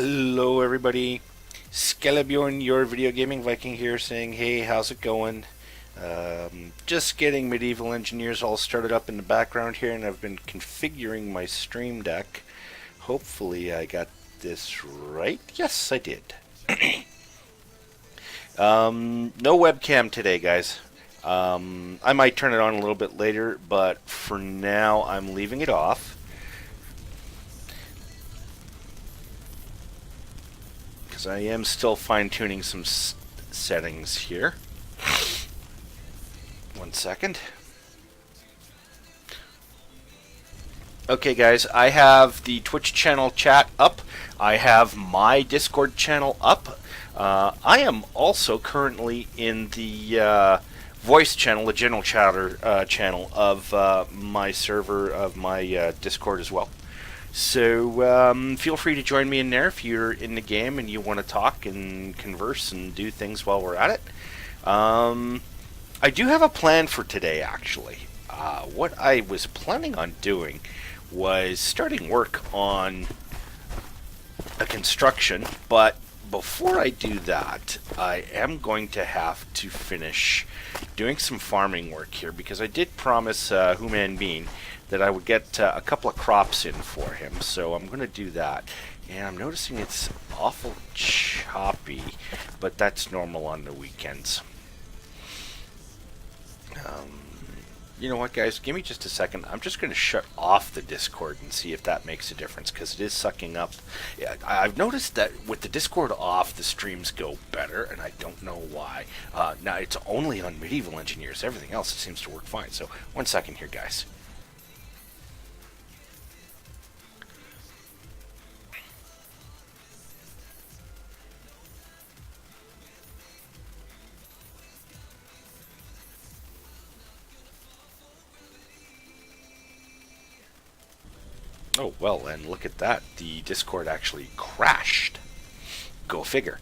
Hello everybody, Skallabjorn, your video gaming Viking here saying, hey, how's it going? Just getting Medieval Engineers all started up in the background here, and I've been configuring my stream deck. Hopefully I got this right. Yes, I did. No webcam today, guys. I might turn it on a little bit later, but for now I'm leaving it off. Because I am still fine-tuning some settings here. 1 second. Okay, guys, I have the Twitch channel chat up. I have my Discord channel up. I am also currently in the voice channel, the general chatter channel of my server of my Discord as well. So feel free to join me in there if you're in the game and you want to talk and converse and do things while we're at it. I do have a plan for today, actually. What I was planning on doing was starting work on a construction, but before I do that, I am going to have to finish doing some farming work here, because I did promise Human Bean that I would get a couple of crops in for him, so I'm going to do that. And I'm noticing it's awful choppy, but that's normal on the weekends. You know what, guys? Give me just a second. I'm just going to shut off the Discord and see if that makes a difference, because it is sucking up. I've noticed that with the Discord off, the streams go better, and I don't know why. Now, it's only on Medieval Engineers. Everything else seems to work fine. So, 1 second here, guys. Oh, well, and look at that. The Discord actually crashed. Go figure.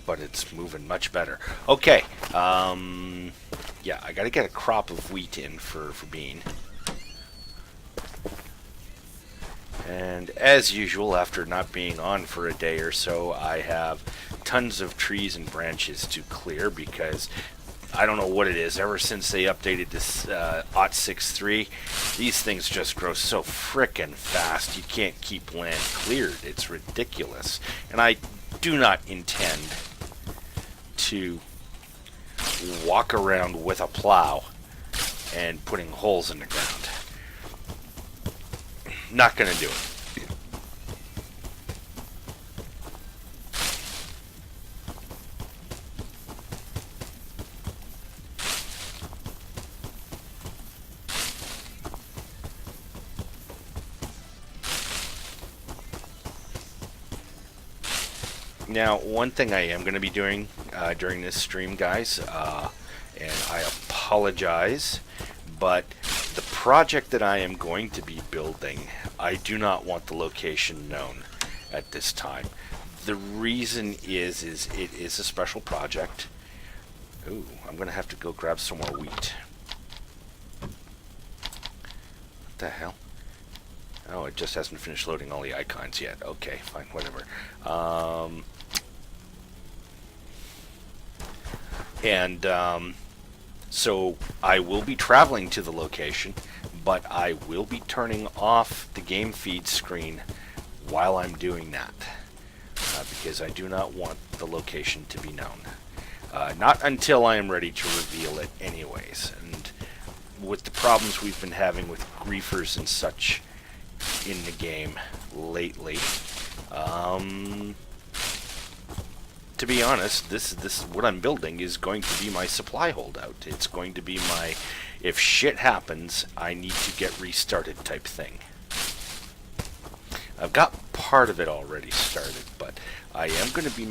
But it's moving much better. Okay. Yeah, I gotta get a crop of wheat in for Bean. And as usual, after not being on for a day or so, I have tons of trees and branches to clear, because I don't know what it is. Ever since they updated this .6.3, these things just grow so frickin' fast. You can't keep land cleared. It's ridiculous. And I do not intend to walk around with a plow and putting holes in the ground. Not gonna do it. Now, one thing I am going to be doing during this stream, guys, and I apologize, but the project that I am going to be building, I do not want the location known at this time. The reason is it is a special project. Ooh, I'm going to have to go grab some more wheat. What the hell? Oh, it just hasn't finished loading all the icons yet. Okay, fine, whatever. So I will be traveling to the location, but I will be turning off the game feed screen while I'm doing that, because I do not want the location to be known. Not until I am ready to reveal it anyways. And with the problems we've been having with griefers and such in the game lately, to be honest, this what I'm building is going to be my supply holdout. It's going to be my, if shit happens, I need to get restarted type thing. I've got part of it already started, but I am going to be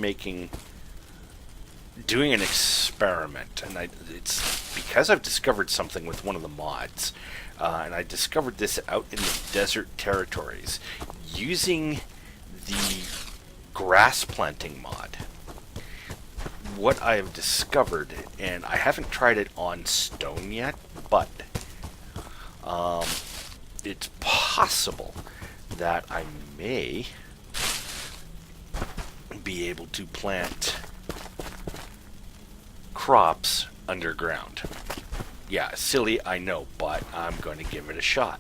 doing an experiment, and it's because I've discovered something with one of the mods, and I discovered this out in the desert territories using the grass planting mod. What I have discovered, and I haven't tried it on stone yet, but it's possible that I may be able to plant crops underground. Yeah, silly, I know, but I'm going to give it a shot.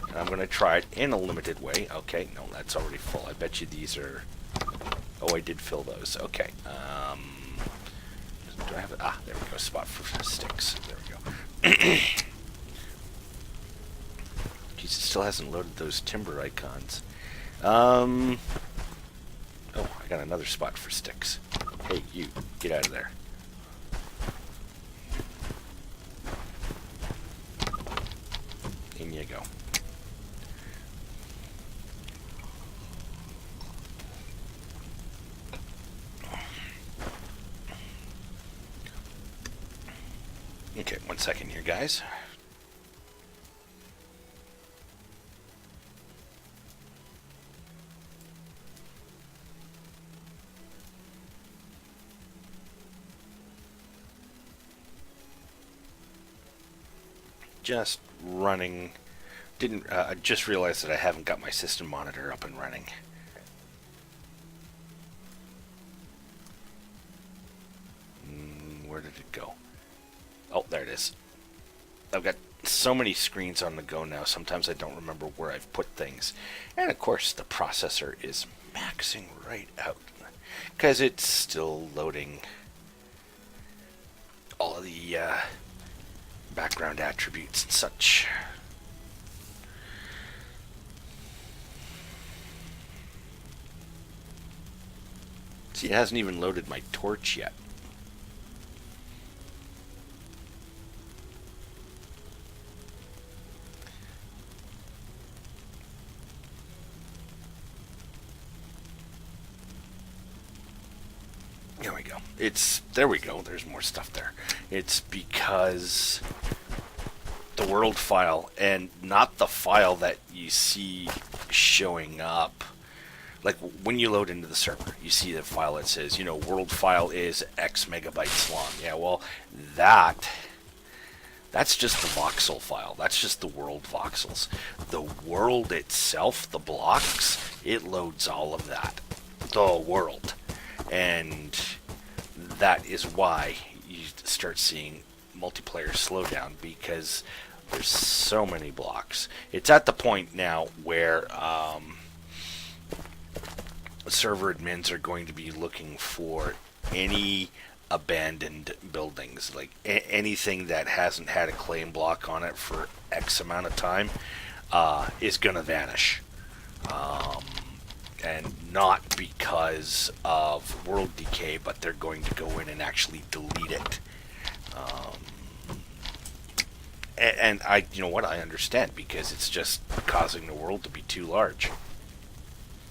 And I'm going to try it in a limited way. Okay, no, that's already full. I bet you these are... Oh, I did fill those. Okay. Do I have it? Ah, there we go. Spot for sticks. There we go. Jeez, it still hasn't loaded those timber icons. Oh, I got another spot for sticks. Hey, you, get out of there. In you go. Okay, 1 second here, guys. Just running. I just realized that I haven't got my system monitor up and running. Where did it go? Oh, there it is. I've got so many screens on the go now, sometimes I don't remember where I've put things. And of course, the processor is maxing right out, because it's still loading all of the background attributes and such. See, it hasn't even loaded my torch yet. There we go. There we go. There's more stuff there. It's because the world file, and not the file that you see showing up. Like when you load into the server, you see the file that says, world file is X megabytes long. Yeah, well, that's just the voxel file. That's just the world voxels. The world itself, the blocks, it loads all of that. The world. And that is why you start seeing multiplayer slow down, because there's so many blocks. It's at the point now where server admins are going to be looking for any abandoned buildings, like anything that hasn't had a claim block on it for X amount of time is going to vanish. And not because of world decay, but they're going to go in and actually delete it. And I, I understand, because it's just causing the world to be too large.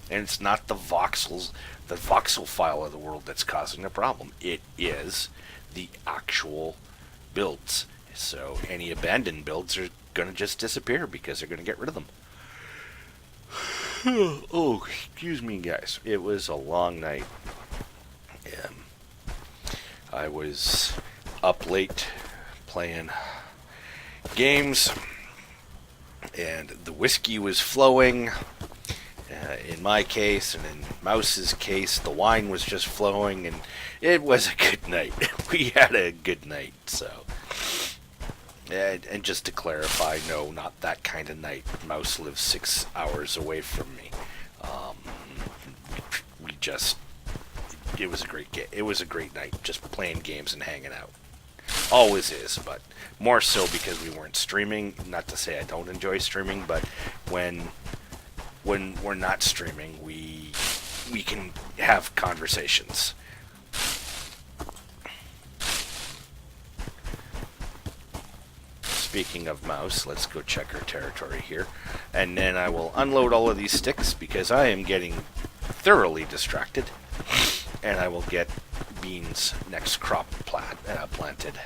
And it's not the voxel file of the world that's causing the problem. It is the actual builds. So any abandoned builds are going to just disappear, because they're going to get rid of them. Oh, excuse me, guys. It was a long night. I was up late playing games, and the whiskey was flowing. In my case, and in Mouse's case, the wine was just flowing, and it was a good night. We had a good night, so. And just to clarify, no, not that kind of night. Mouse lives 6 hours away from me. It was a great game. It was a great night, just playing games and hanging out. Always is, but more so because we weren't streaming. Not to say I don't enjoy streaming, but when we're not streaming, we can have conversations. Speaking of Mouse, let's go check our territory here. And then I will unload all of these sticks, because I am getting thoroughly distracted. And I will get Bean's next crop planted.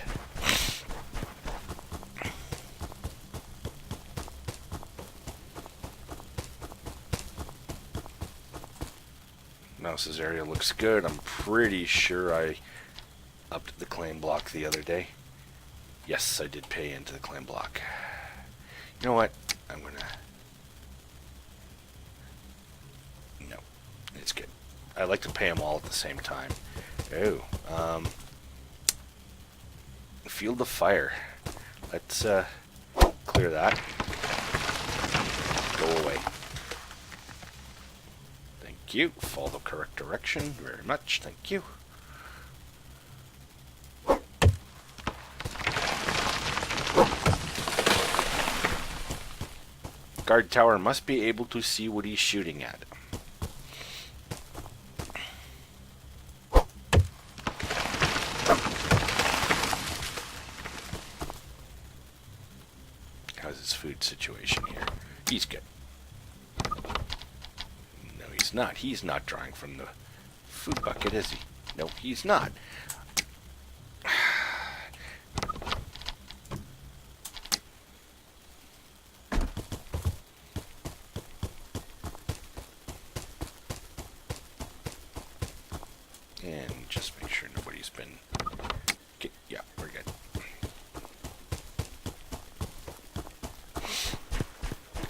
Mouse's area looks good. I'm pretty sure I upped the claim block the other day. Yes, I did pay into the claim block. You know what? I'm gonna It's good. I like to pay them all at the same time. Oh, field of fire. Let's clear that. Go away. Thank you. Follow the correct direction. Very much. Thank you. Guard tower must be able to see what he's shooting at. How's his food situation here? He's good. No, he's not. He's not drawing from the food bucket, is he? No, he's not. And just make sure nobody's been... Okay, yeah, we're good.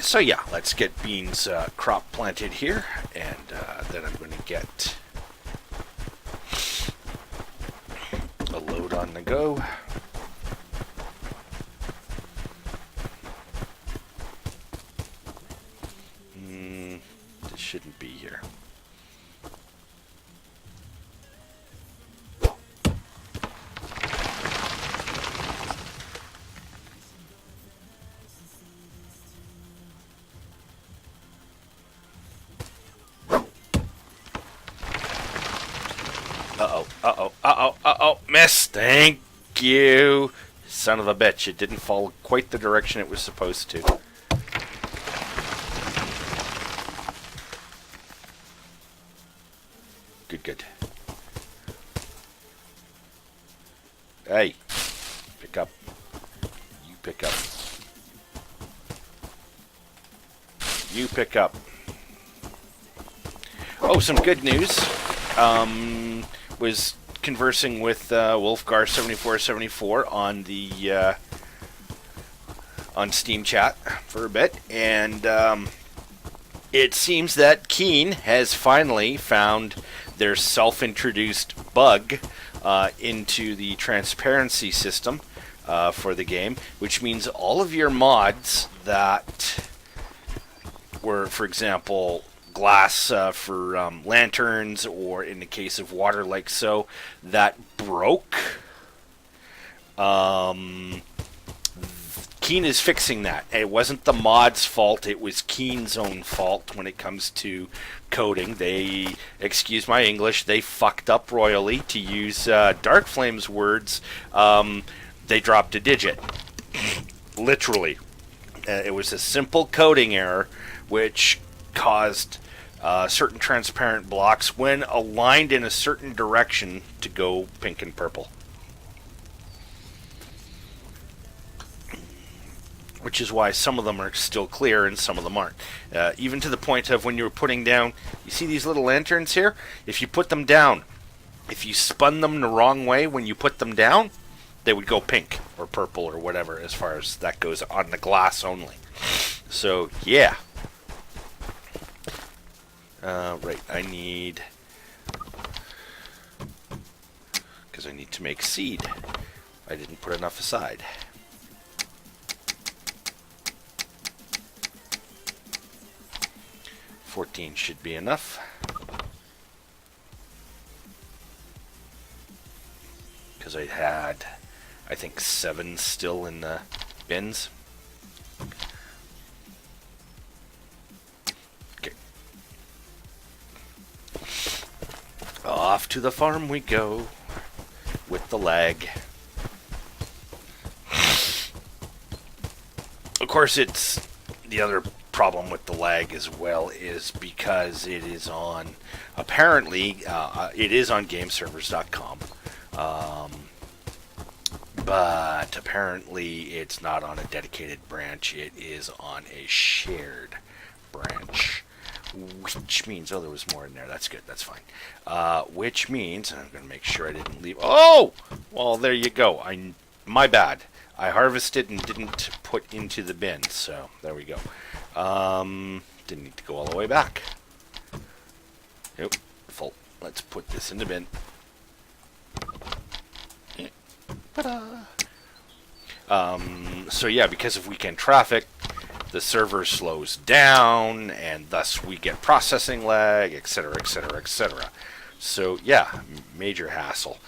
So yeah, let's get beans crop planted here, and then I'm going to get a load on the go. This shouldn't be here. Miss! Thank you! Son of a bitch, it didn't fall quite the direction it was supposed to. Good, good. Hey! Pick up. You pick up. You pick up. Oh, some good news. Was conversing with Wolfgar7474 on the on Steam chat for a bit, and it seems that Keen has finally found their self-introduced bug into the transparency system for the game, which means all of your mods that were, for example, glass for lanterns, or in the case of water like so, that broke. Keen is fixing that. It wasn't the mod's fault, it was Keen's own fault when it comes to coding. They, excuse my English, they fucked up royally. To use Dark Flame's words, they dropped a digit. Literally. It was a simple coding error which caused certain transparent blocks, when aligned in a certain direction, to go pink and purple. Which is why some of them are still clear and some of them aren't. Even to the point of when you were putting down, you see these little lanterns here? If you put them down, if you spun them the wrong way when you put them down, they would go pink or purple or whatever, as far as that goes, on the glass only. So, yeah. Right, I need... because I need to make seed. I didn't put enough aside. $14 should be enough. Because I had, I think, 7 still in the bins. Okay. Off to the farm we go with the lag. Of course, it's the other problem with the lag as well is because it is on, apparently, it is on gameservers.com. But apparently it's not on a dedicated branch. It is on a shared branch, which means, oh, there was more in there. That's good. That's fine. Which means, I'm going to make sure I didn't leave. Oh, well, there you go. My bad. I harvested and didn't put into the bin. So there we go. Didn't need to go all the way back. Nope, full. Let's put this in the bin. Ta-da! So yeah, because of weekend traffic, the server slows down, and thus we get processing lag, etc., etc., etc. So yeah, major hassle.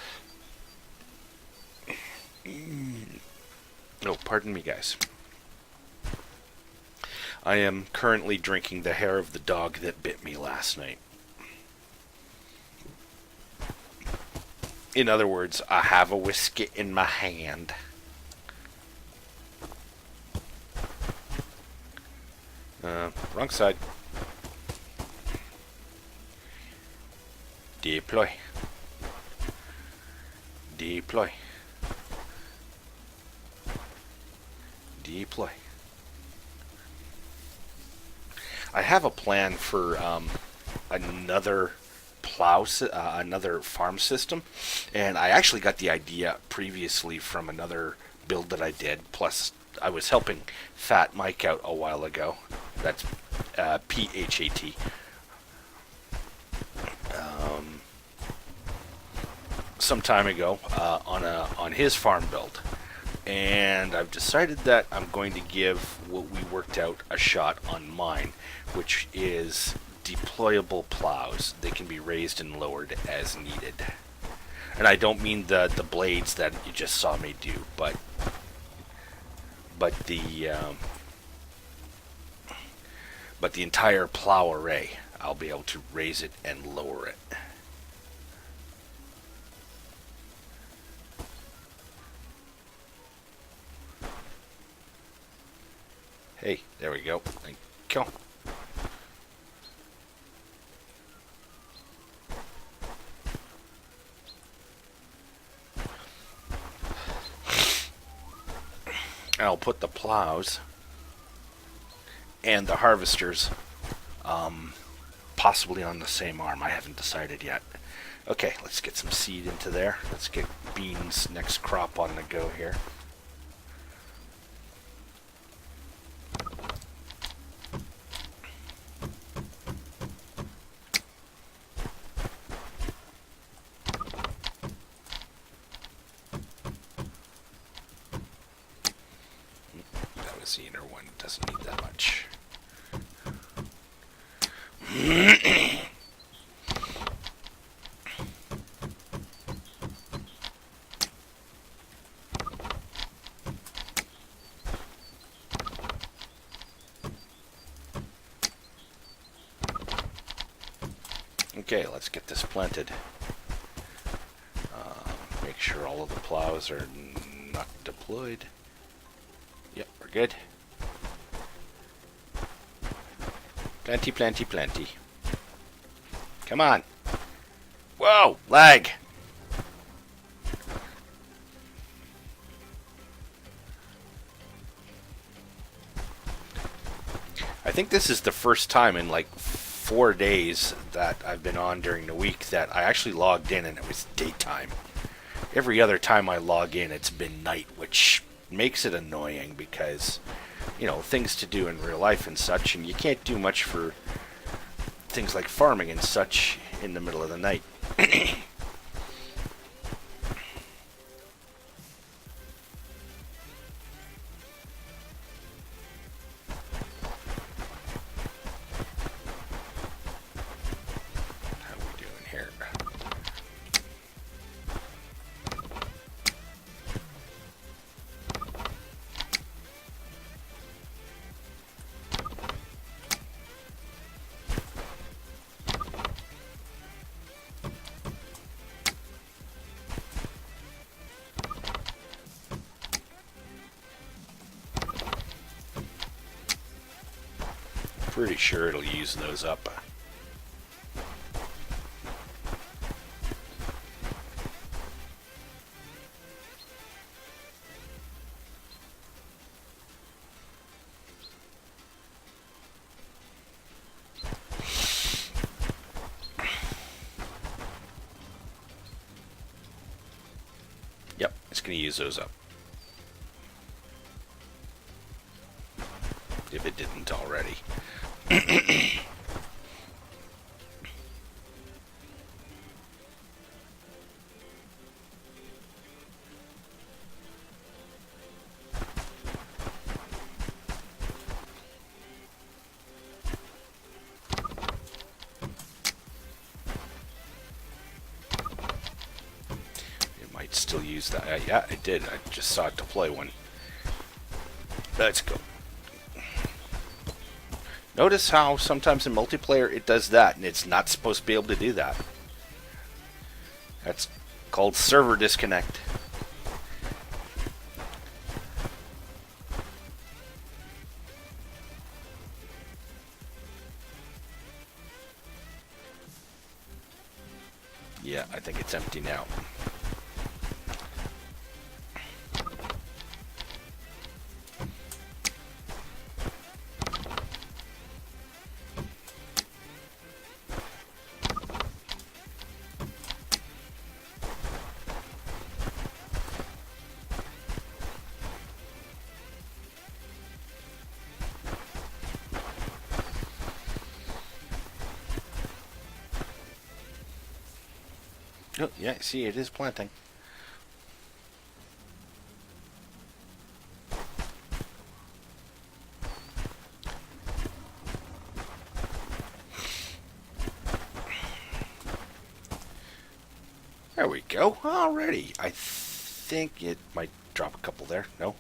Oh, pardon me, guys. I am currently drinking the hair of the dog that bit me last night. In other words, I have a whiskey in my hand. Wrong side. Deploy. Deploy. Deploy. I have a plan for another another farm system, and I actually got the idea previously from another build that I did. Plus, I was helping Fat Mike out a while ago. That's PHAT. Some time ago on his farm build, and I've decided that I'm going to give what we worked out a shot on mine, which is deployable plows. They can be raised and lowered as needed, and I don't mean the blades that you just saw me do, but the entire plow array. I'll be able to raise it and lower it. Hey, there we go. Thank you. I'll put the plows and the harvesters possibly on the same arm. I haven't decided yet. Okay, let's get some seed into there. Let's get beans next crop on the go here. That was the inner one. Doesn't need that much. Okay, let's get this planted. Make sure all of the plows are not deployed. Yep, we're good. Plenty, plenty, plenty. Come on. Whoa, lag. I think this is the first time in like 4 days that I've been on during the week that I actually logged in and it was daytime. Every other time I log in, it's been night, which makes it annoying because, you know, things to do in real life and such, and you can't do much for things like farming and such in the middle of the night. Pretty sure it'll use those up. Yep, it's going to use those up. If it didn't already. still use that. Yeah, it did. I just saw it deploy one. Let's go. Notice how sometimes in multiplayer it does that, and it's not supposed to be able to do that. That's called server disconnect. Yeah, I think it's empty now. Oh, yeah, see, it is planting. There we go. Alrighty. I think it might drop a couple there. No?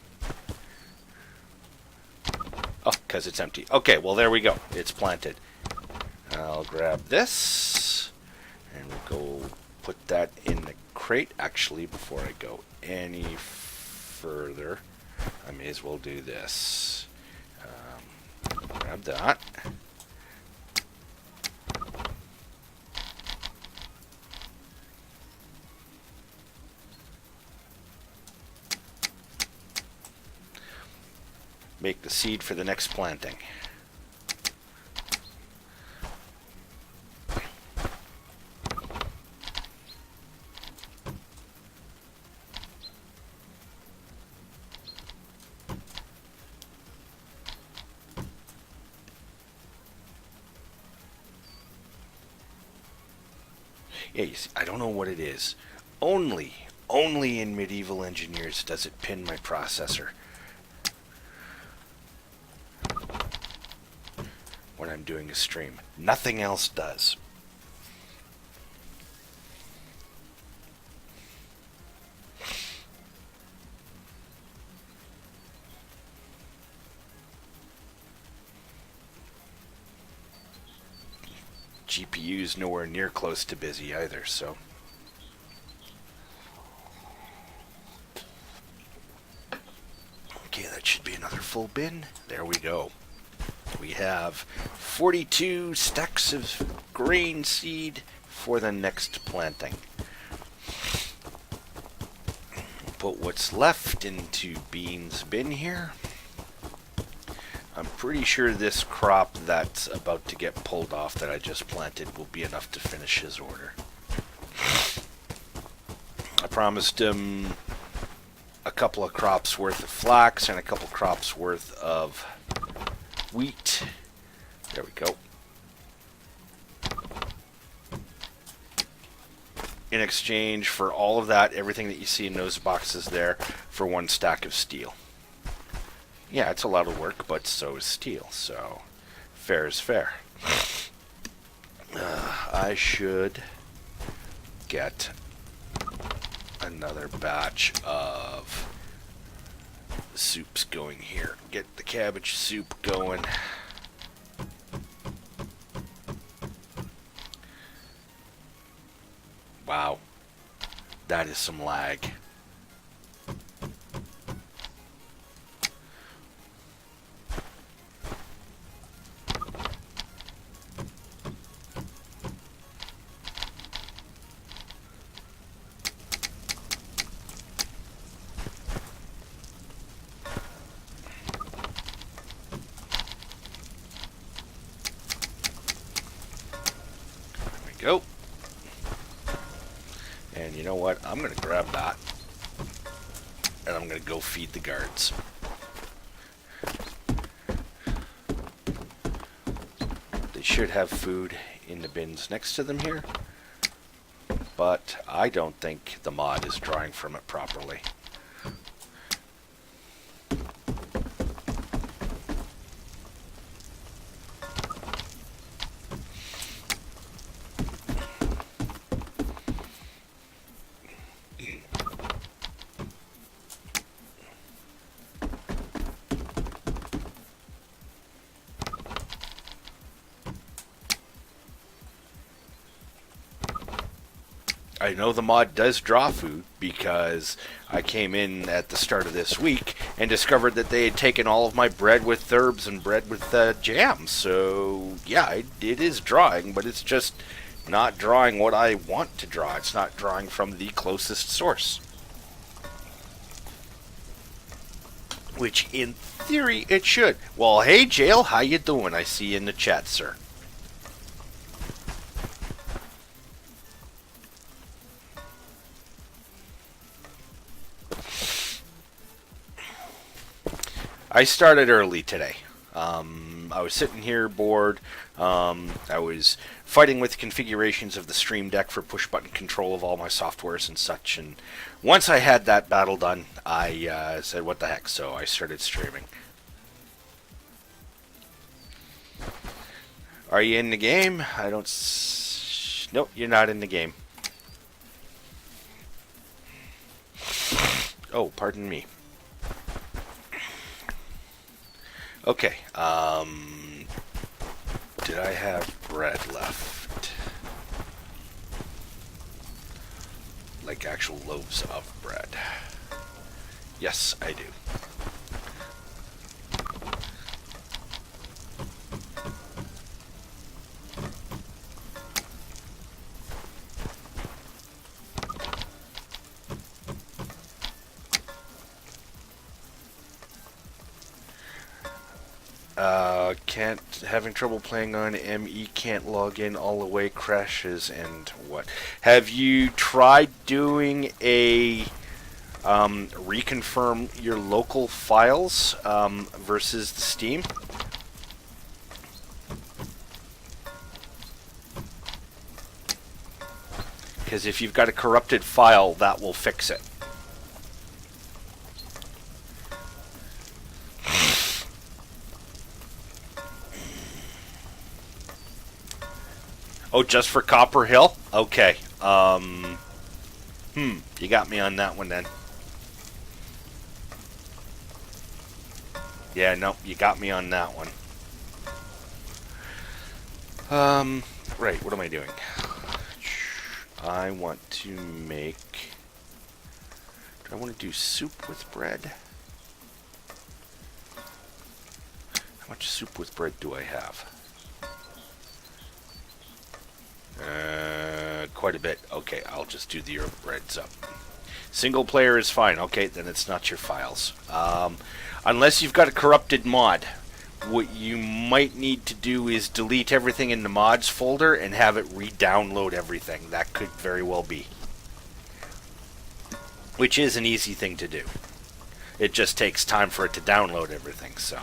Oh, because it's empty. Okay, well, there we go. It's planted. I'll grab this, and we'll go put that in the crate. Actually, before I go any further, I may as well do this. Grab that. Make the seed for the next planting. Yeah, you see, I don't know what it is. Only in Medieval Engineers does it pin my processor when I'm doing a stream. Nothing else does. GPU's nowhere near close to busy either, so. Okay, that should be another full bin. There we go. We have 42 stacks of grain seed for the next planting. Put what's left into beans bin here. I'm pretty sure this crop that's about to get pulled off that I just planted will be enough to finish his order. I promised him a couple of crops worth of flax and a couple crops worth of wheat. There we go. In exchange for all of that, everything that you see in those boxes there, for one stack of steel. Yeah, it's a lot of work, but so is steel, so fair is fair. I should get another batch of soups going here. Get the cabbage soup going. Wow, that is some lag. Go. And you know what? I'm going to grab that. And I'm going to go feed the guards. They should have food in the bins next to them here. But I don't think the mod is drawing from it properly. I know the mod does draw food because I came in at the start of this week and discovered that they had taken all of my bread with herbs and bread with jam. So, yeah, it is drawing, but it's just not drawing what I want to draw. It's not drawing from the closest source. Which, in theory, it should. Well, hey, Jail, how you doing? I see you in the chat, sir. I started early today. I was sitting here bored. I was fighting with configurations of the Stream Deck for push-button control of all my softwares and such. And once I had that battle done, I said, what the heck? So I started streaming. Are you in the game? I don't... Nope, you're not in the game. Oh, pardon me. Okay, did I have bread left? Like actual loaves of bread? Yes, I do. Having trouble playing on ME, can't log in, all the way crashes, and what? Have you tried doing a reconfirm your local files versus the Steam? Because if you've got a corrupted file, that will fix it. Oh, just for Copper Hill? Okay. You got me on that one then. Yeah, no, you got me on that one. Right, what am I doing? I want to make... Do I want to do soup with bread? How much soup with bread do I have? Quite a bit. Okay, I'll just do the herb breads up. Single player is fine. Okay, then it's not your files. Unless you've got a corrupted mod, what you might need to do is delete everything in the mods folder and have it re-download everything. That could very well be. Which is an easy thing to do. It just takes time for it to download everything, so...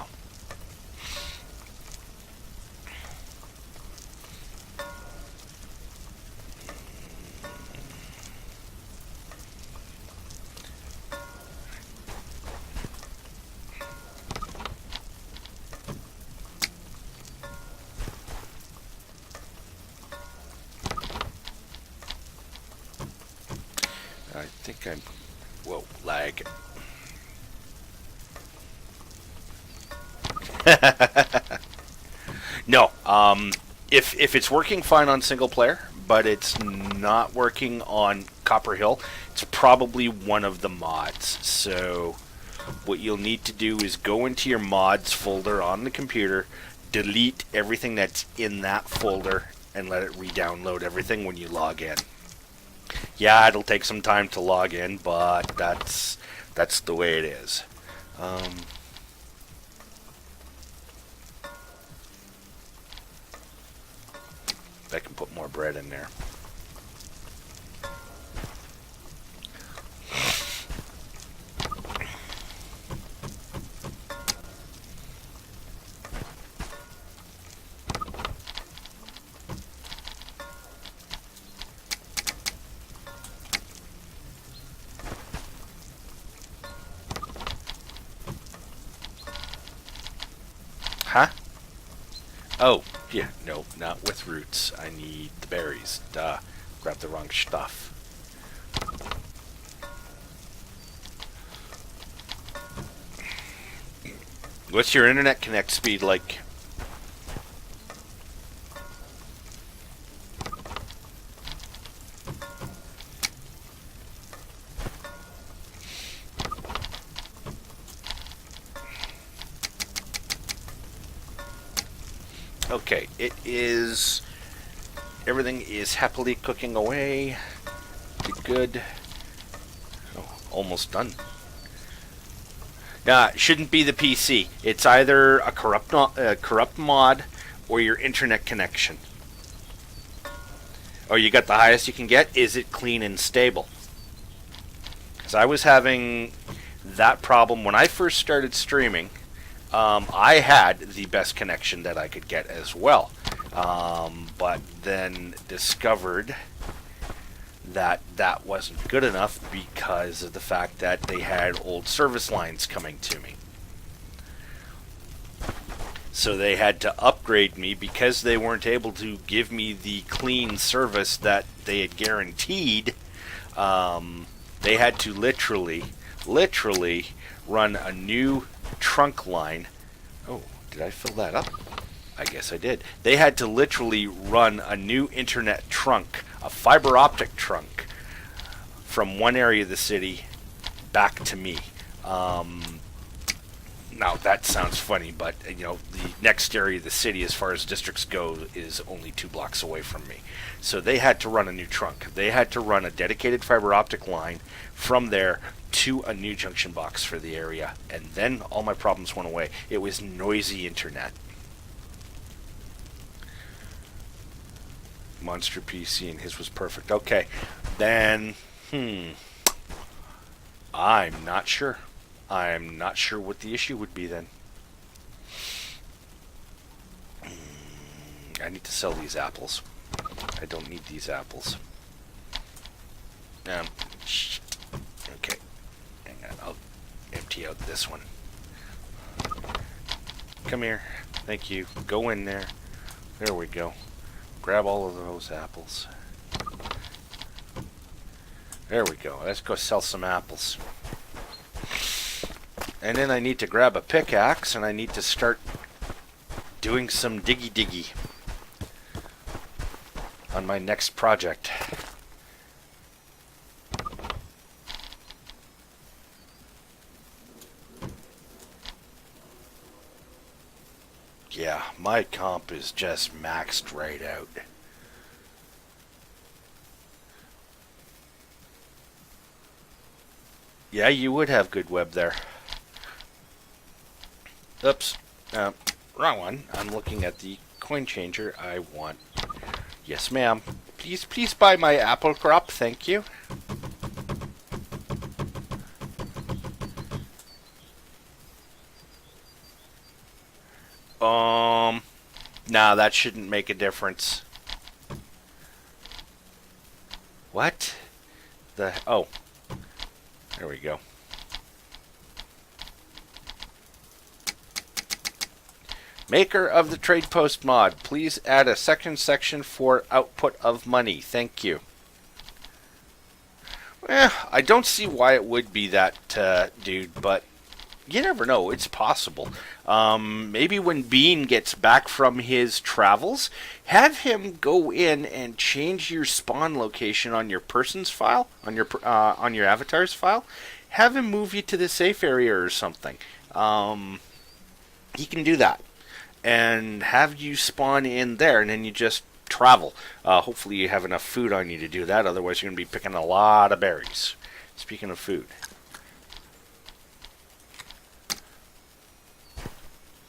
I think I'm... Whoa, lag. No, if it's working fine on single player, but it's not working on Copper Hill, it's probably one of the mods. So what you'll need to do is go into your mods folder on the computer, delete everything that's in that folder, and let it re-download everything when you log in. Yeah, it'll take some time to log in, but that's the way it is. I can put more bread in there. Huh? Oh, yeah, no, not with roots. I need the berries. Duh. Grabbed the wrong stuff. What's your internet connect speed like? Okay, it is... Everything is happily cooking away. Good. Oh, almost done. It shouldn't be the PC. It's either a corrupt mod or your internet connection. Oh, you got the highest you can get? Is it clean and stable? Because I was having that problem when I first started streaming. I had the best connection that I could get as well. But then discovered that that wasn't good enough because of the fact that they had old service lines coming to me. So they had to upgrade me because they weren't able to give me the clean service that they had guaranteed. They had to literally run a new trunk line. Oh, did I fill that up? I guess I did. They had to literally run a new internet trunk, a fiber optic trunk, from one area of the city back to me. Now that sounds funny, but you know, the next area of the city as far as districts go is only 2 blocks away from me. So they had to run a new trunk. They had to run a dedicated fiber optic line from there to a new junction box for the area, and then all my problems went away. It was noisy internet. Monster PC and his was perfect. Okay, then I'm not sure. I'm not sure what the issue would be then. I need to sell these apples. I don't need these apples. Okay. Hang on, I'll empty out this one. Come here. Thank you. Go in there. There we go. Grab all of those apples. There we go. Let's go sell some apples. And then I need to grab a pickaxe and I need to start doing some diggy on my next project. Yeah, my comp is just maxed right out. Yeah, you would have good web there. Oops. Wrong one. I'm looking at the coin changer. I want... Yes, ma'am. Please buy my apple crop. Thank you. Nah, that shouldn't make a difference. What? Oh. There we go. Maker of the trade post mod, please add a second section for output of money. Thank you. I don't see why it would be that, dude, but you never know. It's possible. Maybe when Bean gets back from his travels, have him go in and change your spawn location on your person's file, on your avatar's file. Have him move you to the safe area or something. He can do that. And have you spawn in there, and then you just travel. Hopefully you have enough food on you to do that, otherwise you're going to be picking a lot of berries. Speaking of food.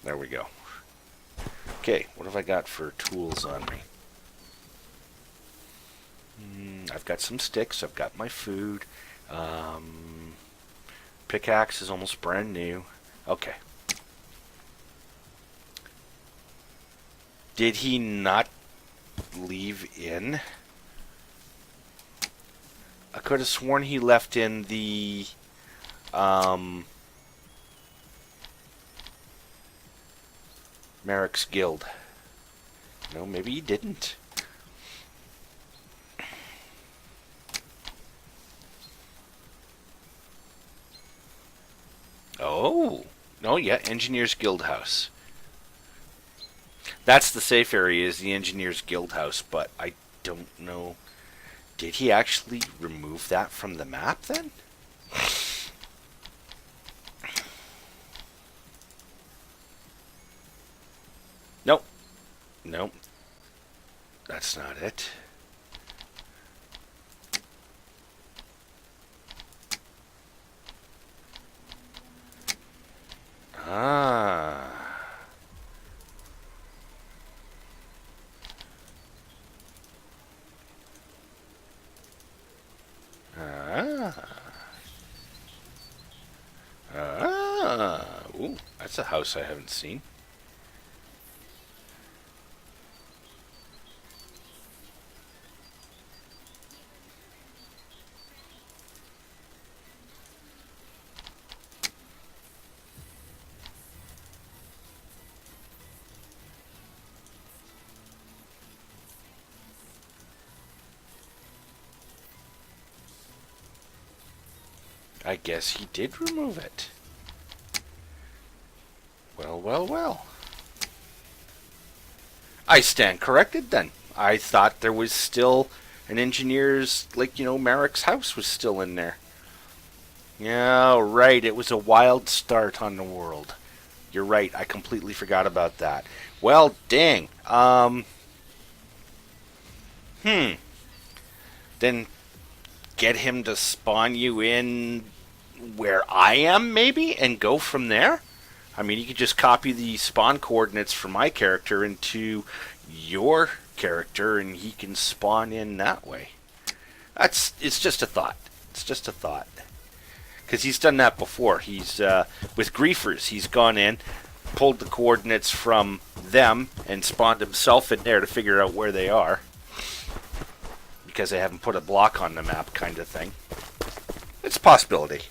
There we go. Okay, what have I got for tools on me? I've got some sticks, I've got my food. Pickaxe is almost brand new. Okay. Did he not leave in? I could have sworn he left in the Merrick's Guild. No, maybe he didn't. Oh. No, yeah, Engineer's Guild House. That's the safe area, is the Engineer's Guild House, but I don't know. Did he actually remove that from the map then? Nope. Nope. That's not it. Ah. Ah. Ah. Ooh, that's a house I haven't seen. I guess he did remove it. Well, well, well. I stand corrected then. I thought there was still an engineer's, like, Marek's house was still in there. Yeah, right. It was a wild start on the world. You're right. I completely forgot about that. Well, dang. Then get him to spawn you in where I am, maybe, and go from there? I mean, you could just copy the spawn coordinates from my character into your character, and he can spawn in that way. It's just a thought. It's just a thought. Because he's done that before. He's, with griefers, he's gone in, pulled the coordinates from them, and spawned himself in there to figure out where they are. Because they haven't put a block on the map, kind of thing. It's a possibility.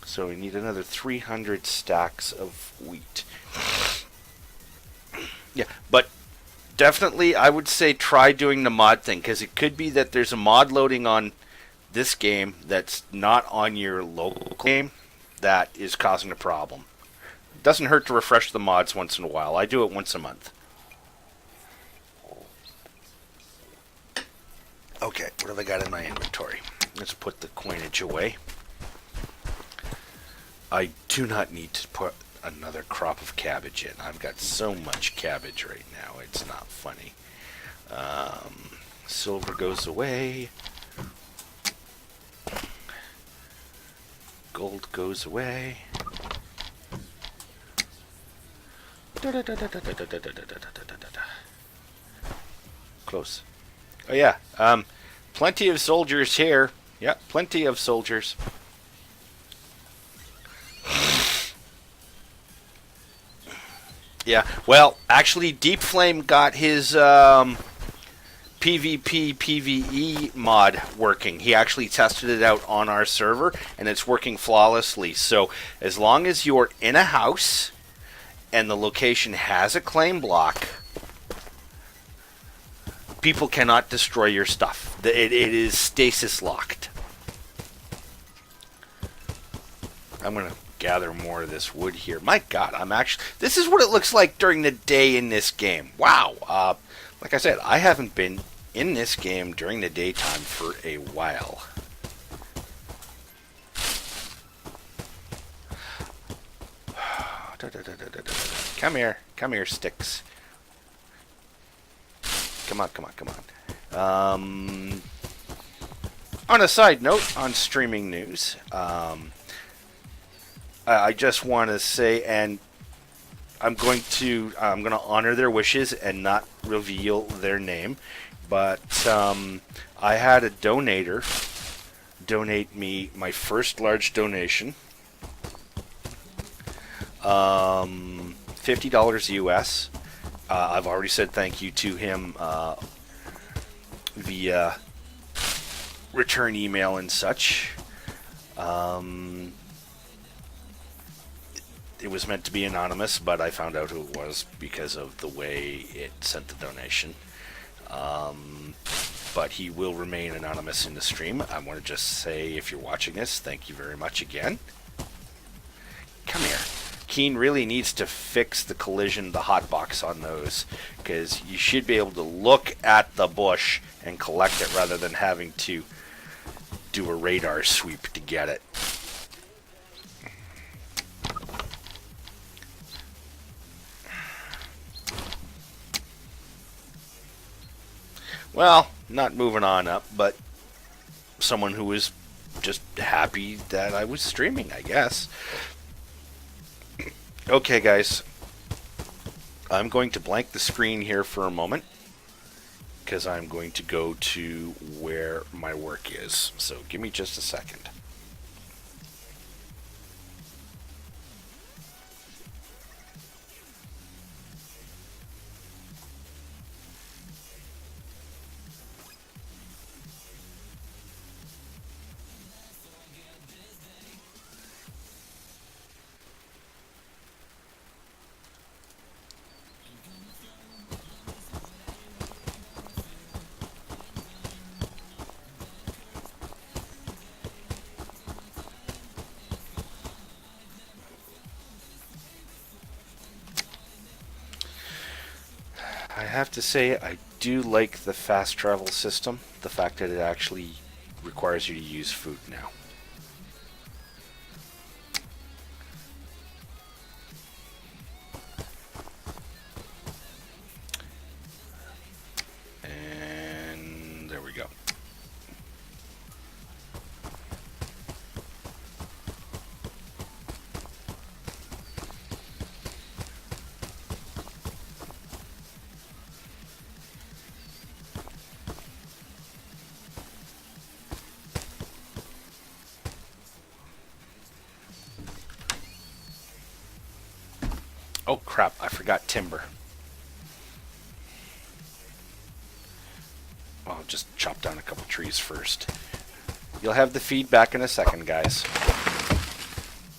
So we need another 300 stacks of wheat. Yeah, but definitely I would say try doing the mod thing, because it could be that there's a mod loading on this game that's not on your local game that is causing a problem. It doesn't hurt to refresh the mods once in a while. I do it once a month. Okay, what have I got in my inventory? Let's put the coinage away. I do not need to put another crop of cabbage in. I've got so much cabbage right now, it's not funny. Silver goes away. Gold goes away. Close. Oh yeah, plenty of soldiers here. Yeah, plenty of soldiers. Yeah, well, actually, Deep Flame got his PvP PvE mod working. He actually tested it out on our server, and it's working flawlessly. So as long as you're in a house and the location has a claim block, people cannot destroy your stuff. It is stasis locked. I'm going to gather more of this wood here. My God, this is what it looks like during the day in this game. Wow. Like I said, I haven't been in this game during the daytime for a while. Come here, sticks. Come on. On a side note, on streaming news, I just want to say, and I'm going to honor their wishes and not reveal their name, but I had a donator donate me my first large donation, $50 US. I've already said thank you to him via return email and such. It was meant to be anonymous, but I found out who it was because of the way it sent the donation. But he will remain anonymous in the stream. I want to just say, if you're watching this, thank you very much again. Come here. Keen really needs to fix the collision, the hotbox on those, because you should be able to look at the bush and collect it rather than having to do a radar sweep to get it. Well, not moving on up, but someone who was just happy that I was streaming, I guess. Okay, guys. I'm going to blank the screen here for a moment because I'm going to go to where my work is. So give me just a second. I have to say, I do like the fast travel system. The fact that it actually requires you to use food now. And there we go. Oh crap, I forgot timber. I'll just chop down a couple trees first. You'll have the feedback in a second, guys.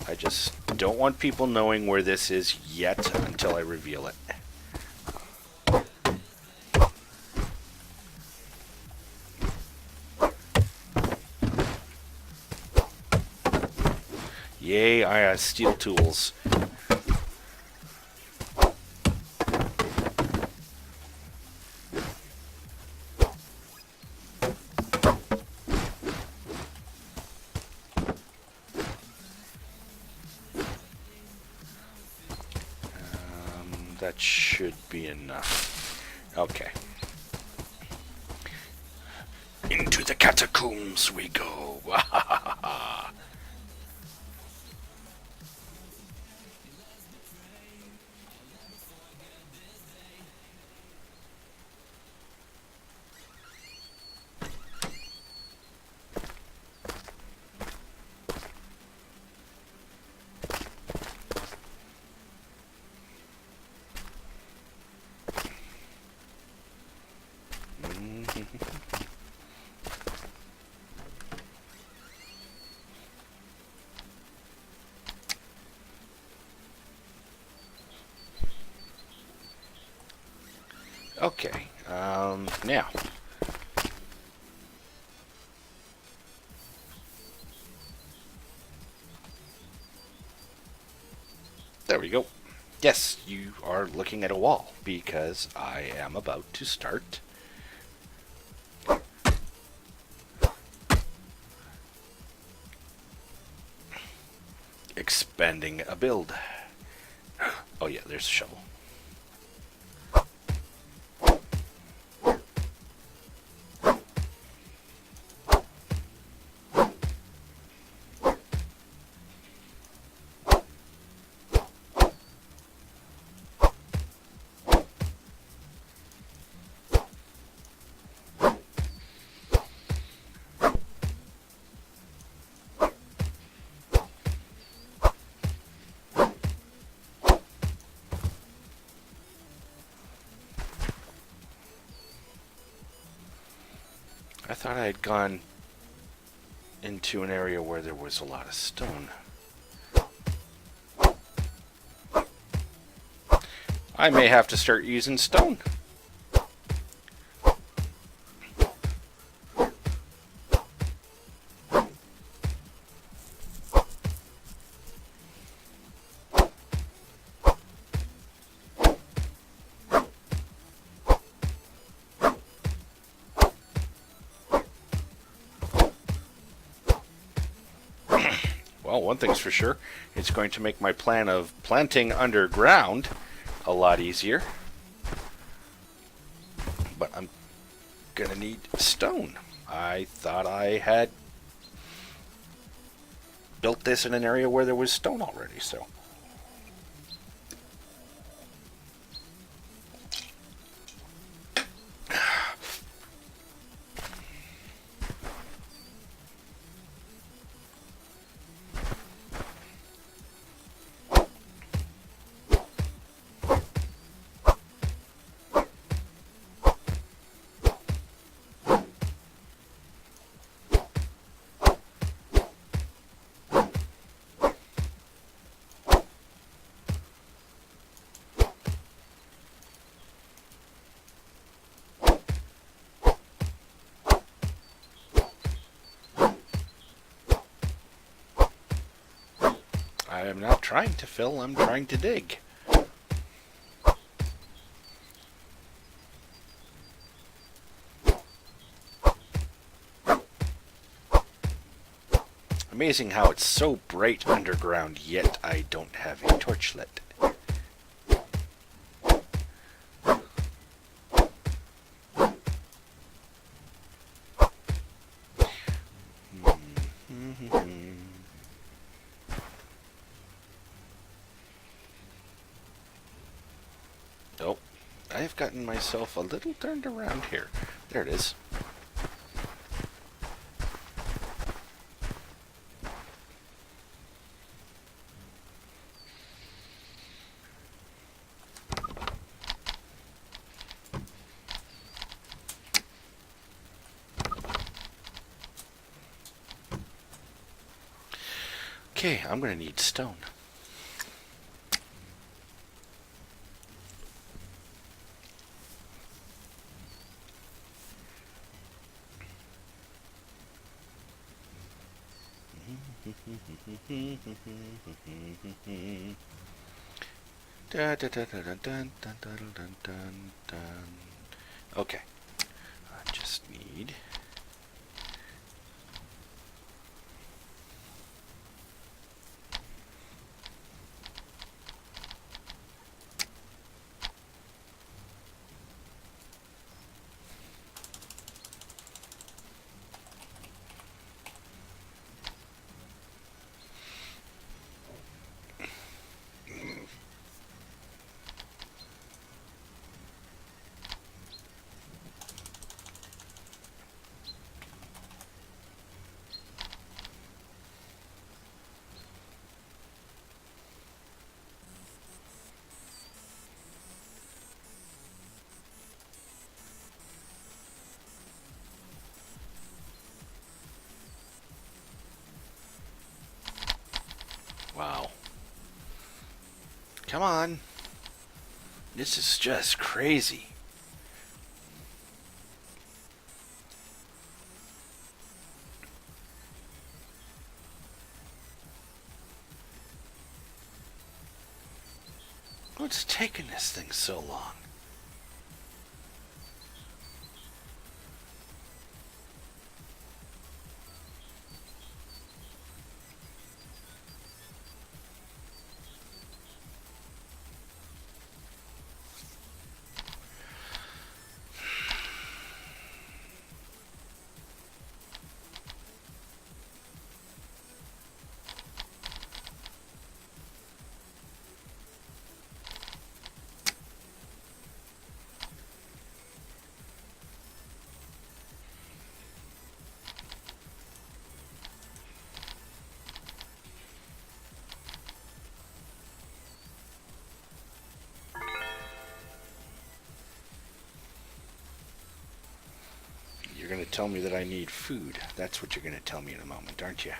I just don't want people knowing where this is yet until I reveal it. Yay, I have steel tools. That should be enough. Okay. Into the catacombs we go. Okay, now. There we go. Yes, you are looking at a wall because I am about to start expanding a build. Oh yeah, there's a shovel. I thought I had gone into an area where there was a lot of stone. I may have to start using stone. Well, one thing's for sure, it's going to make my plan of planting underground a lot easier. But I'm gonna need stone. I thought I had built this in an area where there was stone already, so. I am not trying to fill, I'm trying to dig. Amazing how it's so bright underground, yet I don't have a torch lit. Oh, I've gotten myself a little turned around here. There it is. Okay, I'm gonna need stone. Okay, I just need. Wow. Come on. This is just crazy. What's taking this thing so long? You're going to tell me that I need food. That's what you're going to tell me in a moment, aren't you?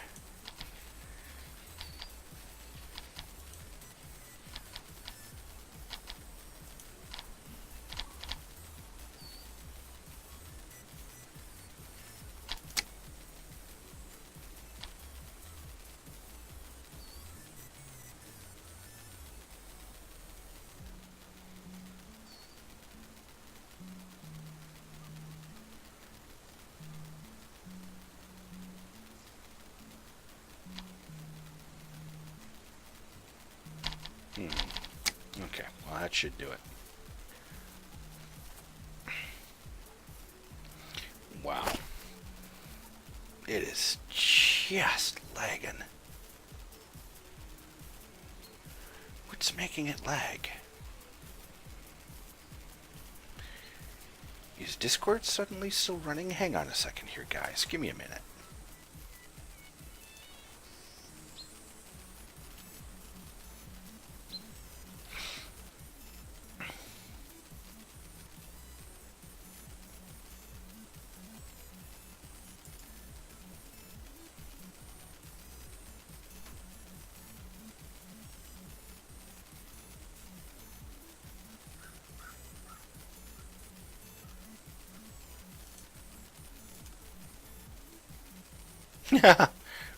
Okay, well that should do it. Wow. It is just lagging. What's making it lag? Is Discord suddenly still running? Hang on a second here, guys. Give me a minute.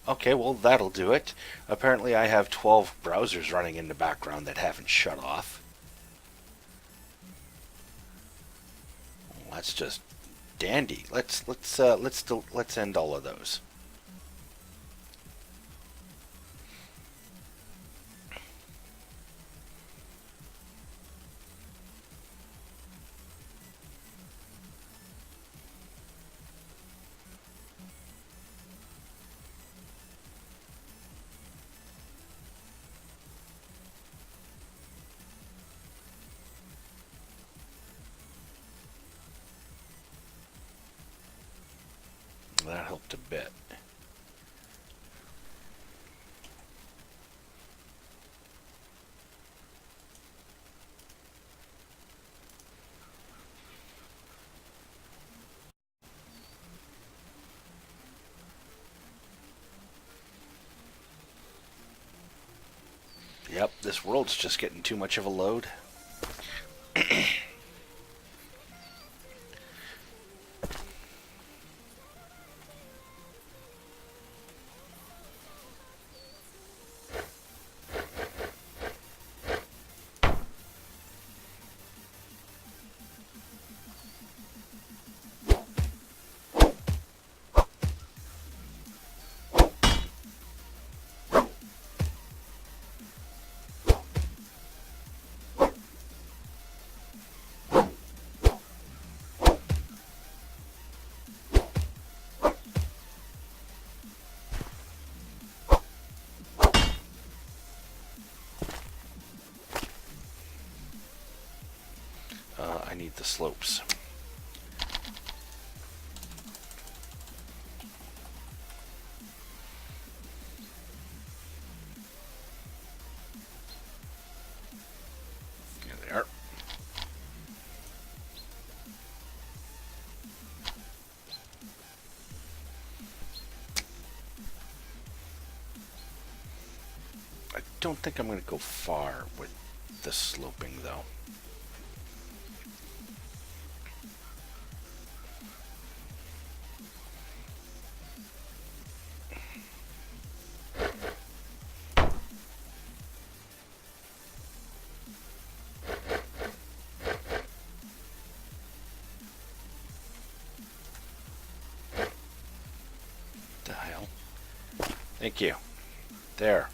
Okay, well, that'll do it. Apparently, I have 12 browsers running in the background that haven't shut off. Well, that's just dandy. Let's end all of those. That helped a bit. Yep, this world's just getting too much of a load. I need the slopes. There they are. I don't think I'm going to go far with the sloping, though. The hell? Thank you. There.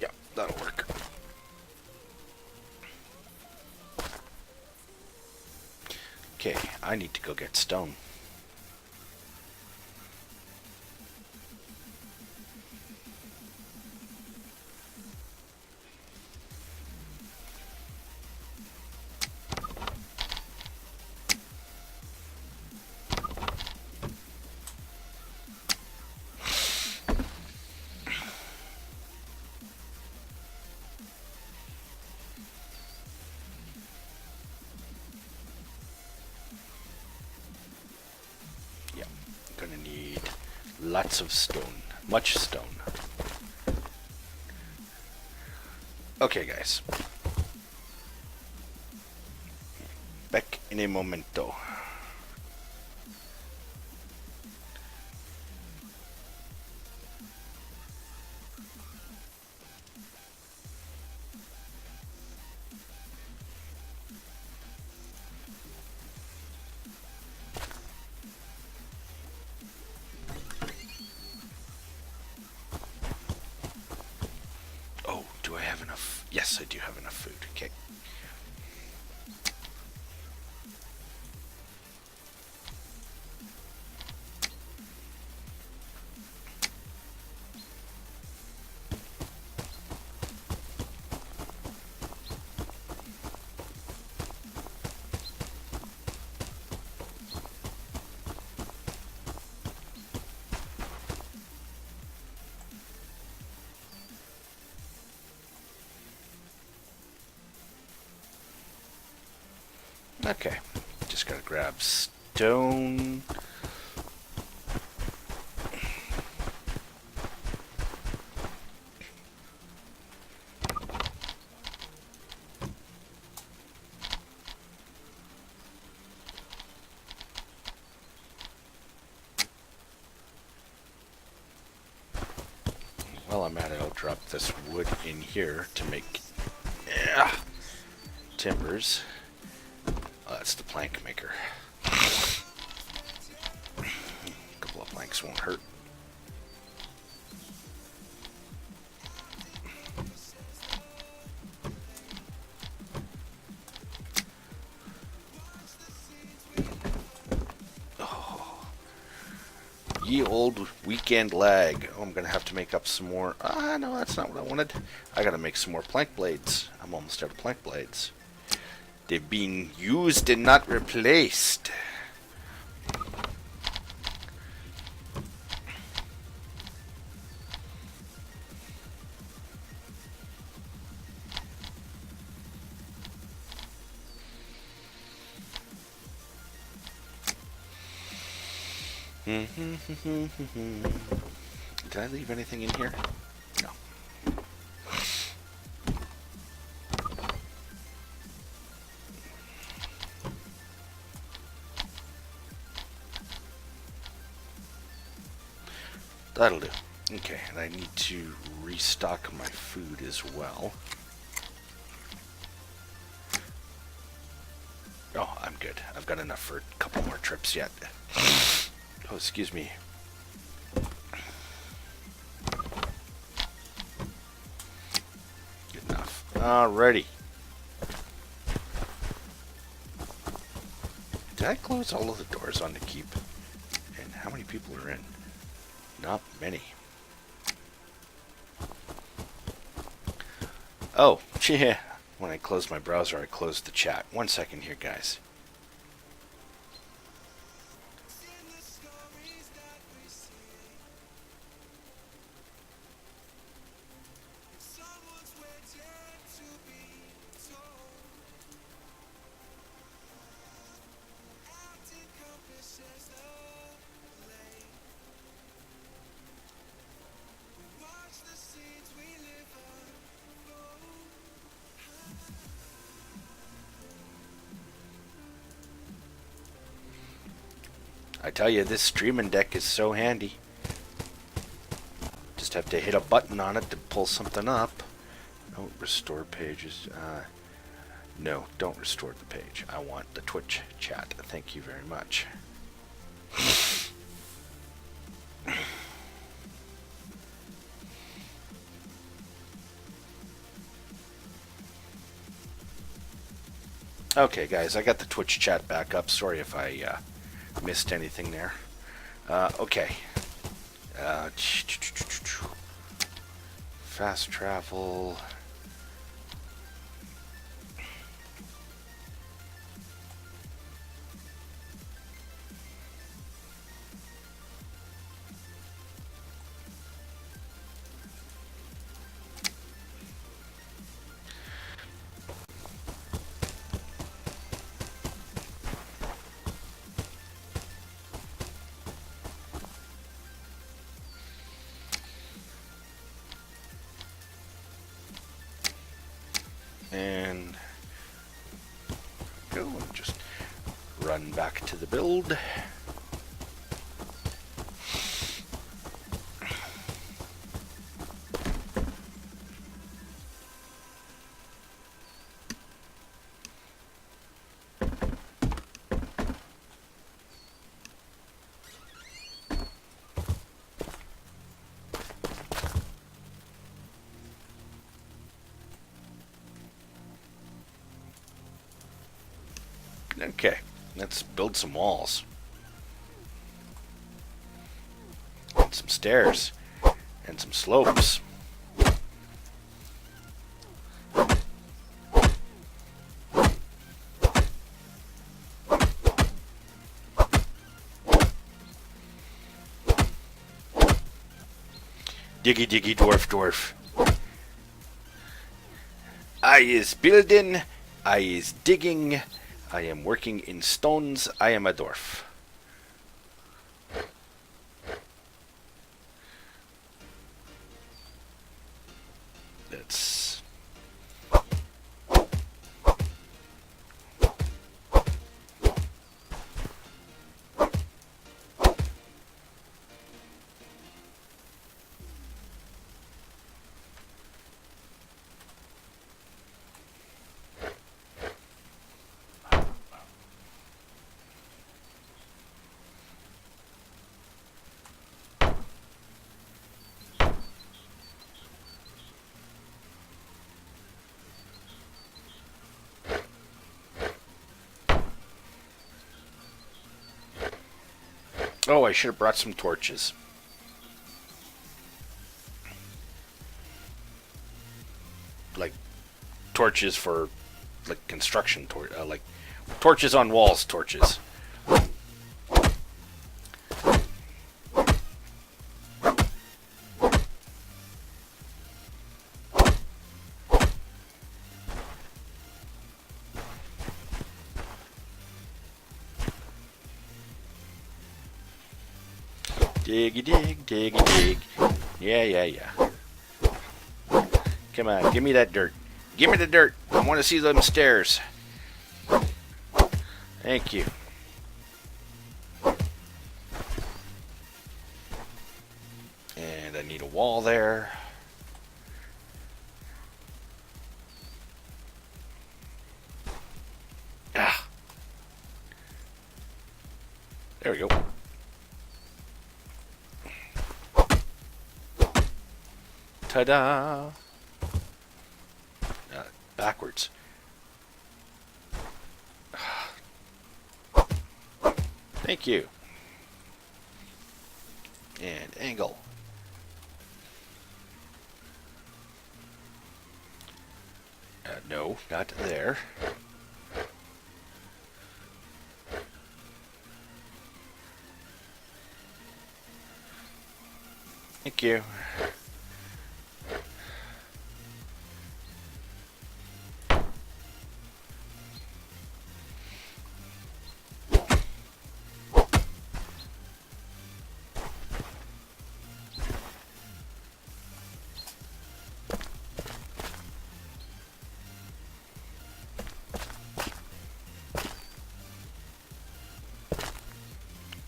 Yeah, that'll work. Okay, I need to go get stone. Yeah, gonna need lots of stone. Much stone. Okay, guys. Back in a momento. Yes, I do have enough food. Okay. Okay. Just gotta grab stone. While I'm at it, I'll drop this wood in here to make timbers. Oh, that's the plank maker. A couple of planks won't hurt. Ye old weekend lag. Oh, I'm gonna have to make up some more. No, that's not what I wanted. I gotta make some more plank blades. I'm almost out of plank blades. They've been used and not replaced. Did I leave anything in here? No. That'll do. Okay, and I need to restock my food as well. Oh, I'm good. I've got enough for a couple more trips yet. Oh, excuse me. Good enough. Alrighty. Did I close all of the doors on the keep? And how many people are in? Not many. Oh, yeah. When I closed my browser, I closed the chat. 1 second here, guys. I tell you, this streaming deck is so handy. Just have to hit a button on it to pull something up. Oh, restore pages. No, don't restore the page. I want the Twitch chat. Thank you very much. Okay, guys, I got the Twitch chat back up. Sorry if I missed anything there. Okay. Fast travel. And go and just run back to the build. Okay, let's build some walls. And some stairs. And some slopes. Diggy diggy dwarf. I is building, I is digging, I am working in stones, I am a dwarf. That's... Oh, I should have brought some torches. Like, torches for, like, construction, like, torches on walls, torches. Diggy dig, diggy dig. Yeah. Come on, give me that dirt. Give me the dirt. I want to see them stairs. Thank you. And I need a wall there. Ah. There we go. Ta-da! Backwards. Thank you. And angle. No, not there. Thank you.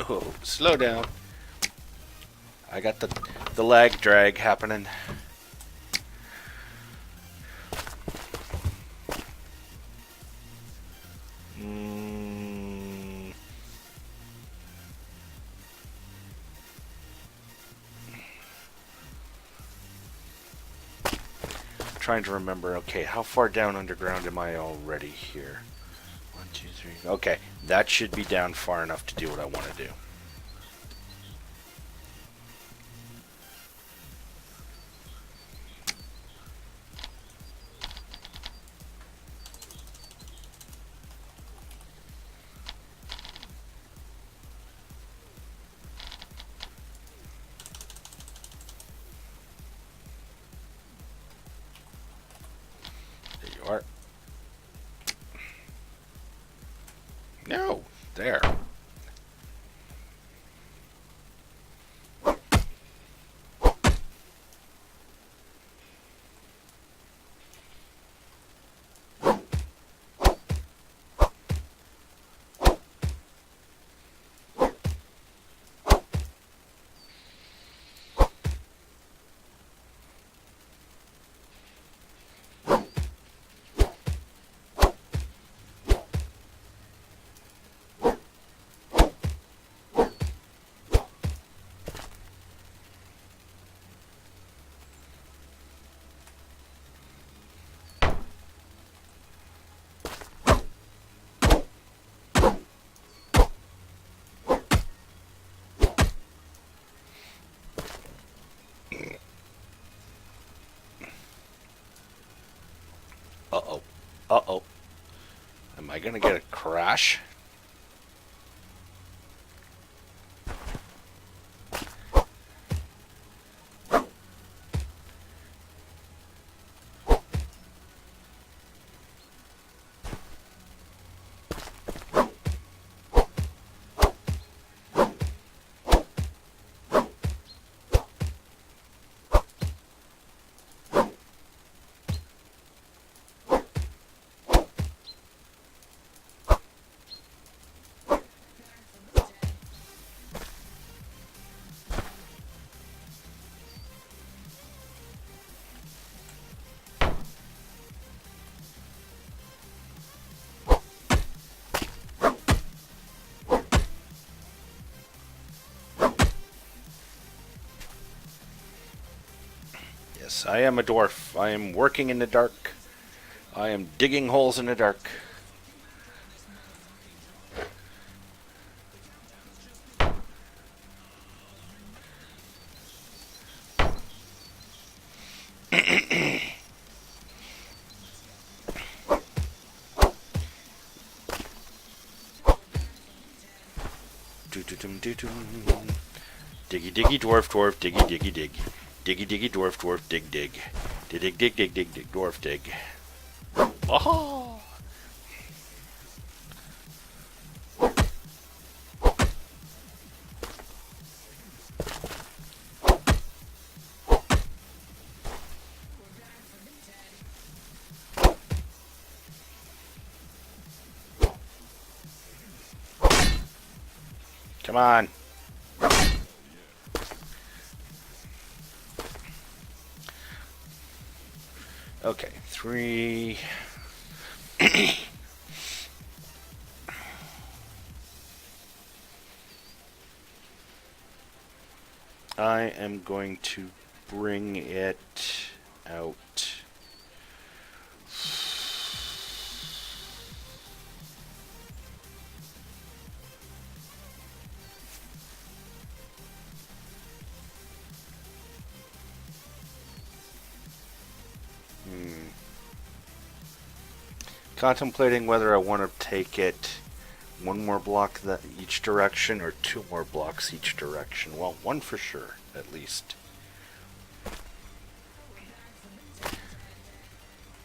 Oh, slow down. I got the lag drag happening. Trying to remember. Okay, how far down underground am I already here? 1, 2, 3. Okay, that should be down far enough to do what I want to do. There you are. No, there. Uh-oh. Uh-oh. Am I gonna get a crash? Yes, I am a dwarf. I am working in the dark. I am digging holes in the dark. Diggy diggy dwarf dwarf diggy diggy dig. Diggy diggy dwarf dwarf dig dig. Dig dig dig dig dig dig dwarf dig. Oh! Come on. Okay, 3. I am going to bring it out. Contemplating whether I want to take it one more block each direction or 2 more blocks each direction. Well, 1 for sure, at least.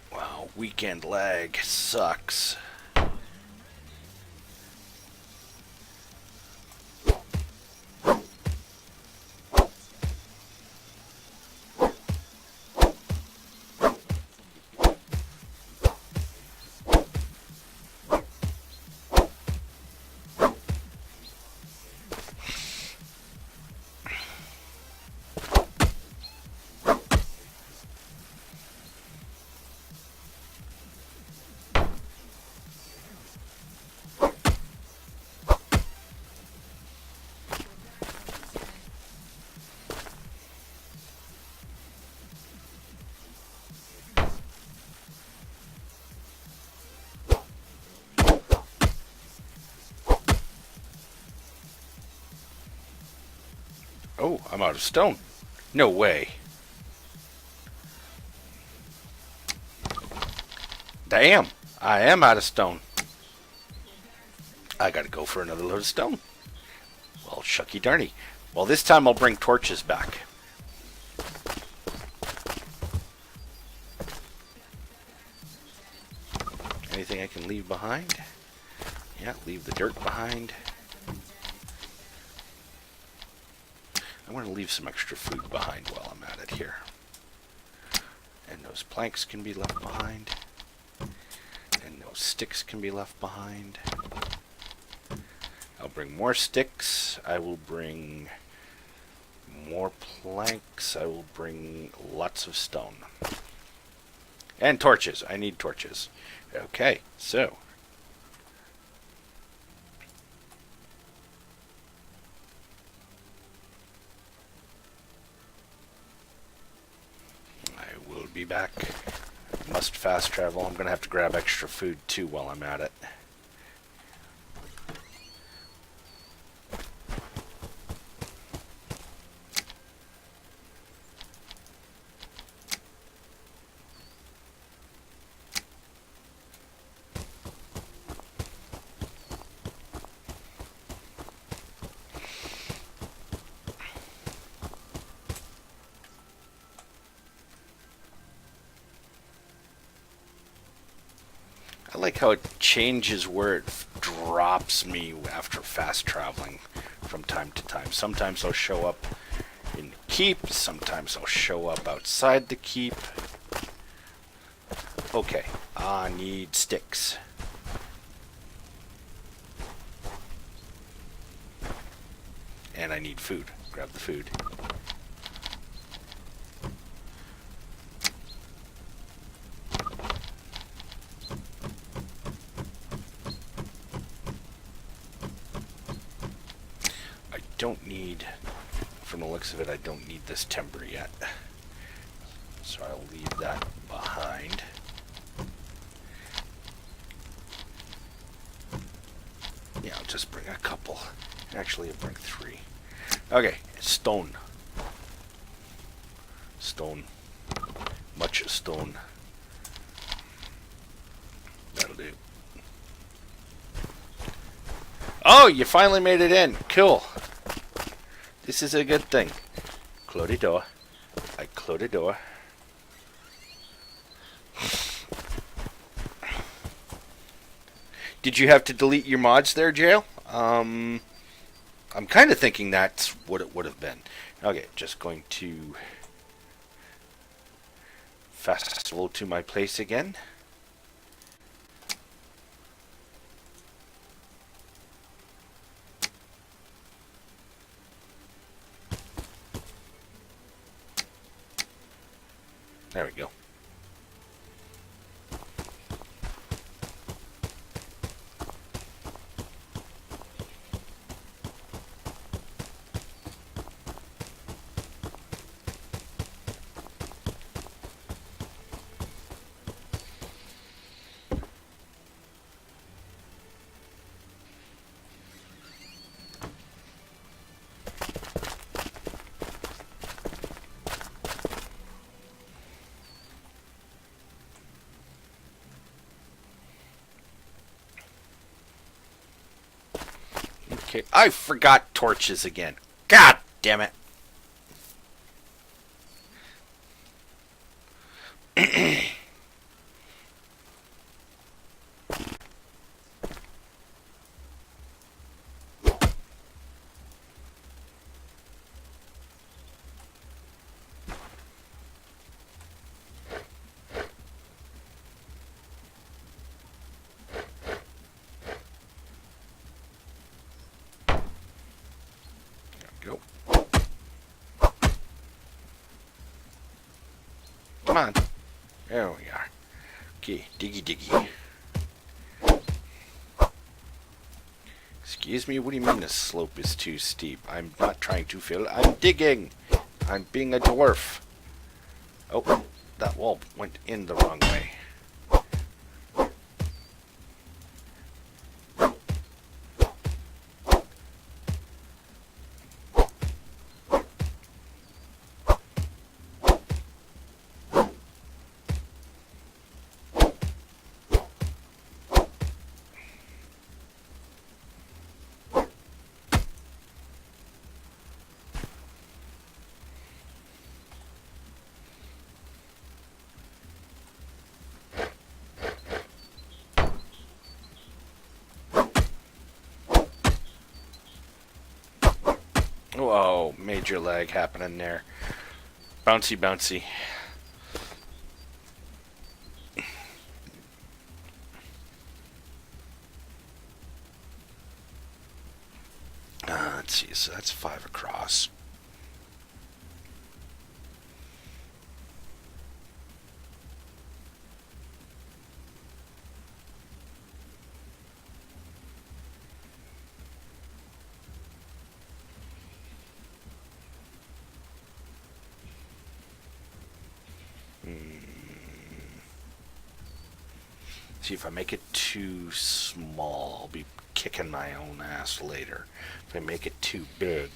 Wow, weekend lag sucks. Oh, I'm out of stone. No way. Damn, I am out of stone. I gotta go for another load of stone. Well, shucky darny. Well, this time I'll bring torches back. Anything I can leave behind? Yeah, leave the dirt behind. I want to leave some extra food behind while I'm at it here. And those planks can be left behind. And those sticks can be left behind. I'll bring more sticks. I will bring more planks. I will bring lots of stone. And torches. I need torches. Okay, so I will be back. Must fast travel. I'm going to have to grab extra food too while I'm at it. like how it changes where it drops me after fast traveling from time to time. Sometimes I'll show up in the keep, sometimes I'll show up outside the keep. Okay, I need sticks. And I need food. Grab the food. I don't need, from the looks of it, I don't need this timber yet. So I'll leave that behind. Yeah, I'll just bring a couple. Actually, I'll bring 3. Okay, stone. Stone. Much stone. That'll do. Oh, you finally made it in. Cool. This is a good thing. Close the door. I close the door. Did you have to delete your mods there, Jail? I'm kind of thinking that's what it would have been. Okay, just going to fast travel to my place again. There we go. Okay, I forgot torches again. God damn it. Go. Come on. There we are. Okay, diggy diggy. Excuse me, what do you mean the slope is too steep? I'm not trying to fill. I'm digging. I'm being a dwarf. Oh, that wall went in the wrong way. Whoa, major lag happening there. Bouncy, bouncy. Let's see, so that's 5 across. See, if I make it too small, I'll be kicking my own ass later. If I make it too big.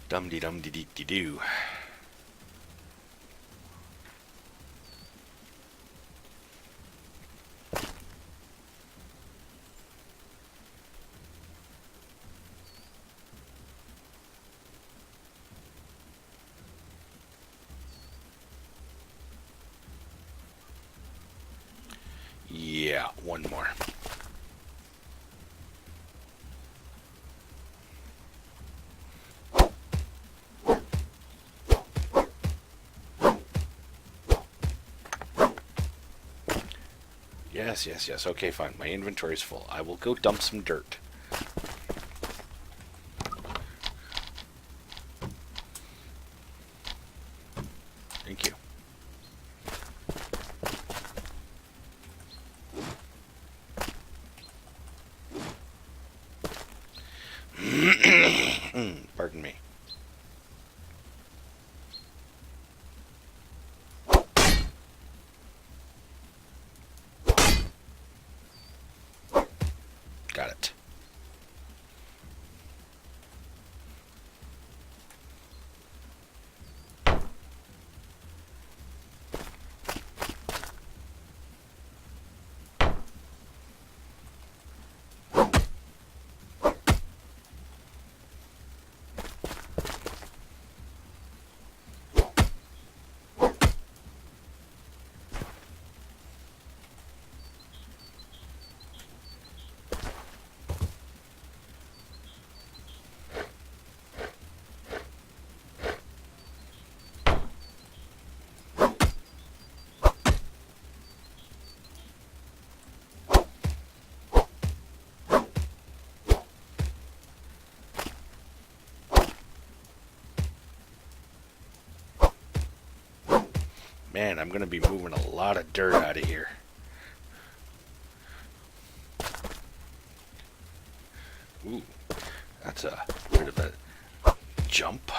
Dum-de-dum-de-dee-dee-doo. Yeah, one more. Yes, yes, yes. Okay, fine. My inventory's full. I will go dump some dirt. Thank you. Pardon me. Got it. Man, I'm going to be moving a lot of dirt out of here. Ooh, that's a bit of a jump.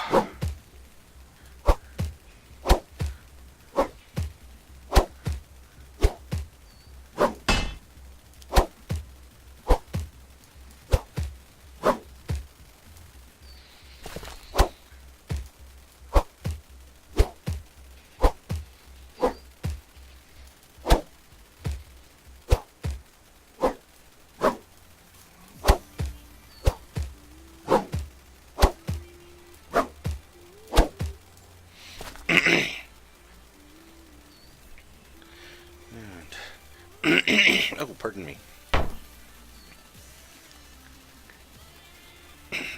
Oh, pardon me.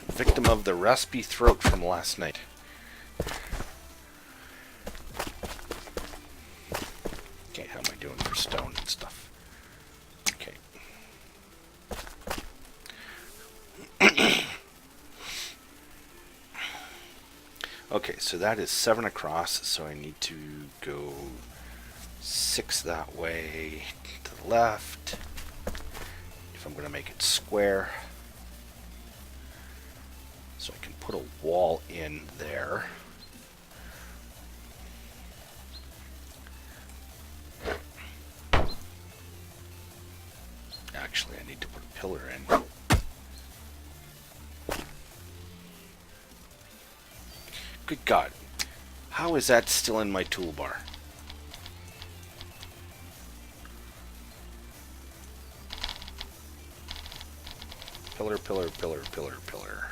Victim of the raspy throat from last night. Okay, how am I doing for stone and stuff? Okay. Okay, so that is 7 across, so I need to go 6 that way to the left. If I'm going to make it square. So I can put a wall in there. Actually, I need to put a pillar in. Good God. How is that still in my toolbar? Pillar, pillar, pillar, pillar, pillar.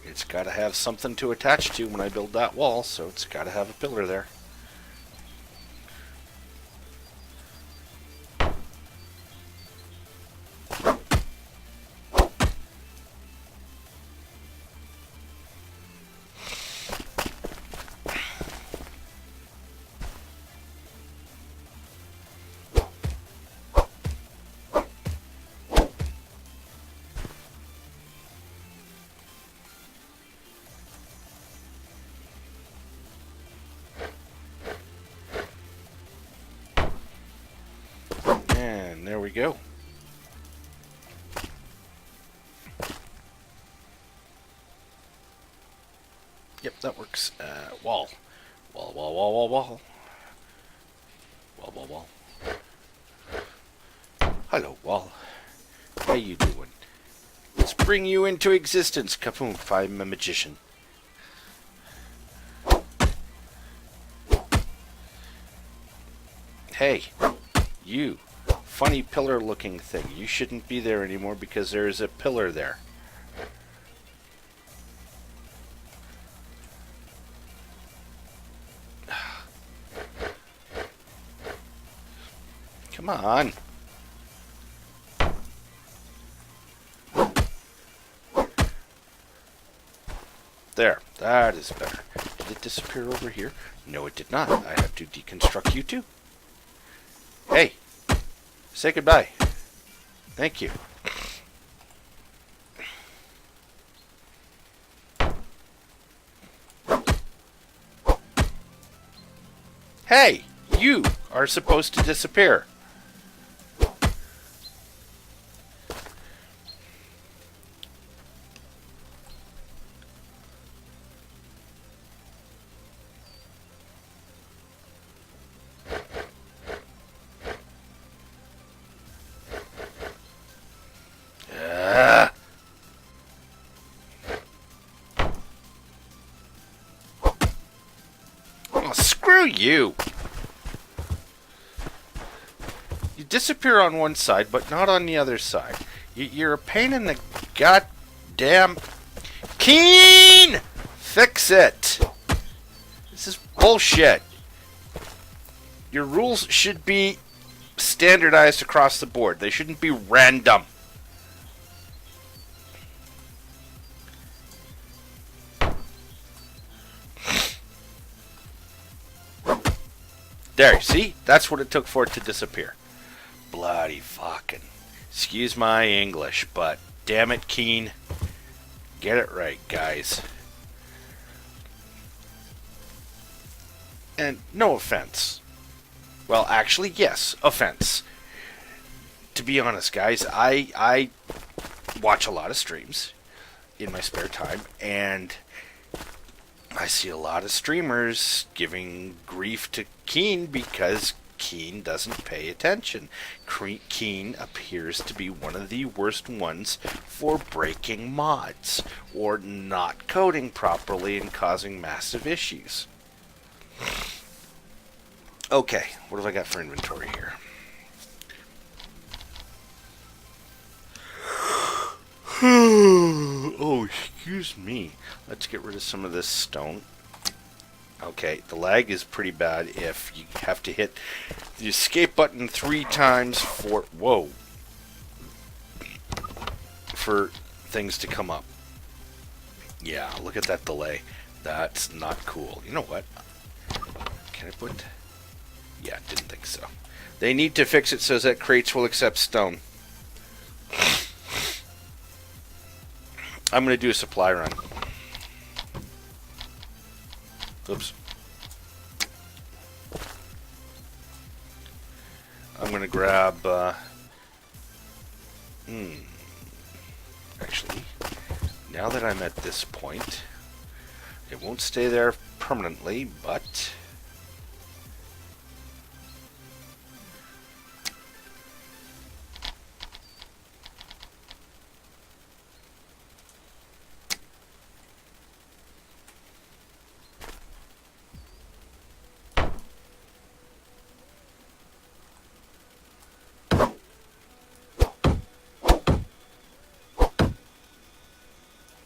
It's got to have something to attach to when I build that wall, so it's got to have a pillar there. And there we go. Yep, that works. Wall. Wall, wall, wall, wall, wall. Wall, wall, wall. Hello, wall. How you doing? Let's bring you into existence, Kapoom. I'm a magician. Hey, you funny pillar looking thing. You shouldn't be there anymore because there is a pillar there. Come on. There, that is better. Did it disappear over here? No, it did not. I have to deconstruct you too. Hey, say goodbye. Thank you. Hey, you are supposed to disappear. Oh, screw you. You disappear on one side, but not on the other side. You're a pain in the goddamn... Keen! Fix it! This is bullshit. Your rules should be standardized across the board. They shouldn't be random. There, see? That's what it took for it to disappear. Bloody fucking... Excuse my English, but damn it, Keen. Get it right, guys. And no offense. Well, actually, yes, offense. To be honest, guys, I watch a lot of streams in my spare time, and I see a lot of streamers giving grief to Keen because Keen doesn't pay attention. Keen appears to be one of the worst ones for breaking mods or not coding properly and causing massive issues. Okay, what have I got for inventory here? Oh, excuse me. Let's get rid of some of this stone. Okay, the lag is pretty bad if you have to hit the escape button 3 times for... Whoa. For things to come up. Yeah, look at that delay. That's not cool. You know what? Can I put... Yeah, didn't think so. They need to fix it so that crates will accept stone. I'm going to do a supply run. Oops. I'm going to grab... Actually, now that I'm at this point, it won't stay there permanently, but...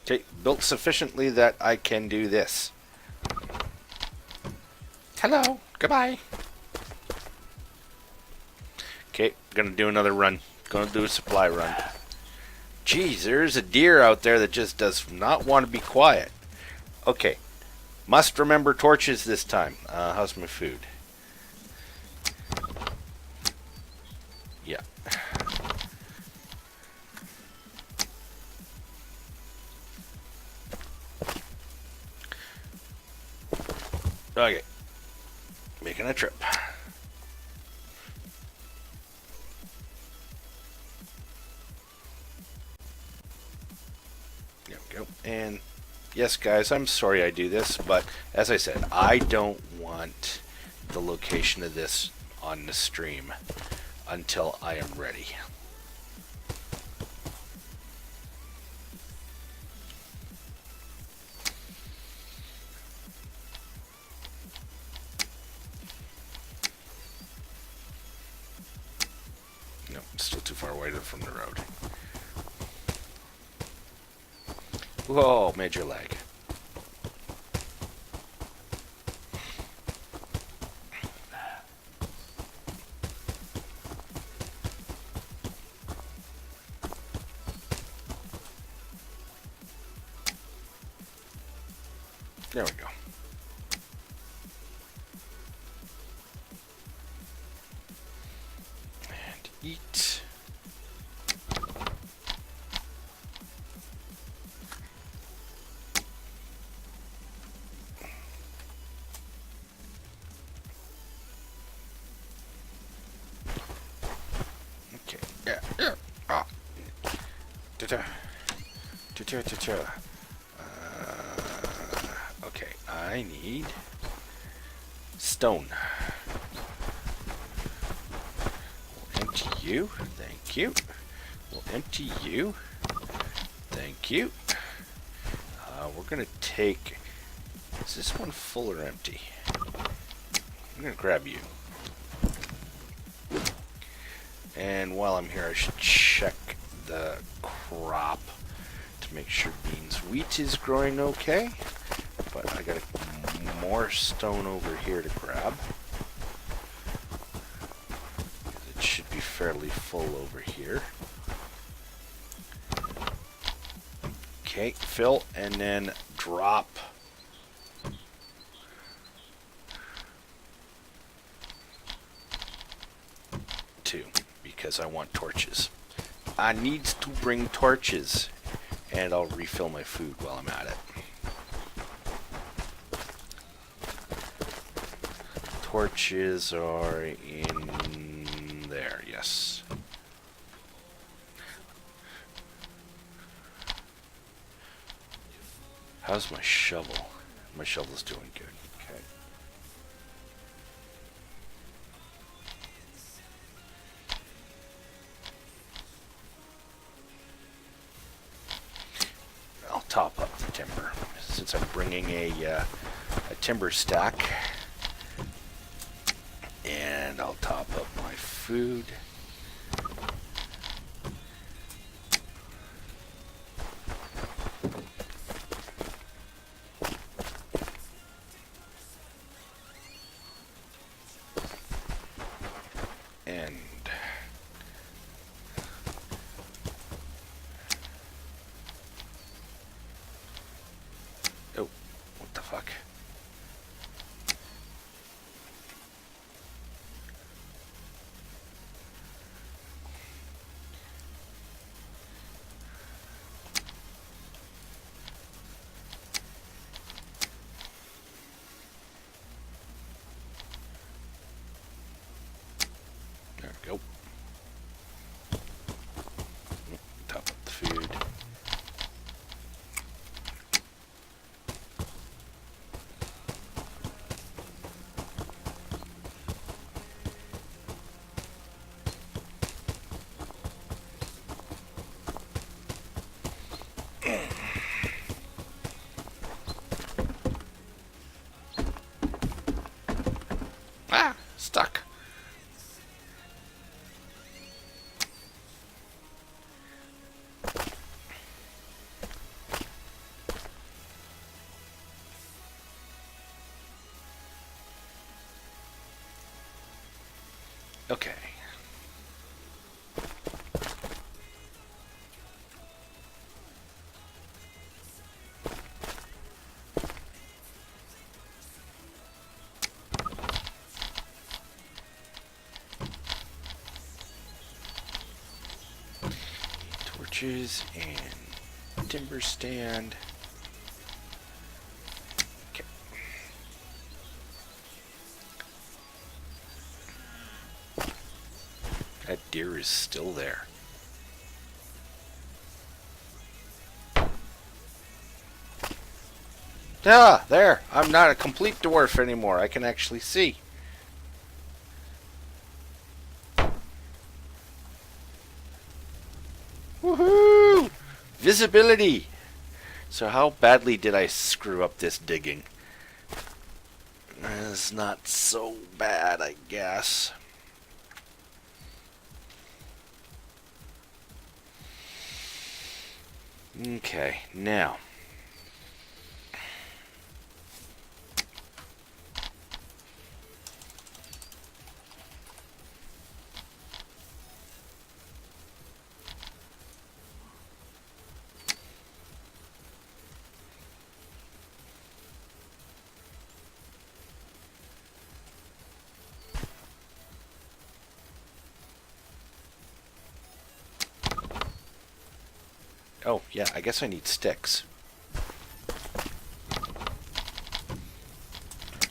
Okay, built sufficiently that I can do this. Hello, goodbye. Okay, gonna do another run. Gonna do a supply run. Geez, there's a deer out there that just does not want to be quiet. Okay, must remember torches this time. How's my food? Yeah. Okay. Making a trip. There we go. And yes, guys, I'm sorry I do this, but as I said, I don't want the location of this on the stream until I am ready. Whoa, major lag. There we go. And eat. Okay. Yeah. Yeah. Ah. Ta-ta. Ta-ta, ta-ta. Okay, I need stone. We'll empty you. Thank you. We'll empty you. Thank you. We're gonna take. Is this one full or empty? I'm gonna grab you. And while I'm here, I should check the crop to make sure beans wheat is growing okay. But I got more stone over here to grab. It should be fairly full over here. Okay, fill and then drop. Two, because I want torches. I need to bring torches, and I'll refill my food while I'm at it. Torches are in there, yes. How's my shovel? My shovel's doing good. Okay. I'll top up the timber since I'm bringing a timber stack. And I'll top up my food. And oh, what the fuck? There we go. Top up the food. Ah, stuck. Okay. Torches and timber stand. Okay. That deer is still there. Ah, there. I'm not a complete dwarf anymore. I can actually see. Woohoo! Visibility! So how badly did I screw up this digging? It's not so bad, I guess. Okay, now Oh, yeah, I guess I need sticks. There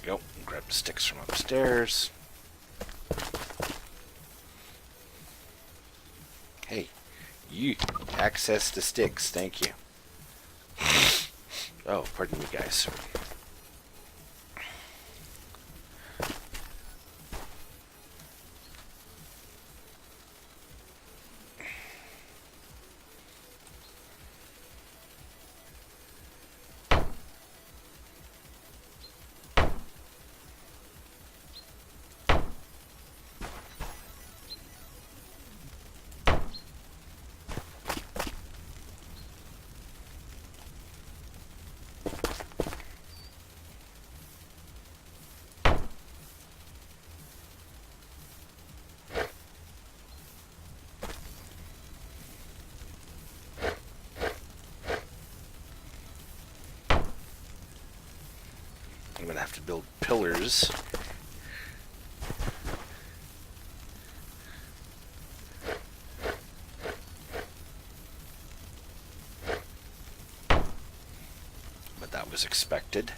we go. Grab the sticks from upstairs. Hey, you access the sticks. Thank you. Oh, pardon me, guys. I'm going to have to build pillars. But that was expected.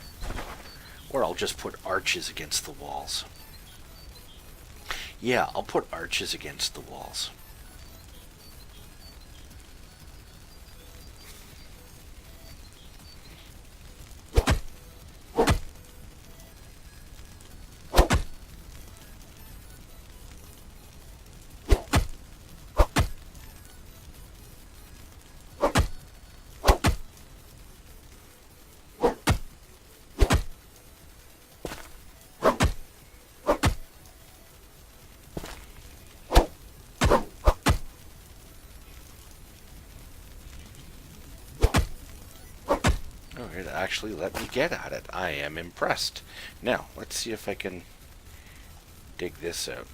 Or I'll just put arches against the walls. Yeah, I'll put arches against the walls. It actually let me get at it. I am impressed. Now, let's see if I can dig this out.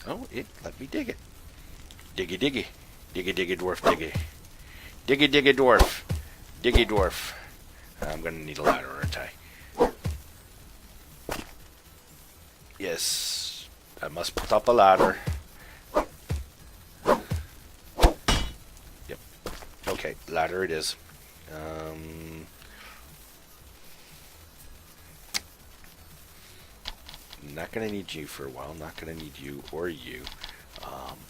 Oh, it let me dig it. Diggy diggy. Diggy diggy dwarf diggy. Diggy diggy dwarf. Diggy dwarf. I'm going to need a ladder, aren't I? Yes. I must put up a ladder. Okay, ladder it is. Not gonna need you for a while. Not gonna need you or you.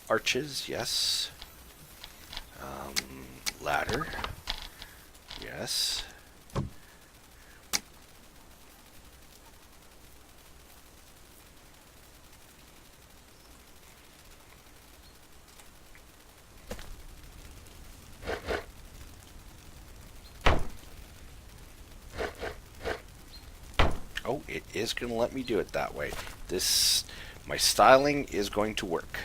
Arches, yes. Ladder, yes. Oh, it is going to let me do it that way. My styling is going to work.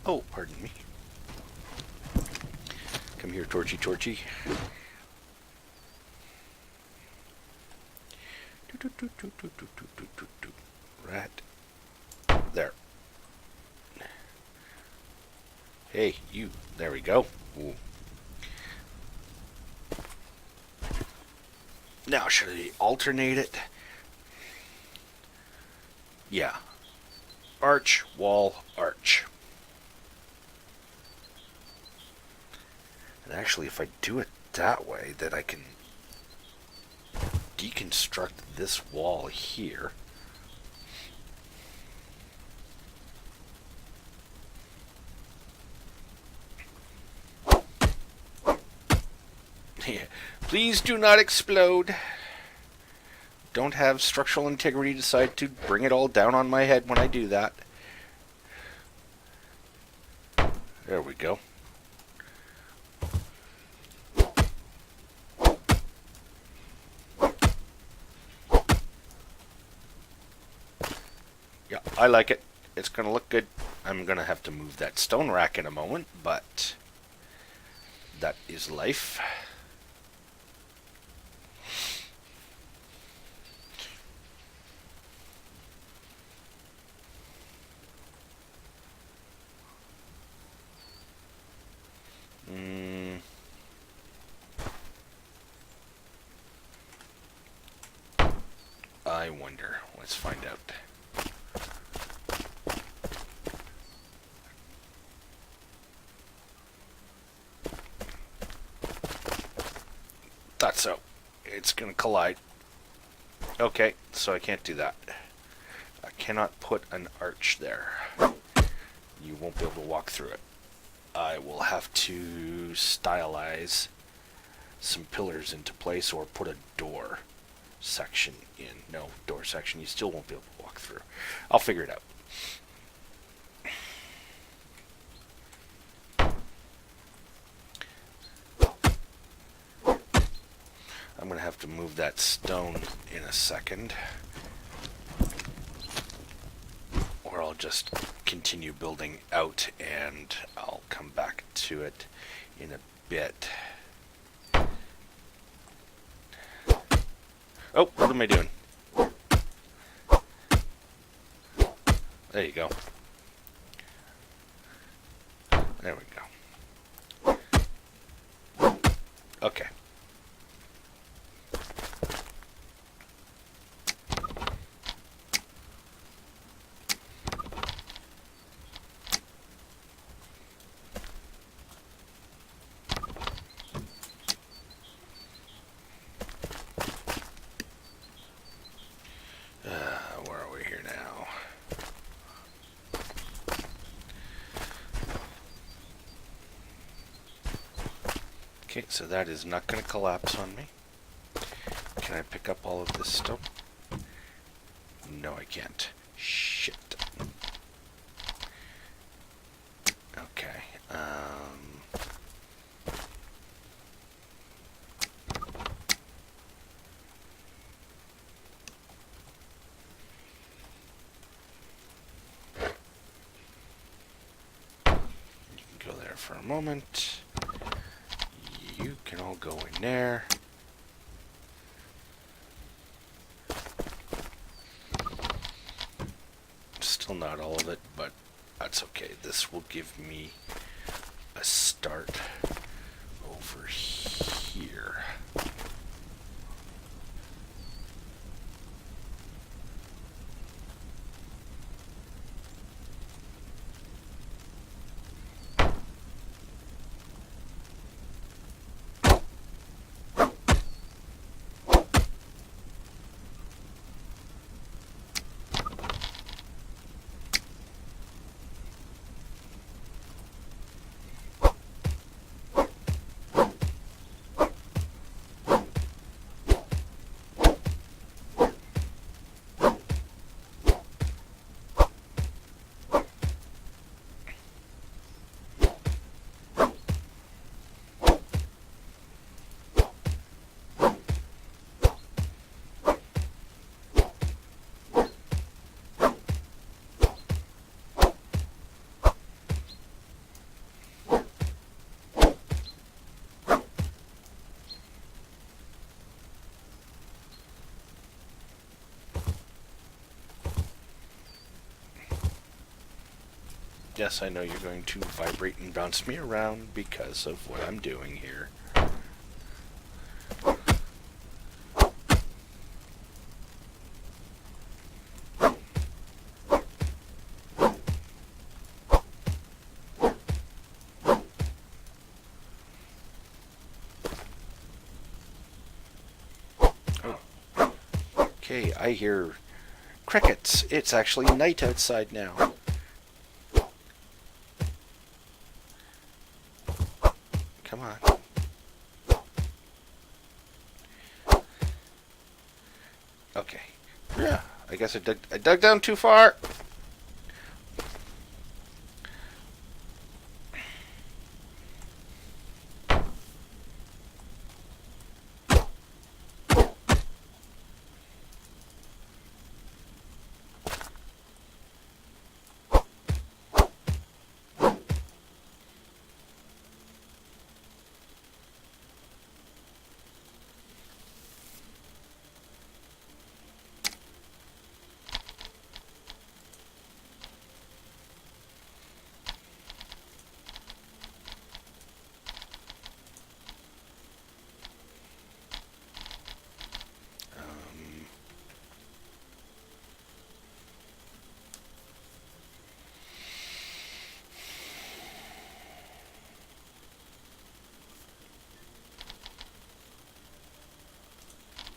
Oh, pardon me. Come here, Torchy Torchy. Right there. Hey, you. There we go. Ooh. Now, should I alternate it? Yeah. Arch, wall, arch. And actually, if I do it that way, then I can deconstruct this wall here. Please do not explode. Don't have structural integrity decide to bring it all down on my head when I do that. There we go. Yeah, I like it. It's going to look good. I'm going to have to move that stone rack in a moment, but that is life. I wonder. Let's find out. Thought so. It's going to collide. Okay, so I can't do that. I cannot put an arch there. You won't be able to walk through it. I will have to stylize some pillars into place or put a door section in. No, door section. You still won't be able to walk through. I'll figure it out. I'm going to have to move that stone in a second, or I'll just continue building out and I'll come back to it in a bit. Oh, what am I doing? There you go. There we go. Okay. Where are we here now? Okay, so that is not going to collapse on me. Can I pick up all of this stuff? No, I can't. Shit. Okay. Go there for a moment. You can all go in there. Still not all of it, but that's okay. This will give me a start over here. Yes, I know you're going to vibrate and bounce me around because of what I'm doing here. Oh. Okay, I hear crickets. It's actually night outside now. Come on. Okay. Yeah, I guess I dug down too far.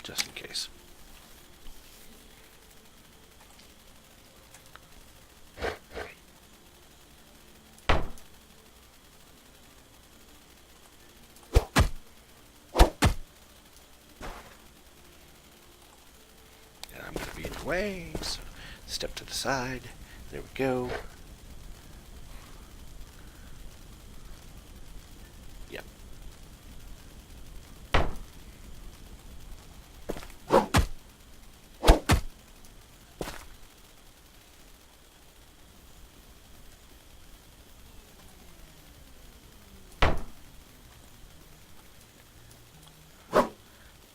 just in case. And I'm going to be in the way, so step to the side. There we go. Yep.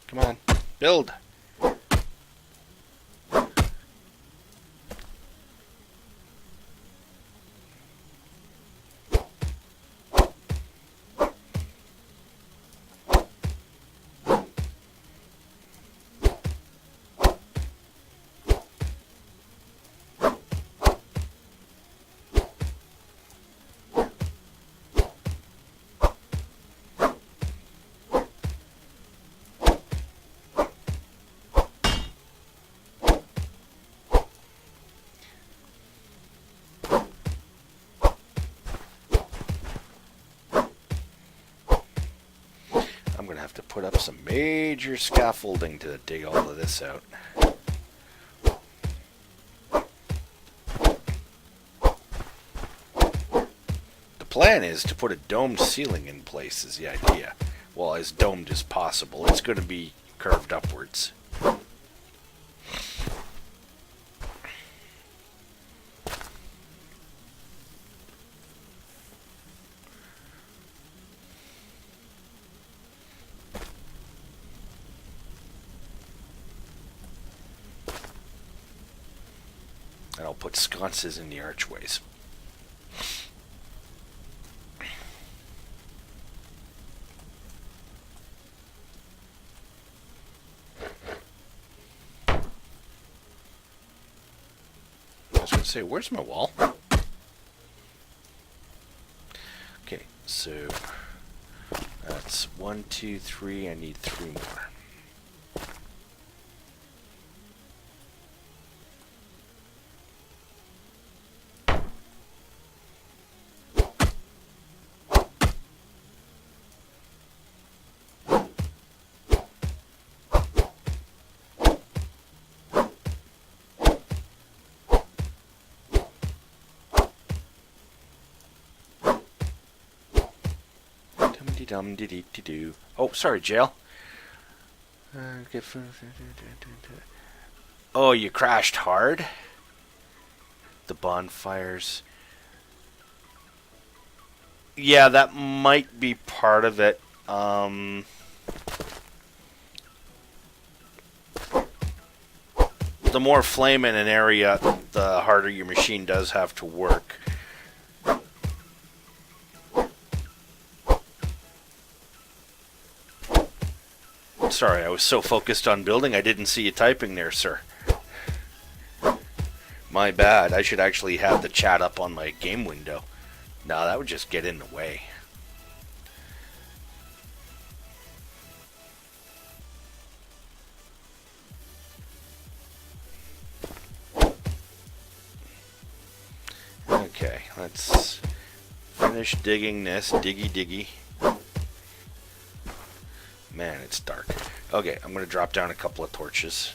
Come on, build. I'm going to have to put up some major scaffolding to dig all of this out. The plan is to put a domed ceiling in place is the idea. Well, as domed as possible. It's going to be curved upwards. And I'll put sconces in the archways. I was going to say, where's my wall? Okay, so that's 1, 2, 3. I need 3 more. Dum dee dee dee doo. Oh, sorry, jail. Oh, you crashed hard? The bonfires. Yeah, that might be part of it. The more flame in an area, the harder your machine does have to work. Sorry, I was so focused on building I didn't see you typing there, sir. My bad. I should actually have the chat up on my game window. No, that would just get in the way. Okay, let's finish digging this. Diggy diggy. Man, it's dark. Okay, I'm going to drop down a couple of torches.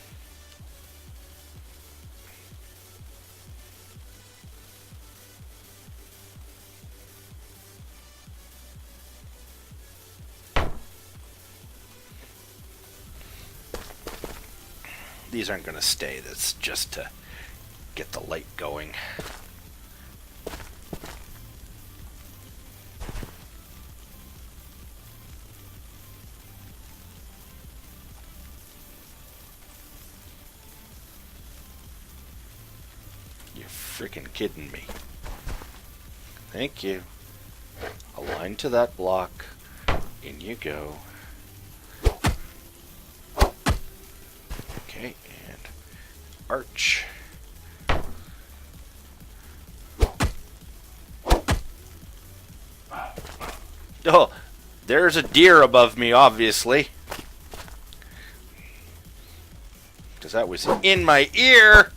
These aren't going to stay. That's just to get the light going. Freaking kidding me. Thank you. Align to that block. In you go. Okay, and arch. Oh, there's a deer above me, obviously. Because that was in my ear.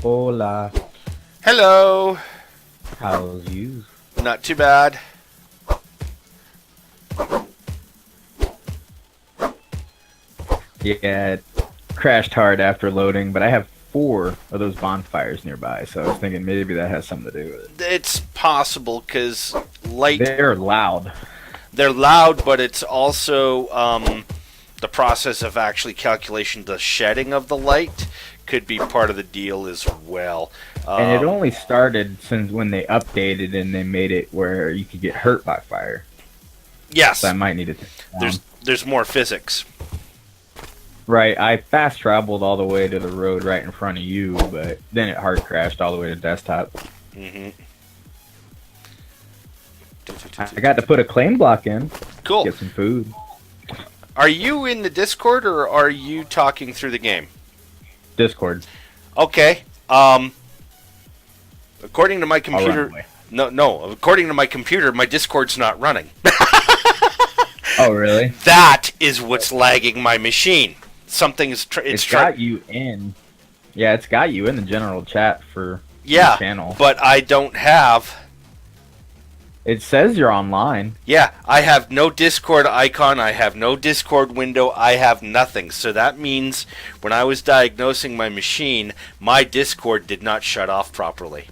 Hola. Hello. How's you? Not too bad. Yeah, it crashed hard after loading, but I have 4 of those bonfires nearby, so I was thinking maybe that has something to do with it. It's possible because light. They're loud. They're loud, but it's also the process of actually calculation, the shedding of the light could be part of the deal as well. And it only started since when they updated and they made it where you could get hurt by fire. Yes. So I might need it. There's more physics. Right, I fast traveled all the way to the road right in front of you, but then it hard crashed all the way to desktop. Mm-hmm. I got to put a claim block in. Cool. Get some food. Are you in the Discord or are you talking through the game? Discord. Okay. According to my computer, no. According to my computer, my Discord's not running. Oh, really? That is what's lagging my machine. Something's it's got you in. Yeah, it's got you in the general chat for the channel. But I don't have. It says you're online. Yeah, I have no Discord icon. I have no Discord window. I have nothing. So that means when I was diagnosing my machine, my Discord did not shut off properly.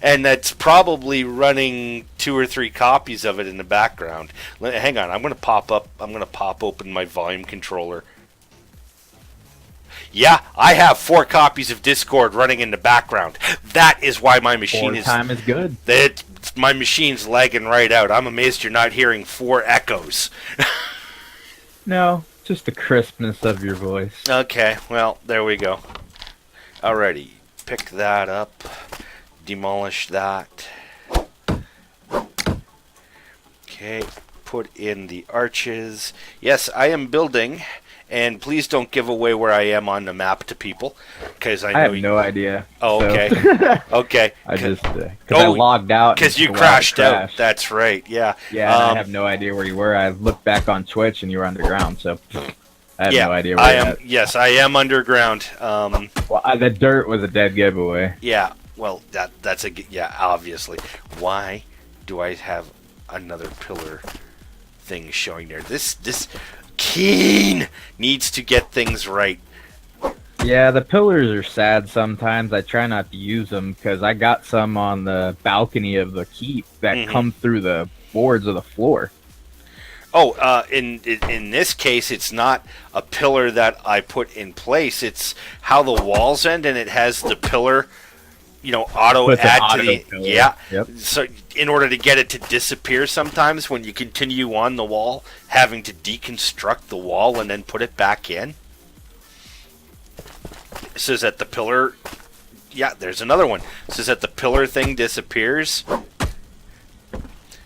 And that's probably running 2 or 3 copies of it in the background. Hang on, I'm going to pop open my volume controller. Yeah, I have 4 copies of Discord running in the background. That is why my machine time is good. My machine's lagging right out. I'm amazed you're not hearing 4 echoes. No, just the crispness of your voice. Okay, well, there we go. Alrighty, pick that up. Demolish that. Okay, put in the arches. Yes, I am building, and please don't give away where I am on the map to people, because I have no idea. Oh, so. Okay. Okay. I just I logged out because you crashed out. That's right. Yeah. Yeah. I have no idea where you were. I looked back on Twitch, and you were underground. So. I have no idea where you're at. Yes, I am underground. Well, the dirt was a dead giveaway. Yeah. Well, that's obviously. Why do I have another pillar thing showing there? This Keen needs to get things right. Yeah, the pillars are sad sometimes. I try not to use them because I got some on the balcony of the keep that come through the boards of the floor. Oh, in this case, it's not a pillar that I put in place. It's how the walls end, and it has the pillar, auto add to the pillar. Yeah. Yep. So in order to get it to disappear, sometimes when you continue on the wall, having to deconstruct the wall and then put it back in. It says that the pillar. Yeah, there's another one. It says that the pillar thing disappears.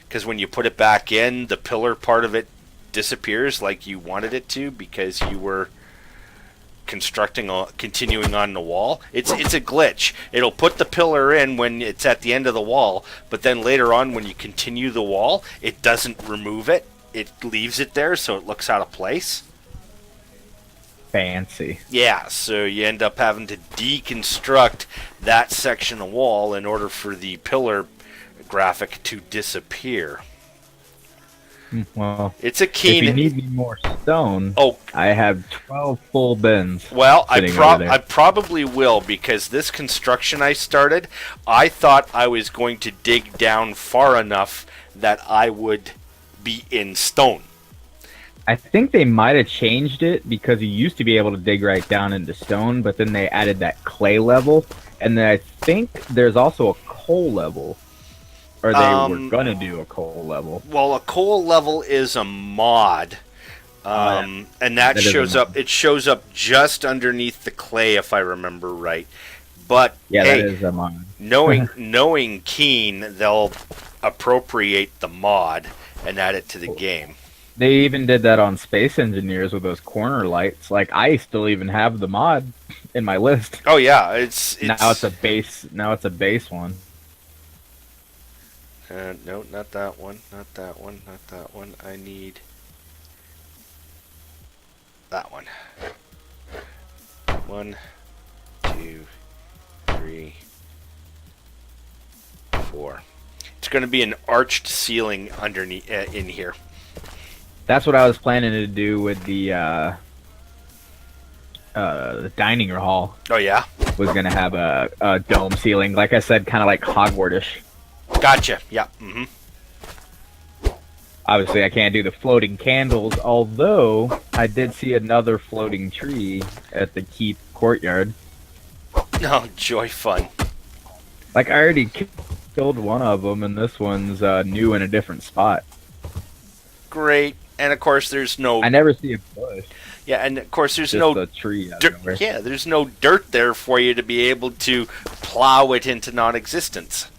Because when you put it back in, the pillar part of it disappears like you wanted it to because you were continuing on the wall. It's a glitch. It'll put the pillar in when it's at the end of the wall, but then later on when you continue the wall, it doesn't remove it. It leaves it there so it looks out of place. Fancy. Yeah, so you end up having to deconstruct that section of wall in order for the pillar graphic to disappear. Well, it's a keen. If you need me more stone, I have 12 full bins. Well, I probably will, because this construction I started, I thought I was going to dig down far enough that I would be in stone. I think they might have changed it because you used to be able to dig right down into stone, but then they added that clay level, and then I think there's also a coal level. Or they were gonna do a coal level. Well, a coal level is a mod, and that shows up. It shows up just underneath the clay, if I remember right. But yeah, hey, that is a mod. knowing Keen, they'll appropriate the mod and add it to the game. They even did that on Space Engineers with those corner lights. Like, I still even have the mod in my list. Oh yeah, it's Now it's a base. Now it's a base one. No, not that one. Not that one. Not that one. I need that one. 1, 2, 3, 4. It's going to be an arched ceiling underneath in here. That's what I was planning to do with the dining hall. Oh yeah, Was gonna have a dome ceiling, like I said, kind of like Hogwartish. gotcha. Yeah. Mm-hmm. Obviously, I can't do the floating candles, although I did see another floating tree at the keep courtyard. Oh, joy fun. Like, I already killed one of them, and this one's new in a different spot. Great. And of course, there's no. I never see a bush. Yeah, and of course, there's Just no a tree out of dirt. nowhere. Yeah, there's no dirt there for you to be able to plow it into non-existence.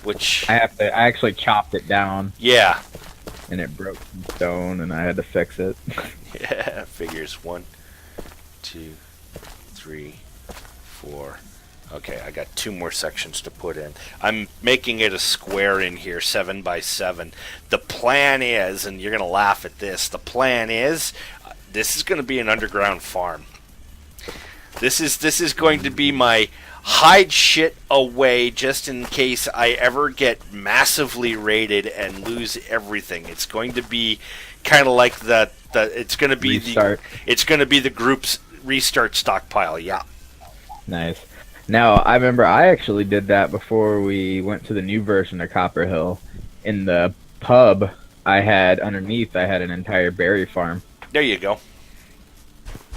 Which. I actually chopped it down, Yeah. and it broke some stone, and I had to fix it. Yeah. Figures 1, 2, 3, 4. Okay, I got 2 more sections to put in. I'm making it a square in here, 7 by 7. The plan is, and you're gonna laugh at this. The plan is, this is going to be an underground farm. This is going to be my hide shit away just in case I ever get massively raided and lose everything. It's going to be kind of like it's going to be Restart. it's going to be the group's restart stockpile. Yeah. Nice. Now, I remember I actually did that before we went to the new version of Copper Hill. In the pub I had underneath, I had an entire berry farm. There you go.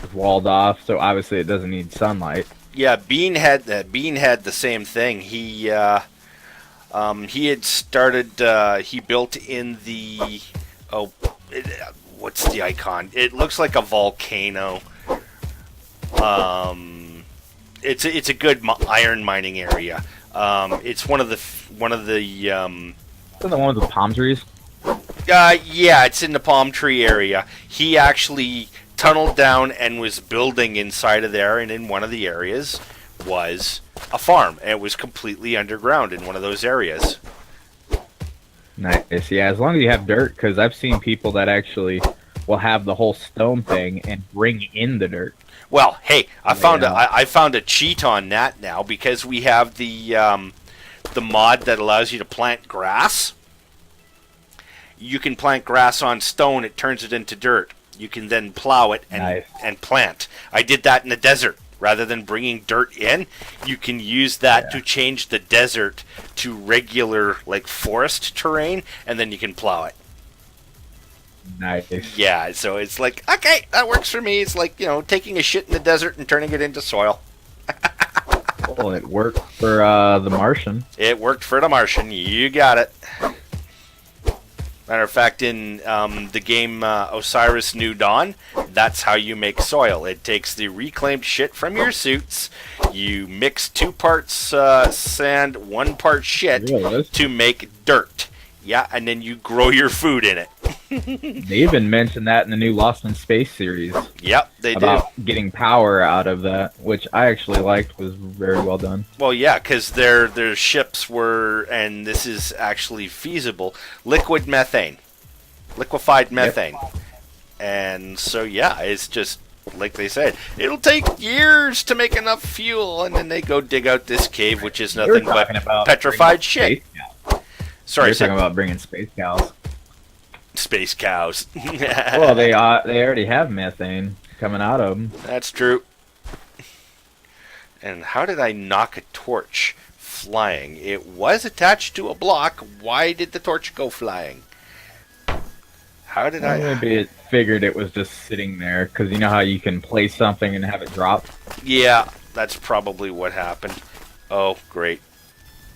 It's walled off, so obviously it doesn't need sunlight. Yeah, Bean had the same thing. He had started. He built in the what's the icon? It looks like a volcano. It's a good iron mining area. It's one of the Isn't the one with the palm trees? yeah, it's in the palm tree area. He actually tunneled down and was building inside of there, and in one of the areas was a farm. And it was completely underground in one of those areas. Nice. Yeah, as long as you have dirt, because I've seen people that actually will have the whole stone thing and bring in the dirt. Well, hey, I found a cheat on that now because we have the mod that allows you to plant grass. You can plant grass on stone; it turns it into dirt. You can then plow it and plant. I did that in the desert. Rather than bringing dirt in, you can use that to change the desert to regular, like, forest terrain, and then you can plow it. Nice. Yeah, so it's like, okay, that works for me. It's like, taking a shit in the desert and turning it into soil. Well, it worked for the Martian. It worked for the Martian. You got it. Matter of fact, in the game Osiris New Dawn, that's how you make soil. It takes the reclaimed shit from your suits. You mix 2 parts sand, 1 part shit to make dirt. Yeah, and then you grow your food in it. They even mentioned that in the new Lost in Space series. Yep, they about getting power out of that, which I actually liked. Was very well done. Well, yeah, because their ships were, and this is actually feasible, liquid methane, liquefied methane. Yep. And so, yeah, it's just, like they said, it'll take years to make enough fuel, and then they go dig out this cave, which is nothing but petrified shit. Sorry, you're talking about bringing space cows. Space cows. Well, they already have methane coming out of them. That's true. And how did I knock a torch flying? It was attached to a block. Why did the torch go flying? How did I... Maybe it figured it was just sitting there, because you know how you can place something and have it drop? Yeah, that's probably what happened. Oh, great.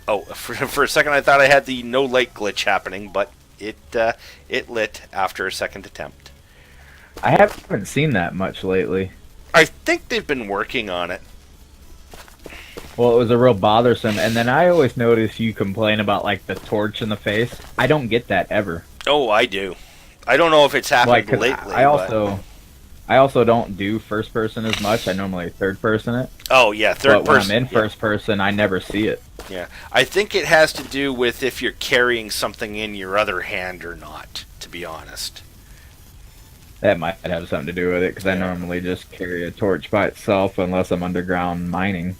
Oh, for a second I thought I had the no light glitch happening, but it lit after a second attempt. I haven't seen that much lately. I think they've been working on it. Well, it was a real bothersome, and then I always notice you complain about, like, the torch in the face. I don't get that ever. Oh, I do. I don't know if it's Like, happened 'cause lately, but I also don't do first person as much. I normally third person it. oh yeah, third But when I'm person. in Yeah, first person, I never see it. yeah. I think it has to do with if you're carrying something in your other hand or not. To be honest. That might have something to do with it because I Yeah. normally just carry a torch by itself unless I'm underground mining.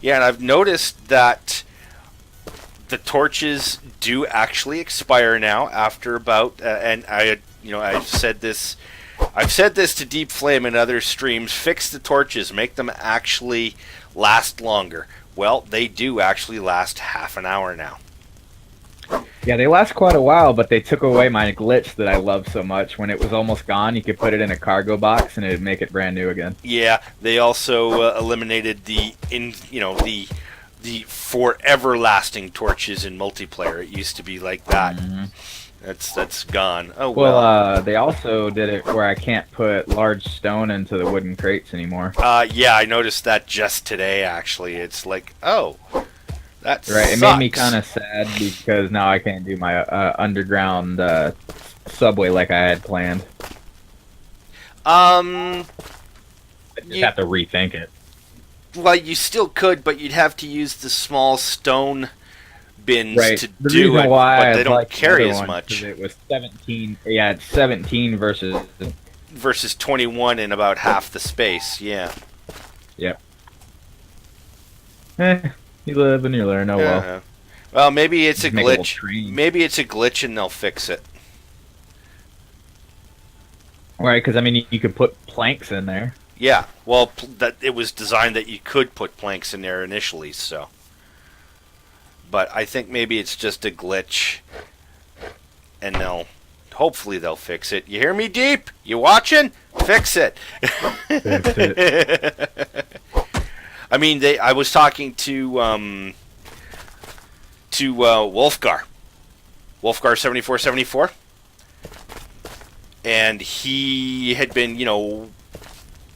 Yeah, and I've noticed that the torches do actually expire now after about and I've said this to Deep Flame and other streams, fix the torches, make them actually last longer. Well, they do actually last half an hour now. Yeah, they last quite a while, but they took away my glitch that I love so much. When it was almost gone, you could put it in a cargo box and it'd make it brand new again. Yeah, they also eliminated the forever lasting torches in multiplayer. It used to be like that. Hmm. That's gone. Oh Well, well. they also did it where I can't put large stone into the wooden crates anymore. Yeah, I noticed that just today. Actually, it's like, oh, that Right, it sucks. made me kind of sad because now I can't do my underground subway like I had planned. Um, I just you, have to rethink it. well, you still could, but you'd have to use the small stone bins Right. to The do reason it, why but I they don't like the carry other as one much. because it was 17. Yeah, it's 17 Versus 21 in about half the space. Yeah. Yep. You live and you learn. Oh well. Uh-huh. Well, maybe it's a Just make a little glitch. train. Maybe it's a glitch, and they'll fix it. Right, because I mean, you could put planks in there. Yeah. Well, that it was designed that you could put planks in there initially, so. But I think maybe it's just a glitch, and hopefully they'll fix it. You hear me, Deep? You watching? Fix it. That's it. I mean, I was talking to Wolfgar, Wolfgar 7474, and he had been,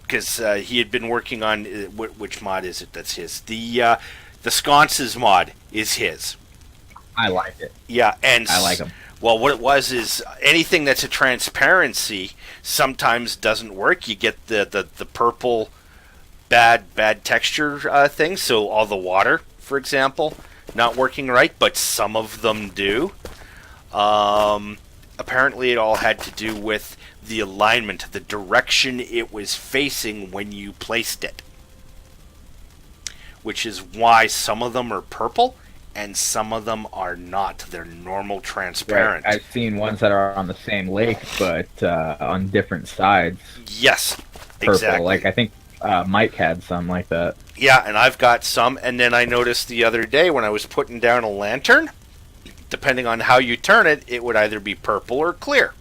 because he had been working on which mod is it? That's his. The sconces mod is his. I like it. Yeah, and I like them. well, what it was is anything that's a transparency sometimes doesn't work. You get the purple bad texture thing. So all the water, for example, not working right, but some of them do. Apparently, it all had to do with the alignment, the direction it was facing when you placed it, which is why some of them are purple and some of them are not. They're normal transparent. Right. I've seen ones that are on the same lake, but on different sides. Yes, Purple. exactly. Like I think Mike had some like that. Yeah, and I've got some. And then I noticed the other day when I was putting down a lantern, depending on how you turn it, it would either be purple or clear.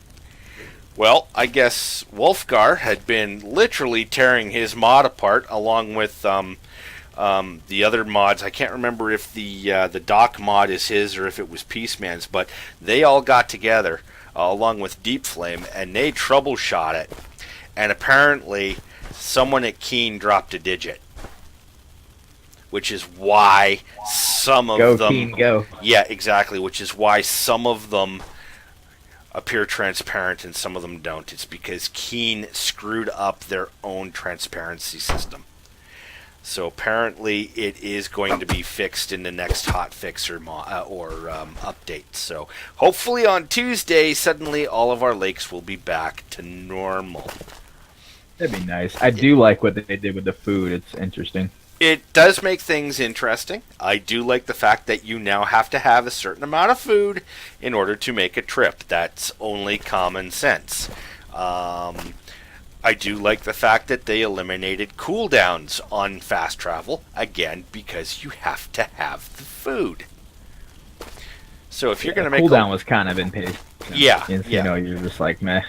Well, I guess Wolfgar had been literally tearing his mod apart along with the other mods. I can't remember if the dock mod is his or if it was Peaceman's, but they all got together along with Deep Flame and they troubleshot it. And apparently, someone at Keen dropped a digit, which is why some of Go them. Keen, go. Yeah, exactly. Which is why some of them appear transparent and some of them don't. It's because Keen screwed up their own transparency system. So apparently it is going to be fixed in the next hotfix or update. So hopefully on Tuesday, suddenly all of our lakes will be back to normal. That'd be nice. I do like what they did with the food. It's interesting. It does make things interesting. I do like the fact that you now have to have a certain amount of food in order to make a trip. That's only common sense. I do like the fact that they eliminated cooldowns on fast travel, again, because you have to have the food. So if you're going to make cooldown was kind of impatient. Yeah, You yeah. know, you're just like meh.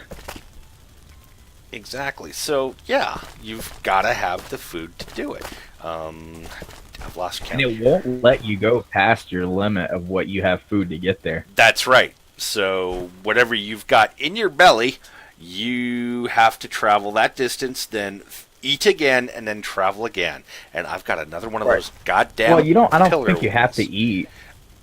Exactly. So, yeah, you've got to have the food to do it. I've lost count. And it won't let you go past your limit of what you have food to get there. That's right. So, whatever you've got in your belly, you have to travel that distance, then eat again, and then travel again. And I've got another one of those goddamn Well, I don't pillar think you have to ones. eat.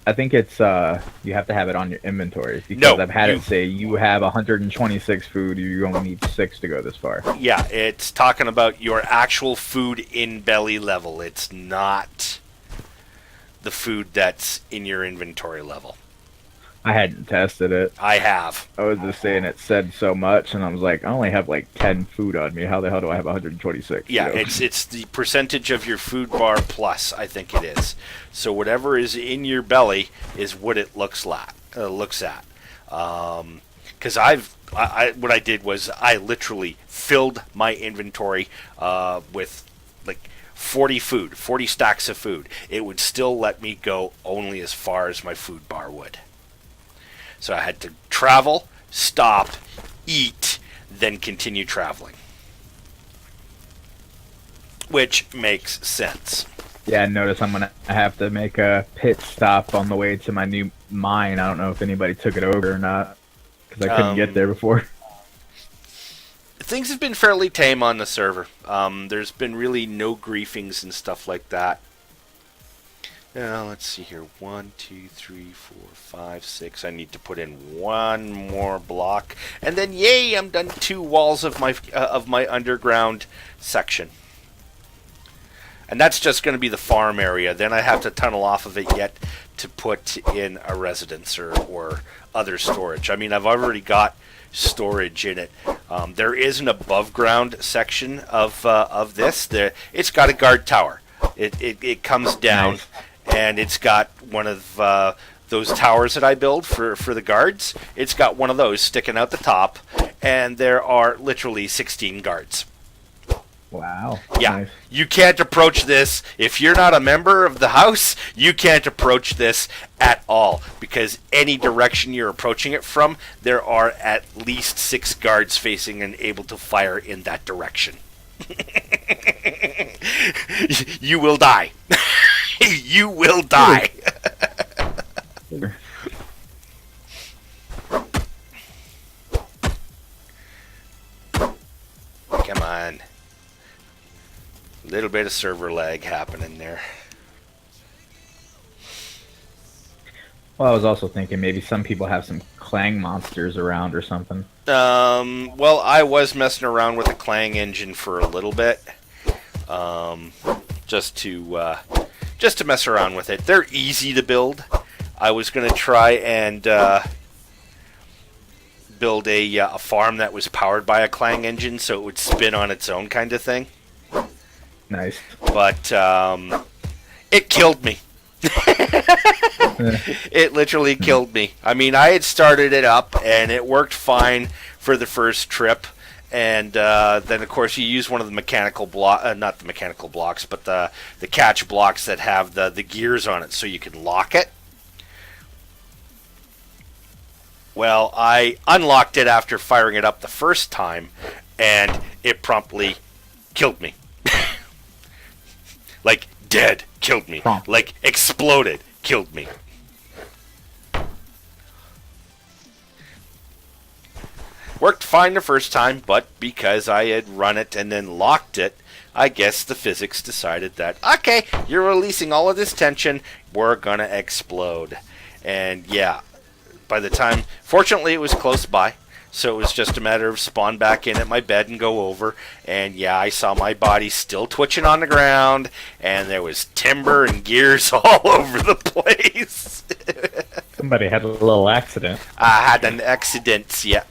I think it's you have to have it on your inventory because No, I've had it say you have 126 food. You only need 6 to go this far. Yeah, it's talking about your actual food in belly level. It's not the food that's in your inventory level. I hadn't tested it. I have. I was just saying it said so much, and I was like, I only have like 10 food on me. How the hell do I have 126? Yeah, You know? it's the percentage of your food bar plus, I think it is. So whatever is in your belly is what it looks at. Because what I did was I literally filled my inventory with like 40 stacks of food. It would still let me go only as far as my food bar would. So I had to travel, stop, eat, then continue traveling. Which makes sense. Yeah, notice I'm gonna have to make a pit stop on the way to my new mine. I don't know if anybody took it over or not because I couldn't get there before. Things have been fairly tame on the server. There's been really no griefings and stuff like that. Now, let's see here. 1, 2, 3, 4, 5, 6. I need to put in one more block. And then, yay, I'm done 2 walls of my underground section. And that's just going to be the farm area. Then I have to tunnel off of it yet to put in a residence or other storage. I mean, I've already got storage in it. There is an above ground section of this. It's got a guard tower. It comes down. Nice. And it's got one of those towers that I build for the guards. It's got one of those sticking out the top, and there are literally 16 guards. Wow. Yeah, Nice. You can't approach this. If you're not a member of the house, you can't approach this at all, because any direction you're approaching it from, there are at least 6 guards facing and able to fire in that direction. You will die. You will die. Come on. Little bit of server lag happening there. Well, I was also thinking maybe some people have some clang monsters around or something. Well, I was messing around with the Clang engine for a little bit, just to mess around with it. They're easy to build. I was going to try and build a farm that was powered by a Clang engine, so it would spin on its own kind of thing. Nice. But it killed me. It literally killed me. I mean, I had started it up, and it worked fine for the first trip. And then, of course, you use one of the mechanical not the mechanical blocks, but the catch blocks that have the gears on it, so you can lock it. Well, I unlocked it after firing it up the first time, and it promptly killed me. Like, dead, killed me. Like, exploded, killed me. Worked fine the first time, but because I had run it and then locked it, I guess the physics decided that, okay, you're releasing all of this tension, we're gonna explode. And yeah, by the time, fortunately it was close by, so it was just a matter of spawn back in at my bed and go over, and yeah, I saw my body still twitching on the ground, and there was timber and gears all over the place. Somebody had a little accident. I had an accident, yeah.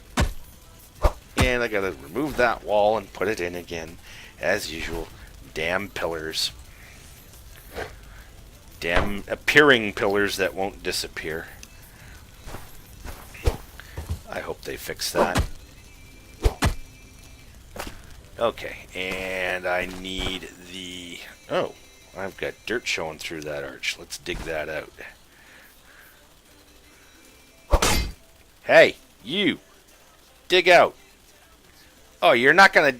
And I gotta remove that wall and put it in again, as usual. Damn pillars. Damn appearing pillars that won't disappear. I hope they fix that. Okay, and I need the... Oh, I've got dirt showing through that arch. Let's dig that out. Hey, you! Dig out! Oh, you're not gonna...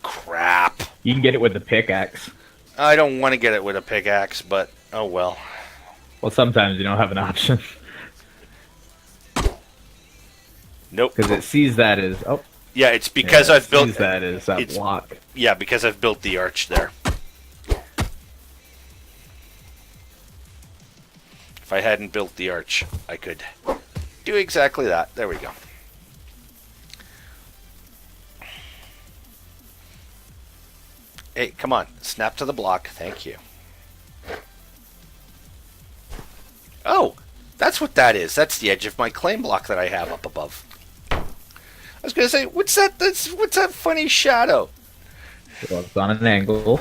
Crap. You can get it with the pickaxe. I don't want to get it with a pickaxe, but oh well. Well, sometimes you don't have an option. Nope. Because it sees that as... Oh. Yeah, it's because I've built... Sees that as that block. Yeah, because I've built the arch there. If I hadn't built the arch, I could do exactly that. There we go. Hey, come on. Snap to the block. Thank you. Oh, that's what that is. That's the edge of my claim block that I have up above. I was going to say, what's that funny shadow? Well, it's on an angle.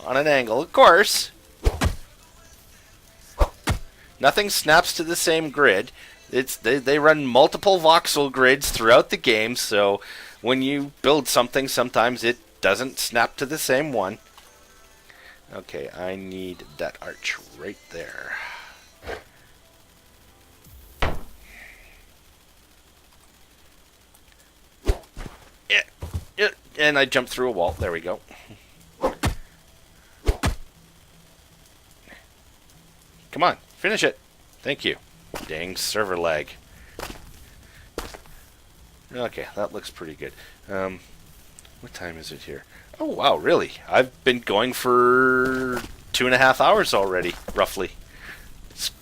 On an angle, of course. Nothing snaps to the same grid. They run multiple voxel grids throughout the game, so when you build something, sometimes it doesn't snap to the same one. Okay, I need that arch right there. Yeah, and I jumped through a wall. There we go. Come on, finish it. Thank you. Dang server lag. Okay, that looks pretty good. What time is it here? Oh, wow, really? I've been going for 2.5 hours already, roughly.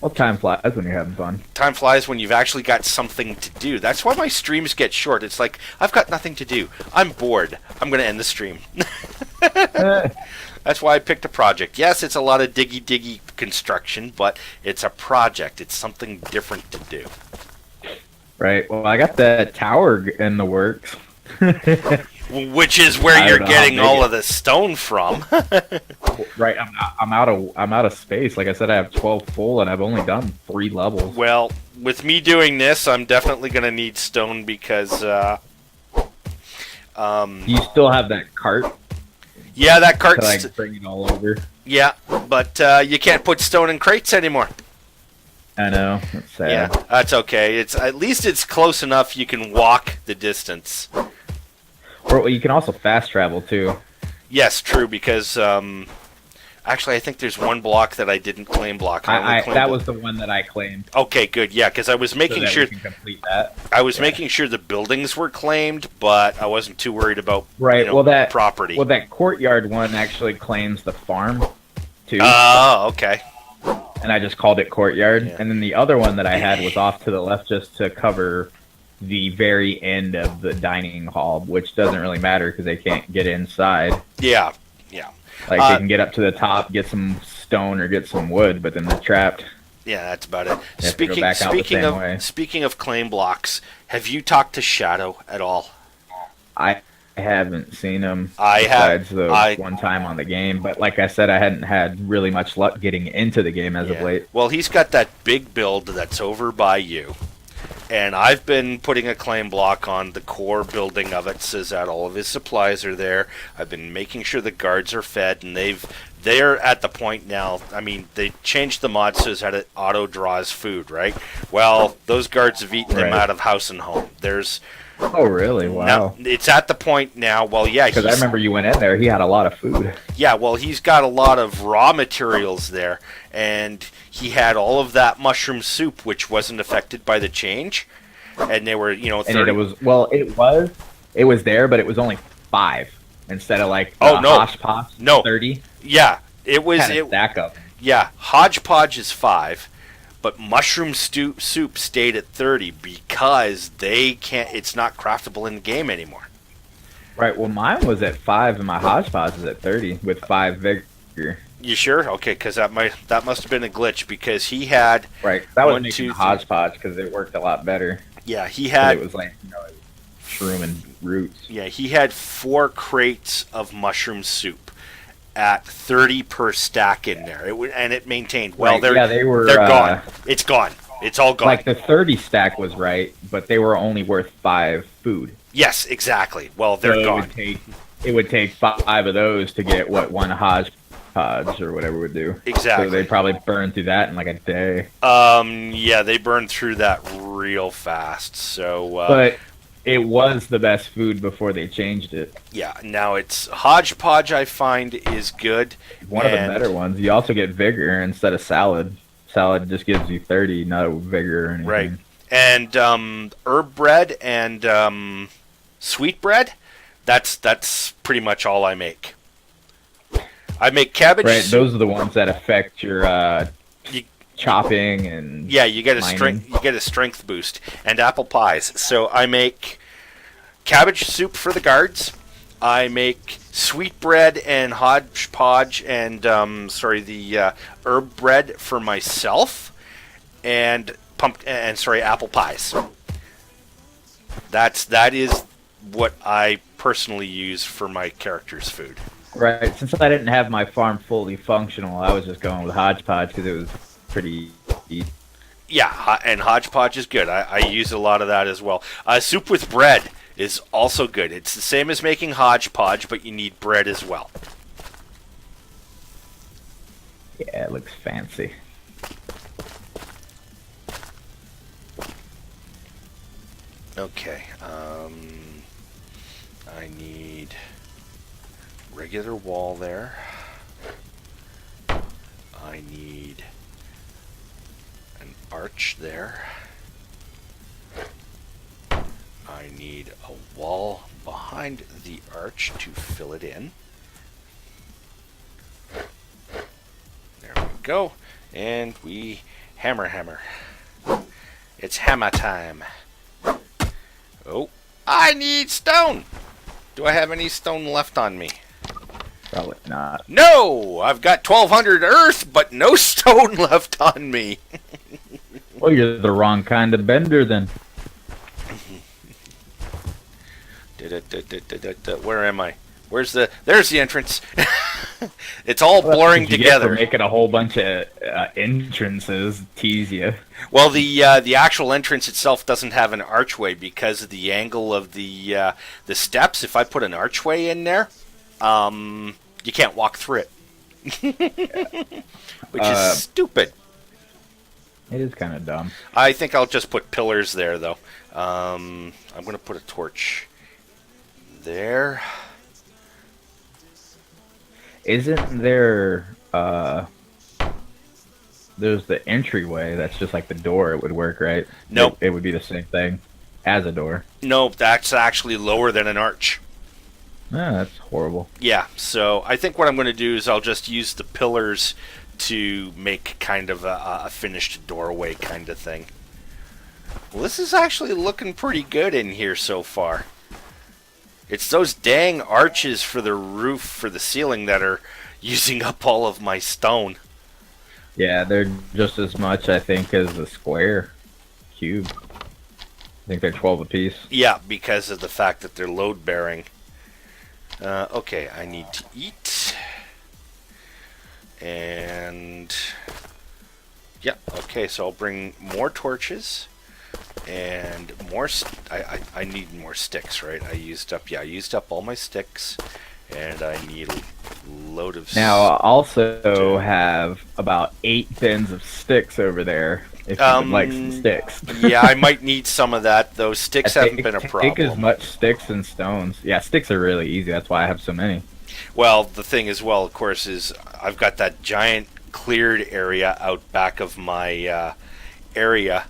Well, time flies when you're having fun. Time flies when you've actually got something to do. That's why my streams get short. It's like, I've got nothing to do. I'm bored. I'm going to end the stream. That's why I picked a project. Yes, it's a lot of diggy construction, but it's a project. It's something different to do. Right. Well, I got that tower in the works. Which is where you're getting all of the stone from. Right. I'm out of space. Like I said, I have 12 full, and I've only done 3 levels. Well, with me doing this, I'm definitely going to need stone because. You still have that cart? Yeah, that cart's... To, like, bring it all over. Yeah, but you can't put stone in crates anymore. I know. That's sad. Yeah, that's okay. At least it's close enough you can walk the distance. Or you can also fast travel, too. Yes, true, because... actually, I think there's one block that I didn't claim block. That was the one that I claimed. Okay, good. Yeah, because I was making sure... we can complete that. I was making sure the buildings were claimed, but I wasn't too worried about property. Well, that courtyard one actually claims the farm, too. Oh, okay. And I just called it courtyard. Yeah. And then the other one that I had was off to the left just to cover the very end of the dining hall, which doesn't really matter because they can't get inside. Yeah, yeah. Like, they can get up to the top, get some stone or get some wood, but then they're trapped. Yeah, that's about it. Speaking of claim blocks, have you talked to Shadow at all? I haven't seen him besides one time on the game, but like I said, I hadn't had really much luck getting into the game as of late. Well, he's got that big build that's over by you. And I've been putting a claim block on the core building of it, says that all of his supplies are there. I've been making sure the guards are fed, and they're at the point now. I mean, they changed the mod so that it auto draws food, right? Well, those guards have eaten them out of house and home. Oh, really? Wow. Now, it's at the point now, well, yeah. Because I remember you went in there, he had a lot of food. Yeah, well, he's got a lot of raw materials there, and he had all of that mushroom soup, which wasn't affected by the change. And they were, 30. And it was there, but it was only 5 instead of like hodgepodge. No, 30. Yeah, it was. Stack up. Yeah, hodgepodge is 5, but mushroom soup stayed at 30 because they can't. It's not craftable in the game anymore. Right. Well, mine was at 5, and my hodgepodge is at 30 with 5 vigor. You sure? Okay, because that must have been a glitch because he had that was making the hodgepodge because it worked a lot better. Yeah, he had. It was like shroom and roots. Yeah, he had 4 crates of mushroom soup at 30 per stack in there. And it maintained. Well, they're gone. It's gone. It's all gone. Like the 30 stack was right, but they were only worth 5 food. Yes, exactly. Well, they're gone. It would take 5 of those to get what one hodgepodge or whatever would do. Exactly. So they probably burned through that in like a day. Yeah, they burned through that real fast. So, but it was the best food before they changed it. Yeah, now it's hodgepodge. I find is good. One of the better ones. You also get vigor instead of salad. Salad just gives you 30, no vigor or anything. Right. And herb bread and sweet bread. That's pretty much all I make. I make cabbage. Right, those are the ones that affect your chopping and Yeah, you get a mining. strength boost and apple pies. So I make cabbage soup for the guards. I make sweetbread and hodgepodge and the herb bread for myself, and apple pies. That is what I personally use for my character's food. Right. Since I didn't have my farm fully functional, I was just going with hodgepodge because it was pretty easy. Yeah, and hodgepodge is good. I use a lot of that as well. Soup with bread is also good. It's the same as making hodgepodge, but you need bread as well. Yeah, it looks fancy. Okay, I need regular wall there. I need an arch there. I need a wall behind the arch to fill it in. There we go. And we hammer. It's hammer time. Oh, I need stone! Do I have any stone left on me? Probably not. No! I've got 1,200 earth, but no stone left on me. Well, you're the wrong kind of bender then. Where am I? There's the entrance. It's all blurring together. Making a whole bunch of entrances tease you. Well, the actual entrance itself doesn't have an archway because of the angle of the steps. If I put an archway in there, you can't walk through it, which is stupid. It is kind of dumb. I think I'll just put pillars there, though. I'm going to put a torch there. Isn't there, there's the entryway that's just like the door, it would work, right? Nope. It would be the same thing as a door. Nope, that's actually lower than an arch. Ah, that's horrible. Yeah, so I think what I'm going to do is I'll just use the pillars to make kind of a finished doorway kind of thing. Well, this is actually looking pretty good in here so far. It's those dang arches for the roof, for the ceiling, that are using up all of my stone. Yeah, they're just as much, I think, as the square cube. I think they're 12 apiece. Yeah, because of the fact that they're load-bearing. Okay, I need to eat. And... yeah, okay, so I'll bring more torches. And more... I need more sticks, right? I used up all my sticks. And I need a load of... Now, I also have about 8 bins of sticks over there, if you would like some sticks. Yeah, I might need some of that. Those sticks haven't been a problem. Take as much sticks and stones. Yeah, sticks are really easy. That's why I have so many. Well, the thing as well, of course, is I've got that giant cleared area out back of my area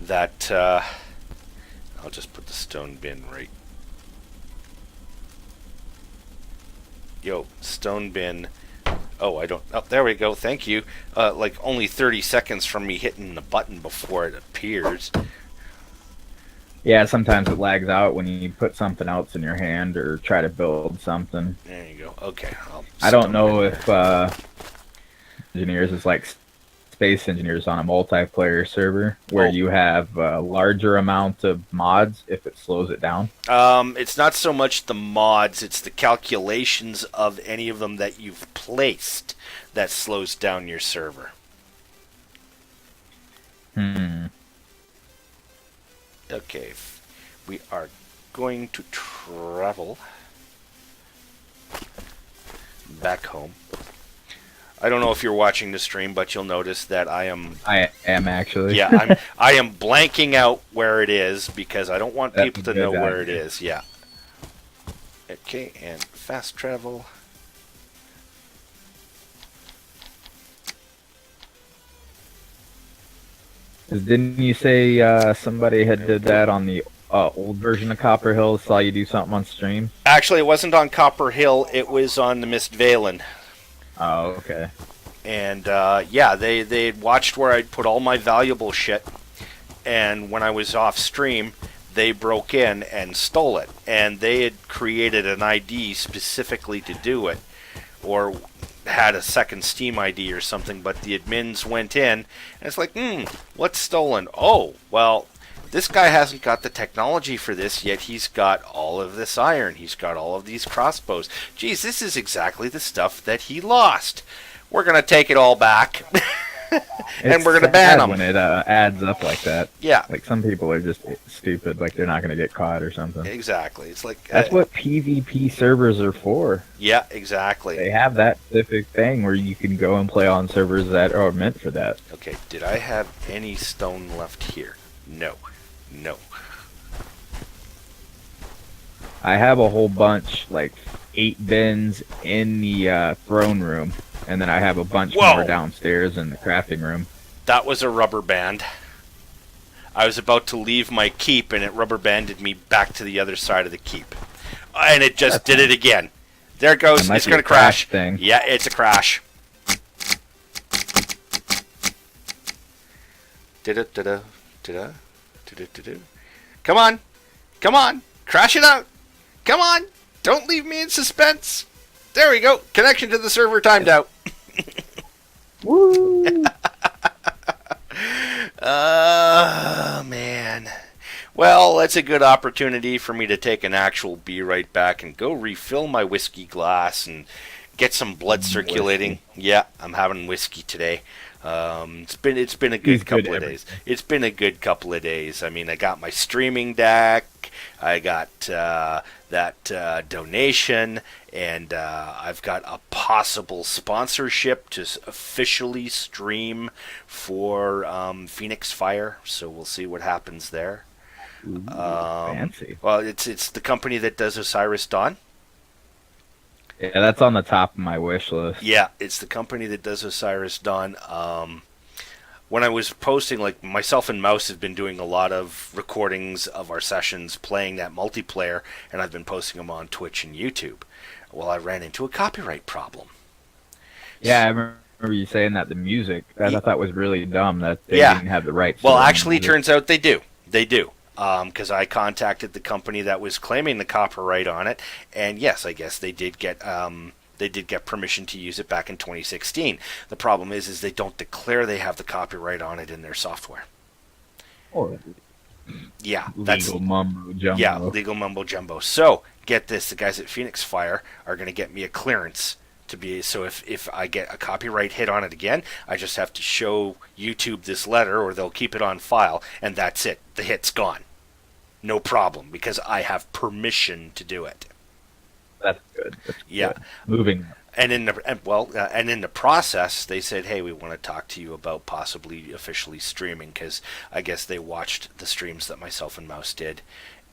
that... I'll just put the stone bin right... Yo, stone bin. Oh, I don't... oh, there we go. Thank you. Like, only 30 seconds from me hitting the button before it appears. Yeah, sometimes it lags out when you put something else in your hand or try to build something. There you go. Okay. I don't know if engineers is like Space Engineers on a multiplayer server where you have a larger amount of mods if it slows it down. It's not so much the mods, it's the calculations of any of them that you've placed that slows down your server. Okay, we are going to travel back home. I don't know if you're watching the stream, but you'll notice that I am actually. Yeah, I am blanking out where it is because I don't want people to know where it is. Yeah. Okay, and fast travel. Didn't you say somebody had did that on the old version of Copper Hill? Saw you do something on stream? Actually, it wasn't on Copper Hill. It was on the Mist Valen. Oh, okay. And yeah, they had watched where I'd put all my valuable shit, and when I was off stream, they broke in and stole it, and they had created an ID specifically to do it, or had a second Steam ID or something. But the admins went in, and it's like, what's stolen? Oh, well, this guy hasn't got the technology for this, yet he's got all of this iron. He's got all of these crossbows. Geez, this is exactly the stuff that he lost. We're going to take it all back. And we're going to ban them. When it adds up like that. Yeah. Like, some people are just stupid, like they're not going to get caught or something. Exactly. It's like... That's what PvP servers are for. Yeah, exactly. They have that specific thing where you can go and play on servers that are meant for that. Okay, did I have any stone left here? No. No. I have a whole bunch, like 8 bins in the throne room, and then I have a bunch more downstairs in the crafting room. That was a rubber band. I was about to leave my keep, and it rubber banded me back to the other side of the keep. And it just did it again. There it goes. It's going to crash. Thing. Yeah, it's a crash. Da-da-da-da. Da-da. Da-da-da-da. Come on. Come on. Crash it out. Come on. Don't leave me in suspense. There we go. Connection to the server timed out. Woo! Man. Well, that's a good opportunity for me to take an actual Be Right Back and go refill my whiskey glass and get some blood circulating. Yeah, I'm having whiskey today. It's been a good couple of days. It's been a good couple of days. I mean, I got my streaming deck. I got that donation, and I've got a possible sponsorship to officially stream for Phoenix Fire. So we'll see what happens there. Ooh, fancy. Well, it's the company that does Osiris Dawn. Yeah, that's on the top of my wish list. Yeah, it's the company that does Osiris Dawn. When I was posting, like, myself and Mouse have been doing a lot of recordings of our sessions playing that multiplayer, and I've been posting them on Twitch and YouTube. Well, I ran into a copyright problem. Yeah, I remember you saying that the music, I thought was really dumb that they didn't have the rights. Well, actually, it turns out they do. They do. Because I contacted the company that was claiming the copyright on it, and yes, I guess they did get permission to use it back in 2016. The problem is they don't declare they have the copyright on it in their software. Or yeah, legal mumbo jumbo. Yeah, legal mumbo jumbo. So get this: the guys at Phoenix Fire are going to get me a clearance to be. So if I get a copyright hit on it again, I just have to show YouTube this letter, or they'll keep it on file, and that's it. The hit's gone. No problem, because I have permission to do it. That's good. That's yeah. Good. Moving. And in the process, they said, "Hey, we want to talk to you about possibly officially streaming," because I guess they watched the streams that myself and Mouse did,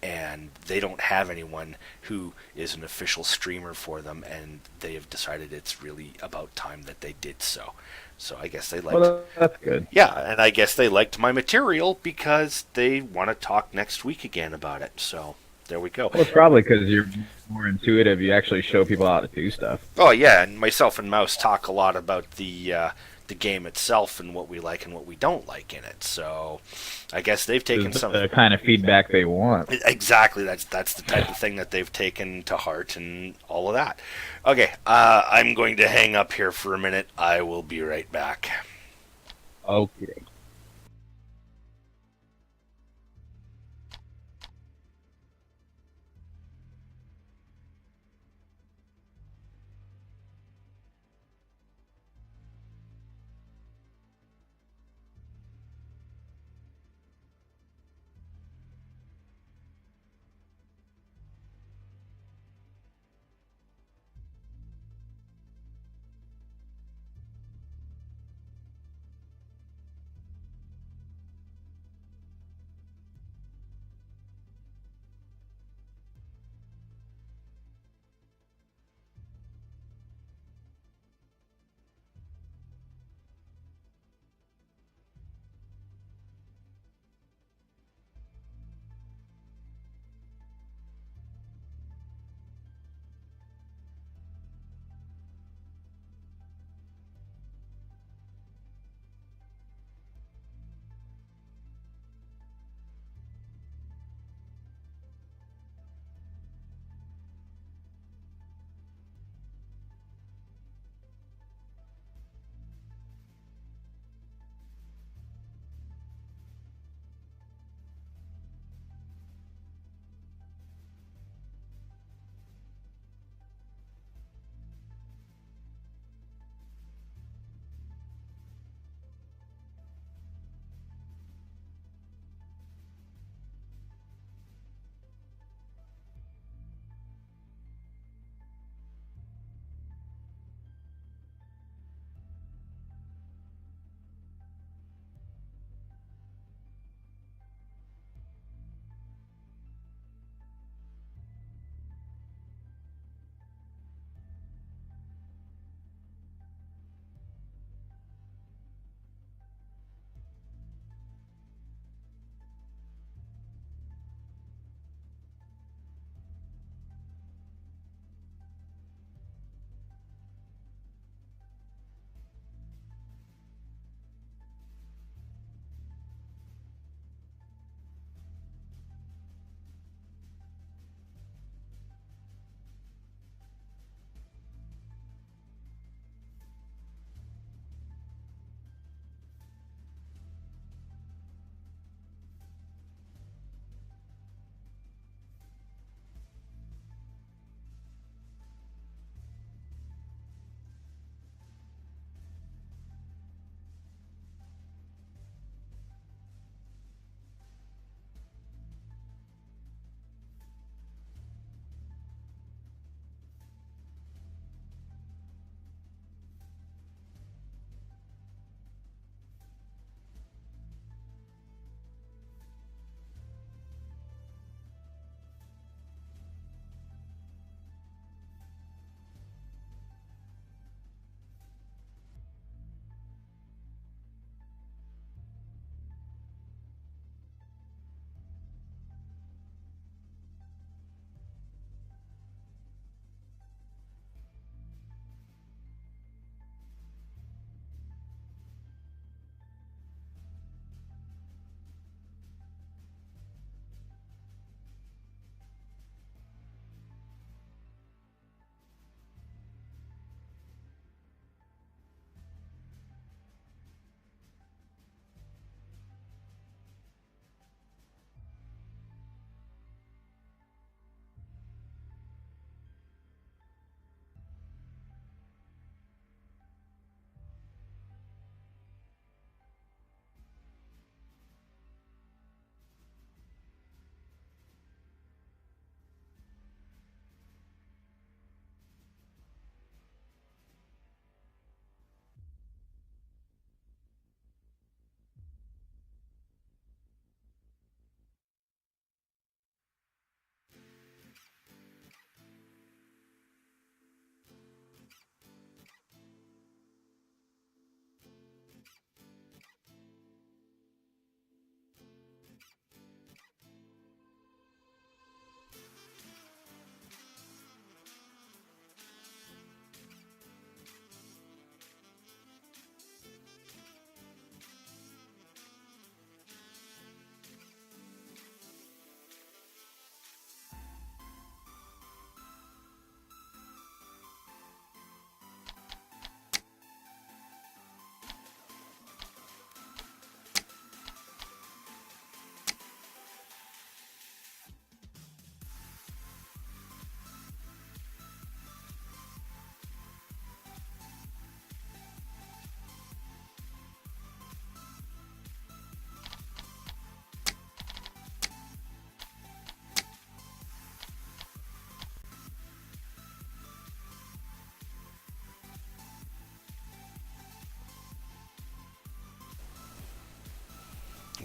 and they don't have anyone who is an official streamer for them, and they have decided it's really about time that they did so. So I guess they liked... Well, that's good. Yeah, and I guess they liked my material because they want to talk next week again about it. So there we go. Well, it's probably because you're more intuitive. You actually show people how to do stuff. Oh, yeah, and myself and Mouse talk a lot about the game itself and what we like and what we don't like in it. So I guess they've taken some... the kind of feedback they want. Exactly. That's the type of thing that they've taken to heart and all of that. Okay, I'm going to hang up here for a minute. I will be right back. Okay.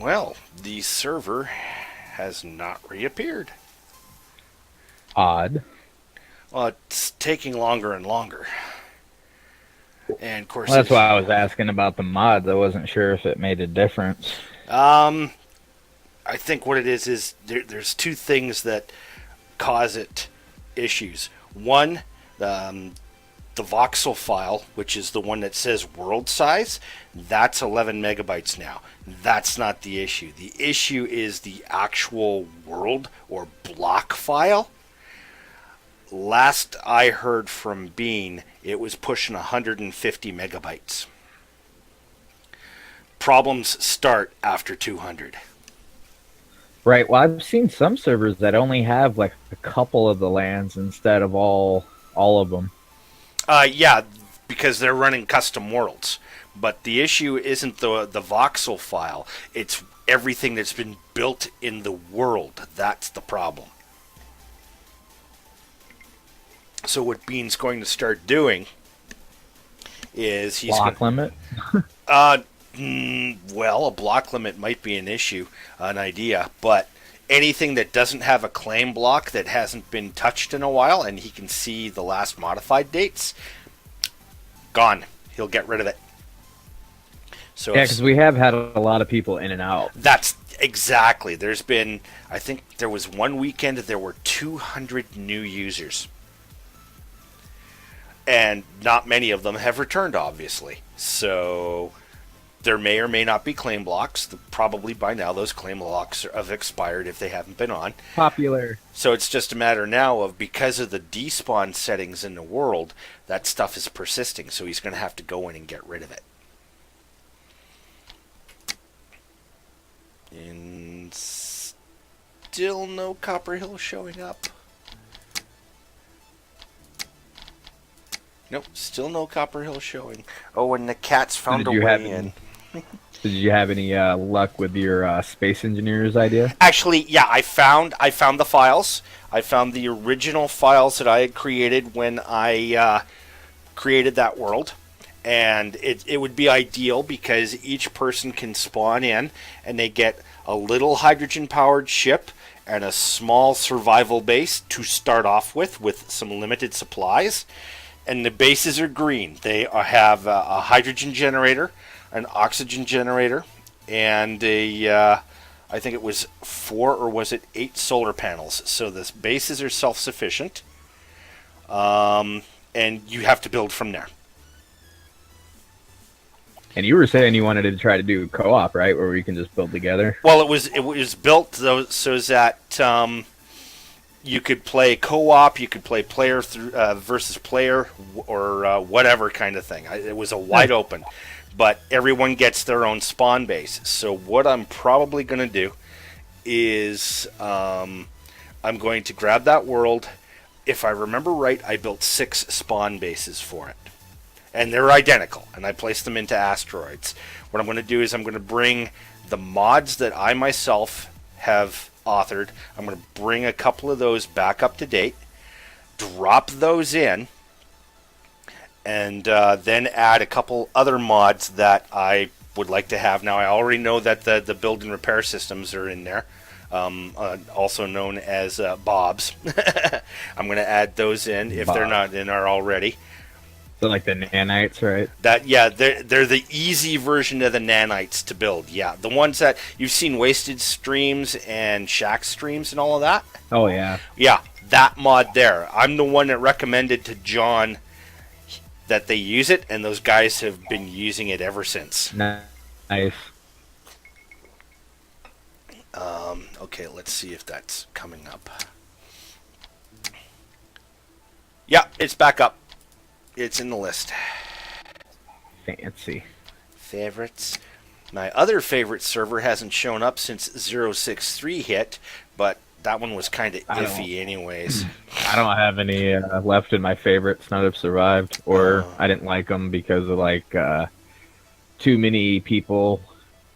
Well, the server has not reappeared. Odd. Well, it's taking longer and longer. And of course, Well, that's why I was asking about the mods. I wasn't sure if it made a difference. I think what it is there's two things that cause it issues. One, the voxel file, which is the one that says world size, that's 11 megabytes now. That's not the issue. The issue is the actual world or block file. Last I heard from Bean, it was pushing 150 megabytes. Problems start after 200. Right. Well, I've seen some servers that only have like a couple of the lands instead of all of them. Yeah, because they're running custom worlds. But the issue isn't the voxel file. It's everything that's been built in the world. That's the problem. So what Bean's going to start doing is he's block limit. Well, a block limit might be an issue, an idea, but anything that doesn't have a claim block that hasn't been touched in a while, and he can see the last modified dates, gone. He'll get rid of it. So yeah, because we have had a lot of people in and out. That's exactly. There's been, I think there was one weekend there were 200 new users. And not many of them have returned, obviously. So there may or may not be claim blocks. Probably by now those claim blocks have expired if they haven't been on. Popular. So it's just a matter now of, because of the despawn settings in the world, that stuff is persisting. So he's going to have to go in and get rid of it. And still no Copper Hill showing up. Nope, still no Copper Hill showing. Oh, and the cats found a way in. Did you have any luck with your space engineers idea? Actually, yeah, I found the files. I found the original files that I had created when I created that world. And it would be ideal because each person can spawn in and they get a little hydrogen-powered ship and a small survival base to start off with some limited supplies. And the bases are green. They have a hydrogen generator, an oxygen generator, and I think it was 4 or was it 8 solar panels. So the bases are self-sufficient, and you have to build from there. And you were saying you wanted to try to do co-op, right, where we can just build together? Well, it was built though so that you could play co-op, you could play player versus player, or whatever kind of thing. It was a wide open, but everyone gets their own spawn base. So what I'm probably going to do is I'm going to grab that world. If I remember right, I built 6 spawn bases for it. And they're identical, and I placed them into asteroids. What I'm going to do is I'm going to bring the mods that I myself have authored. I'm going to bring a couple of those back up to date, drop those in, and then add a couple other mods that I would like to have. Now, I already know that the build and repair systems are in there, also known as Bobs. I'm going to add those in if they're not in there already. So like the nanites, right? They're the easy version of the nanites to build. Yeah, the ones that you've seen Wasted streams and Shack streams and all of that. Oh yeah. Yeah, that mod there. I'm the one that recommended to John that they use it, and those guys have been using it ever since. Nice. Okay, let's see if that's coming up. Yeah, it's back up. It's in the list. Fancy. Favorites. My other favorite server hasn't shown up since 063 hit, but that one was kind of iffy anyways. I don't have any left in my favorites. None have survived, or I didn't like them because of like too many people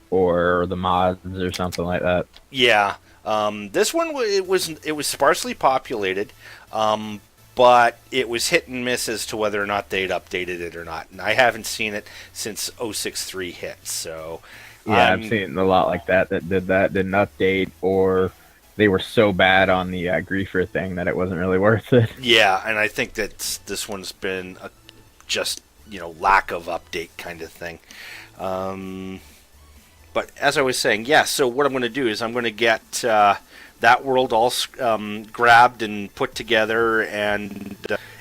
or the mods or something like that. Yeah. This one it was sparsely populated. but it was hit and miss as to whether or not they'd updated it or not. And I haven't seen it since 063 hit. So Yeah, I've seen a lot like that did that, didn't update, or they were so bad on the griefer thing that it wasn't really worth it. yeah, and I think that this one's been just lack of update kind of thing. But as I was saying, yeah. So what I'm going to do is I'm going to get that world all grabbed and put together and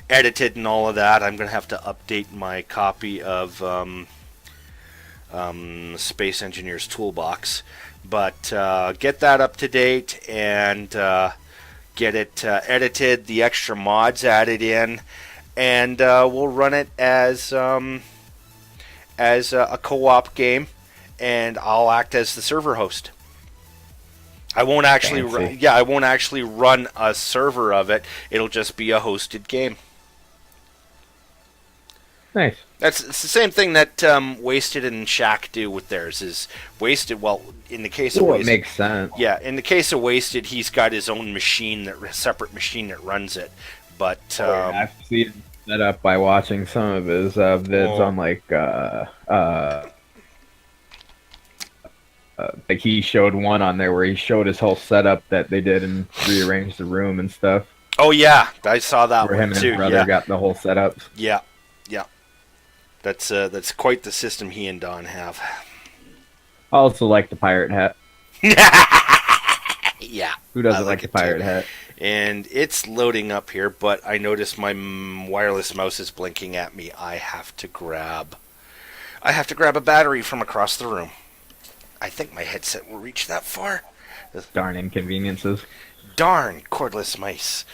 edited and all of that. I'm going to have to update my copy of Space Engineer's Toolbox, but get that up to date and get it edited, the extra mods added in, and we'll run it as a co-op game, and I'll act as the server host. I won't actually I won't actually run a server of it. It'll just be a hosted game. Nice. It's the same thing that Wasted and Shack do with theirs. Is Wasted? Well, in the case of Wasted, it makes sense. Yeah, in the case of Wasted, he's got his own machine, separate machine that runs it. But I've seen it set up by watching some of his vids on like he showed one on there where he showed his whole setup that they did and rearranged the room and stuff. Oh yeah, I saw that where one him and too. his brother got the whole setup. Yeah, yeah. That's quite the system he and Don have. I also like the pirate hat. Yeah. Who doesn't like the pirate hat? And it's loading up here, but I notice my wireless mouse is blinking at me. I have to grab a battery from across the room. I think my headset will reach that far. Darn inconveniences. Darn cordless mice.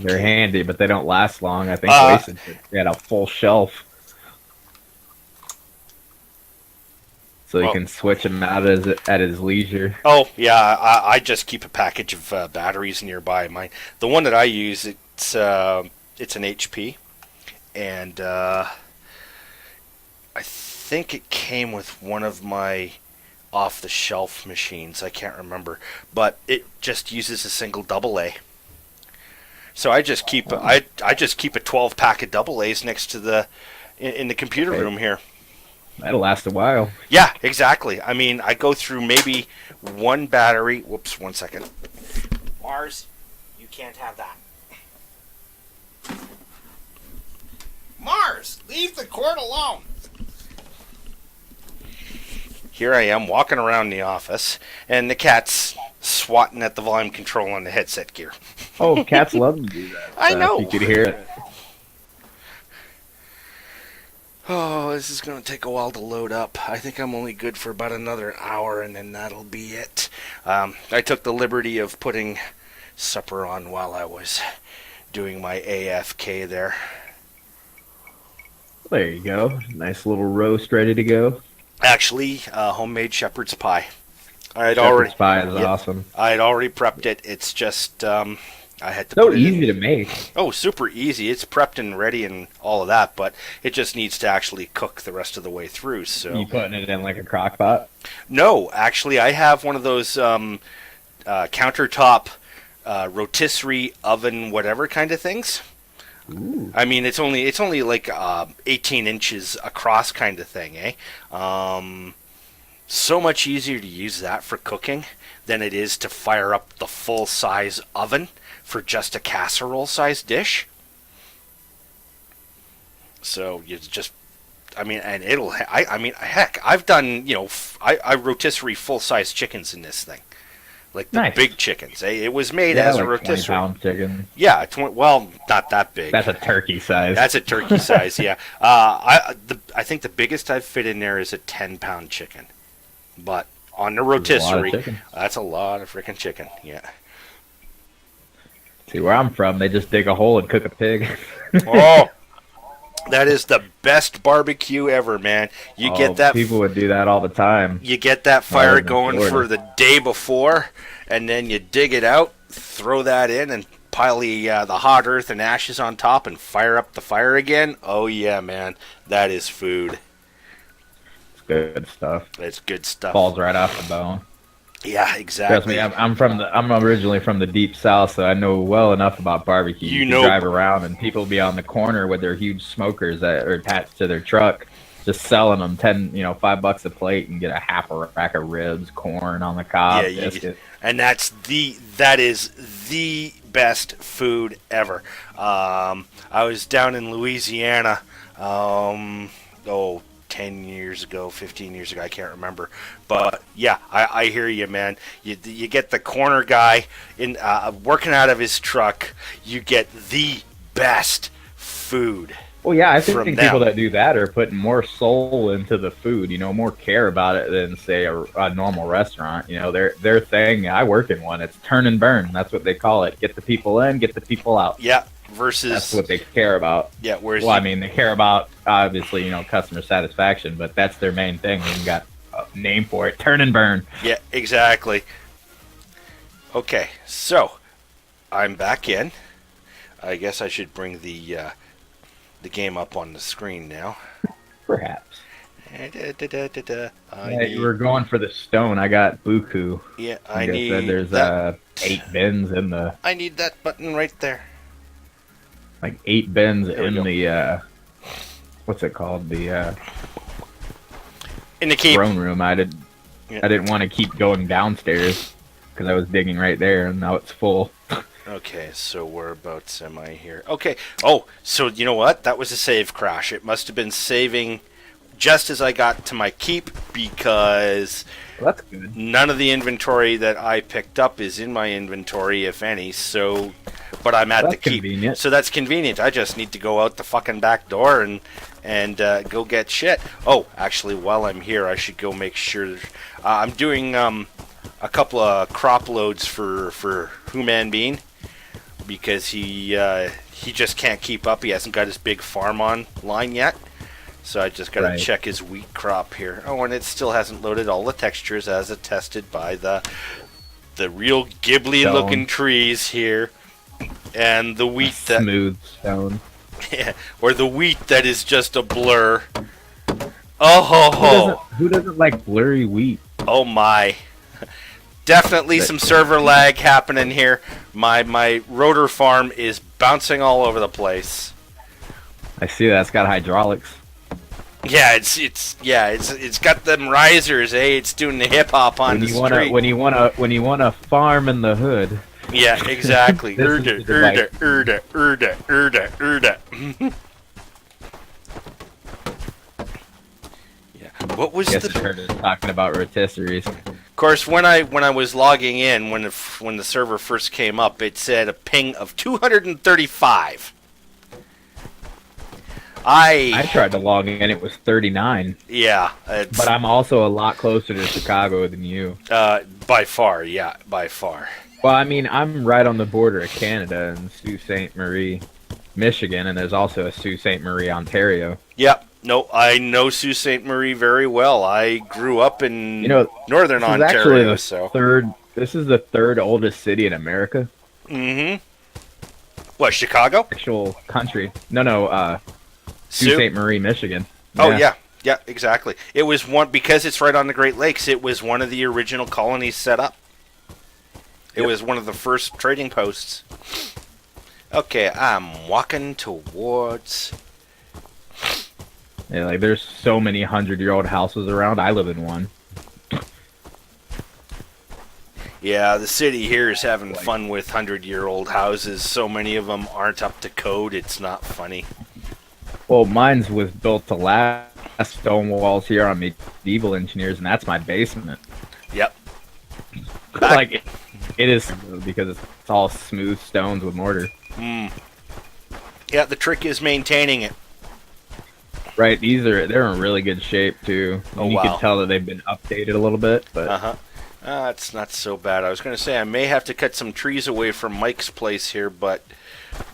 They're handy, but they don't last long. I think Wasted had a full shelf. So you can switch them out at his leisure. Oh, yeah, I just keep a package of batteries nearby. The one that I use, it's an HP, and I think it came with one of my off-the-shelf machines. I can't remember, but it just uses a single AA. So I just keep a 12 pack of AA's next to in the computer room here. That'll last a while. Yeah, exactly. I mean, I go through maybe one battery. Whoops, 1 second. Mars, you can't have that. Mars, leave the cord alone. Here I am walking around the office, and the cat's swatting at the volume control on the headset gear. Oh, cats love to do that. I know. You could hear it. Oh, this is going to take a while to load up. I think I'm only good for about another hour, and then that'll be it. I took the liberty of putting supper on while I was doing my AFK there. There you go. Nice little roast ready to go. Actually, homemade shepherd's pie. Shepherd's pie is awesome. I had already prepped it. It's just I had to so put it easy to make. Oh, super easy. It's prepped and ready and all of that, but it just needs to actually cook the rest of the way through. So you putting it in like a crock pot? No, actually, I have one of those countertop rotisserie oven whatever kind of things. Ooh. I mean, it's only like 18 inches across kind of thing, eh? So much easier to use that for cooking than it is to fire up the full size oven for just a casserole size dish. So you just, I mean, and it'll, I mean, heck, I've done, I rotisserie full size chickens in this thing. Like the big chickens. It was made as a rotisserie. 20-pound chicken. Yeah, well, not that big. That's a turkey size. That's a turkey size, yeah. I think the biggest I've fit in there is a 10-pound chicken. But on the rotisserie, that's a lot of freaking chicken, yeah. See, where I'm from, they just dig a hole and cook a pig. Oh, that is the best barbecue ever, man. You get that. People would do that all the time. You get that fire going for the day before, and then you dig it out, throw that in, and pile the hot earth and ashes on top, and fire up the fire again. Oh yeah, man, that is food. It's good stuff. It's good stuff. Falls right off the bone. Yeah, Trust exactly. me, I'm originally from the deep south, so I know well enough about barbecue. You You can know, drive around and people be on the corner with their huge smokers that are attached to their truck, just selling them $5 a plate and get a half a rack of ribs, corn on the yeah, cob, biscuit. and that is the best food ever. I was down in Louisiana, oh, 10 years ago, 15 years ago, I can't remember. But yeah, I hear you, man. You get the corner guy in working out of his truck. You get the best food Well, yeah, I from think people them. that do that are putting more soul into the food, more care about it than say a normal restaurant. Their thing. I work in one. It's turn and burn. That's what they call it. Get the people in, get the people out. Yeah, That's versus what they care about. yeah, whereas Well, I mean, they care about obviously customer satisfaction, but that's their main thing. They got a name for it. Turn and burn. yeah, exactly. Okay, so I'm back in. I guess I should bring the game up on the screen now. Perhaps. I Yeah, you need, were going for the stone. I got buku. yeah, I Like I said, need there's that. 8 bins in the I need that button right there. 8 bins There we in go. the what's it called? The In the keep. throne room. Yeah. I didn't want to keep going downstairs because I was digging right there, and now it's full. Okay, so whereabouts am I here? Okay. Oh, so you know what? That was a save crash. It must have been saving just as I got to my keep because Well, that's good. none of the inventory that I picked up is in my inventory, if any. So, but I'm at That's the keep, convenient. so that's convenient. I just need to go out the fucking back door and go get shit. Oh, actually, while I'm here, I should go make sure. I'm doing a couple of crop loads for Human Bean because he just can't keep up. He hasn't got his big farm online yet. So I just got to Right. check his wheat crop here. Oh, and it still hasn't loaded all the textures as attested by the real gibbly looking trees here. And the wheat that Smooth stone. or the wheat that is just a blur. Oh ho ho. Who doesn't like blurry wheat? Oh my. Definitely some server lag happening here. My rotor farm is bouncing all over the place. I see that. It's got hydraulics. Yeah, it's got them risers, eh? It's doing the hip hop on the street. When you wanna farm in the hood. Yeah, exactly. This is Urda, the urda, device. urda, urda, urda, urda. Yeah. What was Guess the? I heard it talking about rotisseries. Of course, when I was logging in, when the server first came up, it said a ping of 235. I tried to log in. It was 39. Yeah, But I'm also a lot closer to Chicago than you. by far, yeah, by far. Well, I mean, I'm right on the border of Canada and Sault Ste. Marie, Michigan, and there's also a Sault Ste. Marie, Ontario. Yep. No, I know Sault Ste. Marie very well. I grew up in northern This is Ontario, actually the so. third. This is the third oldest city in America. Mm-hmm. What, Chicago? Actual country. No. Sault Sioux? Ste. Marie, Michigan. Oh, yeah, exactly. It was one, because it's right on the Great Lakes, it was one of the original colonies set up. It was one of the first trading posts. Okay, I'm walking towards... Yeah, like there's so many 100-year-old houses around. I live in one. Yeah, the city here is having fun with 100-year-old houses. So many of them aren't up to code, it's not funny. Well, mine's was built to last. Stone walls here on Medieval Engineers, and that's my basement. Yep. Like it is because it's all smooth stones with mortar. Yeah, the trick is maintaining it. Right, they're in really good shape too. Oh, And you wow. can tell that they've been updated a little bit, but Uh-huh. It's not so bad. I was going to say I may have to cut some trees away from Mike's place here, but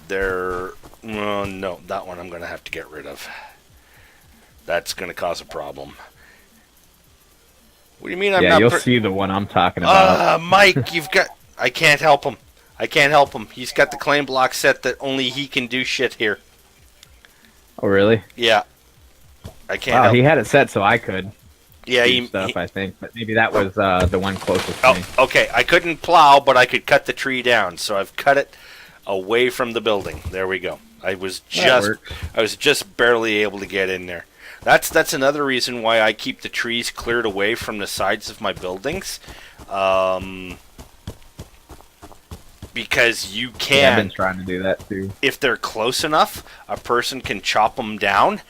they're... Well, no, that one I'm going to have to get rid of. That's going to cause a problem. What do you mean I'm yeah, not... you'll see the one I'm talking about. Mike, you've got... I can't help him. I can't help him. He's got the claim block set that only he can do shit here. Oh, really? Yeah. I can't Wow, help he had it set so I could. Yeah, do stuff, I think. But maybe that was the one closest to me. Oh, okay. I couldn't plow, but I could cut the tree down, so I've cut it away from the building. There we go. I was just barely able to get in there. That's another reason why I keep the trees cleared away from the sides of my buildings. Because you can. Yeah, I've been trying to do that too. If they're close enough, a person can chop them down,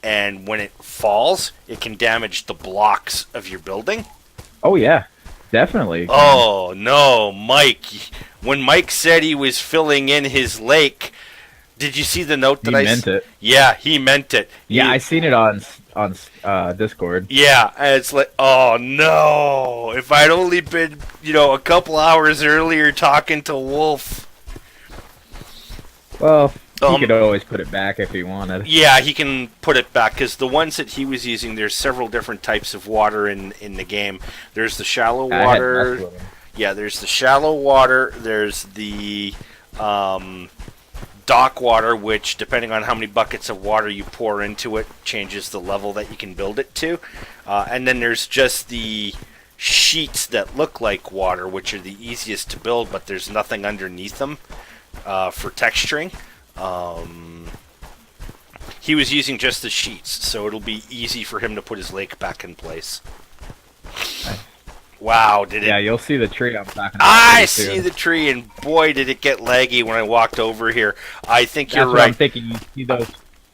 and when it falls, it can damage the blocks of your building. Oh yeah, definitely. Oh no, Mike! When Mike said he was filling in his lake, did you see the note that He meant it. Yeah, he meant it. Yeah, I seen it on Discord. Yeah, and it's like, oh no! If I'd only been, a couple hours earlier talking to Wolf. Well, he could always put it back if he wanted. Yeah, he can put it back, because the ones that he was using, there's several different types of water in the game. There's the shallow water. Yeah, there's the shallow water. There's the dock water, which, depending on how many buckets of water you pour into it, changes the level that you can build it to. And then there's just the sheets that look like water, which are the easiest to build, but there's nothing underneath them for texturing. He was using just the sheets, so it'll be easy for him to put his lake back in place. Wow, did it... Yeah, you'll see the tree I'm talking about. I see the tree, and boy, did it get laggy when I walked over here. I think That's you're what right. I'm thinking. You see those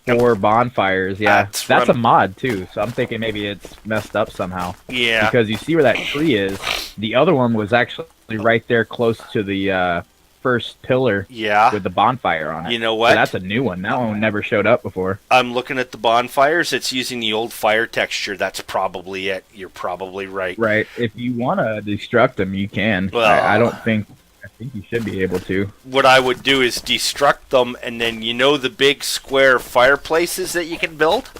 4 bonfires, yeah. That's a mod, too, so I'm thinking maybe it's messed up somehow. Yeah. Because you see where that tree is. The other one was actually right there close to the first pillar with the bonfire on it. You know what? So that's a new one. That one never showed up before. I'm looking at the bonfires. It's using the old fire texture. That's probably it. You're probably right. Right. If you want to destruct them, you can. Well, I think you should be able to. What I would do is destruct them, and then the big square fireplaces that you can build?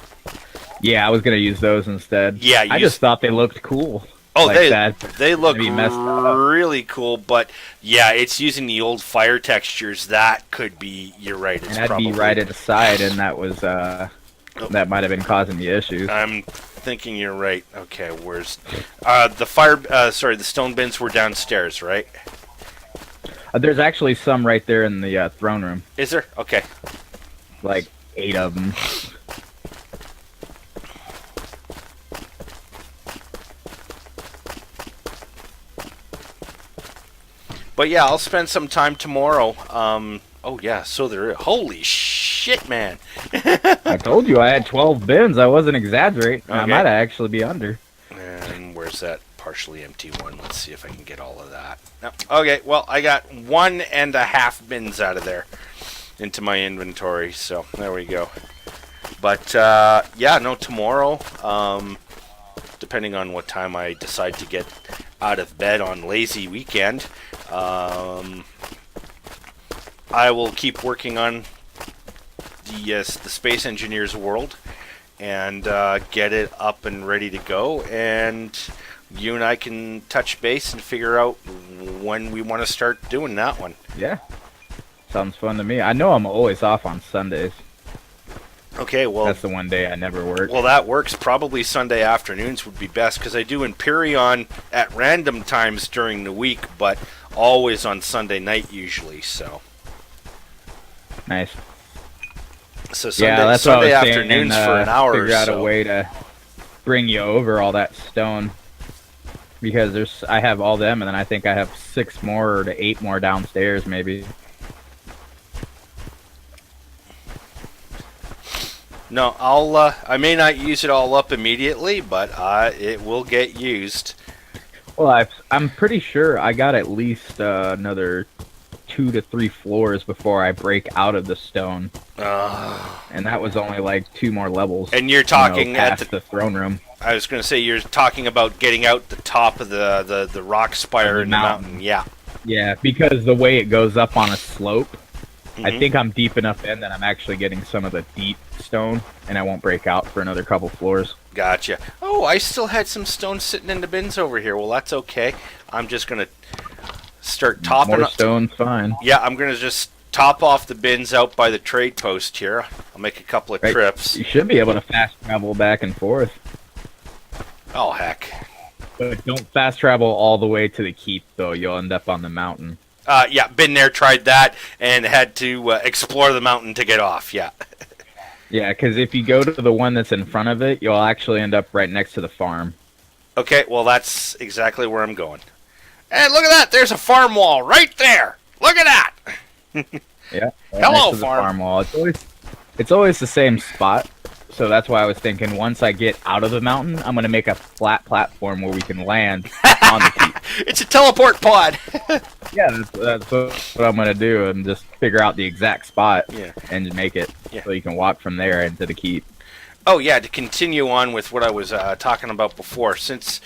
Yeah, I was going to use those instead. Yeah, I just thought they looked cool. Oh, like they look really cool, but yeah, it's using the old fire textures. That could be, you're right. And that'd be right at the side, and that was that might have been causing the issues. I'm thinking you're right. Okay, where's the stone bins were downstairs, right? There's actually some right there in the throne room. Is there? Okay. Like 8 of them. But yeah, I'll spend some time tomorrow. Oh yeah, so there is. Holy shit, man! I told you I had 12 bins. I wasn't exaggerating. Okay. I might actually be under. And where's that partially empty one? Let's see if I can get all of that. No. Okay, well, I got 1.5 bins out of there into my inventory, so there we go. But yeah, no, tomorrow, depending on what time I decide to get out of bed on lazy weekend, I will keep working on the Space Engineers World and get it up and ready to go, and you and I can touch base and figure out when we want to start doing that one. Yeah, sounds fun to me. I know I'm always off on Sundays. Okay, well... That's the one day I never work. Well, that works. Probably Sunday afternoons would be best, because I do Empyrean at random times during the week, but always on Sunday night usually, so... Nice. So Sunday afternoons for an hour or so. Figure out a way to bring you over all that stone. Because I have all them, and then I think I have 6 more to 8 more downstairs, maybe. No, I may not use it all up immediately, but it will get used. Well, I'm pretty sure I got at least another 2 to 3 floors before I break out of the stone. And that was only like 2 more levels. And you're talking past at the throne room. I was going to say you're talking about getting out the top of the rock spire in the mountain. Yeah. Yeah, because the way it goes up on a slope. I think I'm deep enough in that I'm actually getting some of the deep stone, and I won't break out for another couple floors. Gotcha. Oh, I still had some stone sitting in the bins over here. Well, that's okay. I'm just going to start topping More stone's fine. Yeah, I'm going to just top off the bins out by the trade post here. I'll make a couple of trips. You should be able to fast travel back and forth. Oh, heck. But don't fast travel all the way to the keep, though. You'll end up on the mountain. Yeah, been there, tried that, and had to explore the mountain to get off. Yeah. Yeah, because if you go to the one that's in front of it, you'll actually end up right next to the farm. Okay, well, that's exactly where I'm going. And look at that! There's a farm wall right there! Look at that! Yeah. Right Hello, next to the farm. wall. It's always the same spot. So that's why I was thinking once I get out of the mountain, I'm going to make a flat platform where we can land on the keep. It's a teleport pod! Yeah, that's what I'm going to do and just figure out the exact spot Yeah. and make it Yeah. so you can walk from there into the keep. Oh, yeah, to continue on with what I was talking about before, since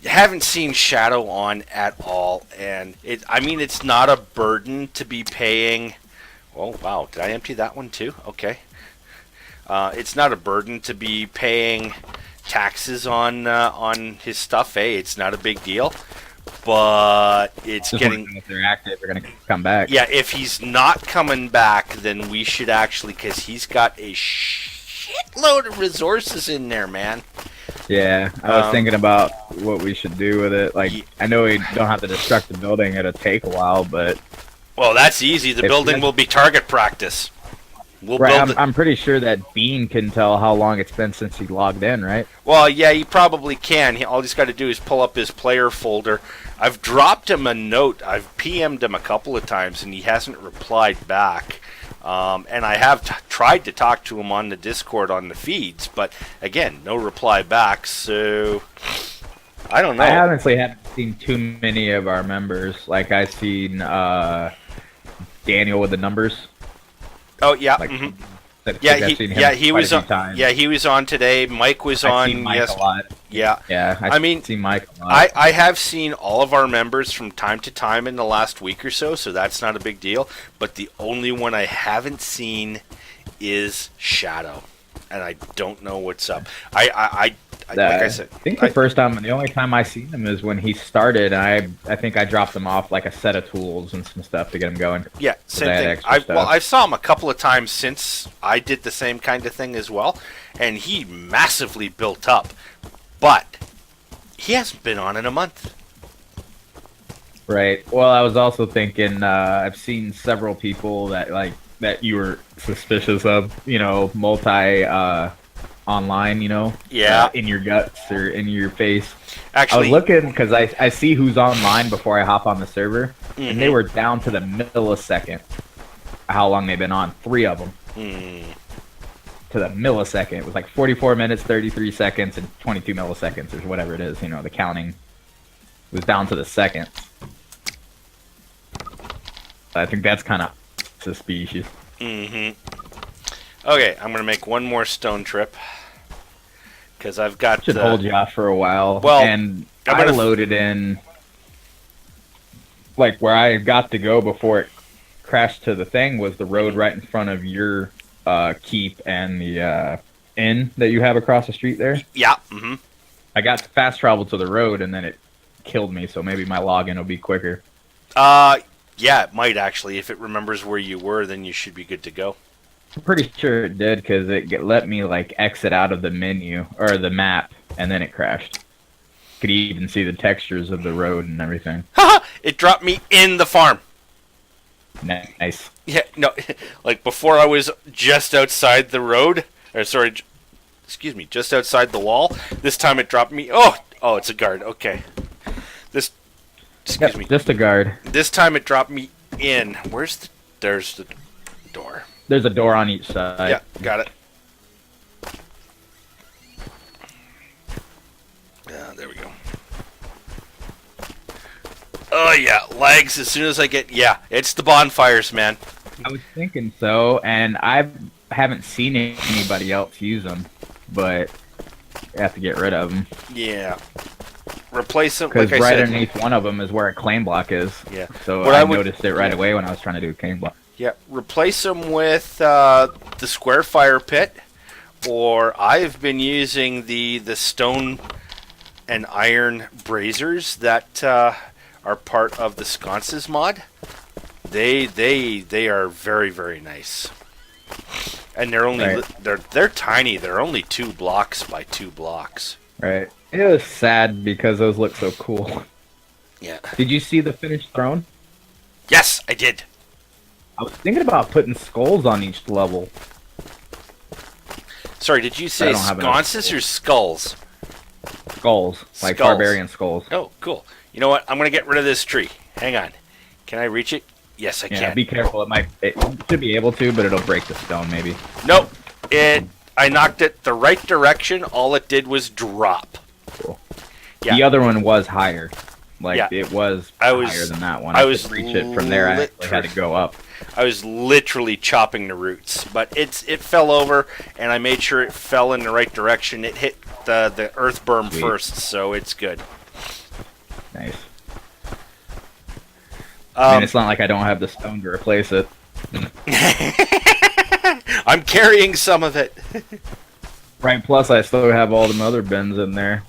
you haven't seen Shadow on at all, and it's not a burden to be paying. Oh, wow, did I empty that one too? Okay. It's not a burden to be paying taxes on his stuff. Hey, it's not a big deal, but it's Just getting. wondering if they're active, they're going to come back. Yeah, if he's not coming back, then we should actually, because he's got a shitload of resources in there, man. Yeah, I was thinking about what we should do with it. Like, I know we don't have to destruct the building; it'll take a while, but Well, that's easy. The building will be target practice. We'll build it. I'm pretty sure that Bean can tell how long it's been since he logged in, right? Well, yeah, he probably can. All he's got to do is pull up his player folder. I've dropped him a note. I've PM'd him a couple of times, and he hasn't replied back. And I have tried to talk to him on the Discord on the feeds, but again, no reply back. So I don't know. I honestly haven't seen too many of our members. Like I've seen Daniel with the numbers. Oh yeah, Like, he was on. Times. Yeah, he was on today. Mike was I've on. seen Mike Yes. a lot. Yeah. Yeah, I mean, seen Mike a lot. I have seen all of our members from time to time in the last week or so, so that's not a big deal. But the only one I haven't seen is Shadow, and I don't know what's up. Like I said, I think the only time I seen him is when he started. I think I dropped him off like a set of tools and some stuff to get him going. yeah, same That thing. extra stuff. I saw him a couple of times since I did the same kind of thing as well, and he massively built up. But he hasn't been on in a month. Right. Well, I was also thinking I've seen several people that you were suspicious of, multi online, Yeah. in your guts or in your face. Actually, I was looking because I see who's online before I hop on the server, and they were down to the millisecond how long they've been on. 3 of them. To the millisecond. It was like 44 minutes, 33 seconds, and 22 milliseconds, or whatever it is. The counting was down to the second. I think that's kind of suspicious. Okay, I'm gonna make one more stone trip because I've got. Should hold you off for a while. Well, and I loaded in like where I got to go before it crashed to the thing was the road right in front of your keep and the inn that you have across the street there. Yeah. I got to fast travel to the road and then it killed me. So maybe my login will be quicker. Yeah, it might actually. If it remembers where you were, then you should be good to go. I'm pretty sure it did because it let me like exit out of the menu or the map and then it crashed. Could even see the textures of the road and everything. Haha! It dropped me in the farm. Nice. Yeah, no, like before I was just outside the road, or sorry, excuse me, just outside the wall. This time it dropped me. Oh, it's a guard. Okay. Excuse me. Just a guard. This time it dropped me in. There's the door. There's a door on each side. Yeah, got it. Yeah, there we go. Oh yeah, legs as soon as I get. Yeah, it's the bonfires, man. I was thinking so, and I haven't seen anybody else use them, but I have to get rid of them. Yeah. Replace them, Because like I right said. underneath one of them is where a claim block is. Yeah. So What I would- noticed it right away when I was trying to do a claim block. Yeah, replace them with the square fire pit, or I've been using the stone and iron braziers that are part of the sconces mod. They are very, very nice, and they're only Right. they're tiny. They're only 2 blocks by 2 blocks. Right. It was sad because those look so cool. Yeah. Did you see the finished throne? Yes, I did. I was thinking about putting skulls on each level. Sorry, did you I say don't have enough sconces or skulls? Skulls, like Skulls. barbarian skulls. Oh, cool. You know what? I'm going to get rid of this tree. Hang on. Can I reach it? Yes, I Yeah, can. be careful. It should be able to, but it'll break the stone maybe. Nope. I knocked it the right direction. All it did was drop. Cool. Yeah. The other one was higher. Like Yeah. it was was- higher than that one. I I was could reach it from there. I actually had to go up. I was literally chopping the roots, but it fell over, and I made sure it fell in the right direction. It hit the earth berm Sweet. first, so it's good. Nice. I mean, Um, it's not like I don't have the stone to replace it. I'm carrying some of it. Right. Plus, I still have all the other bins in there.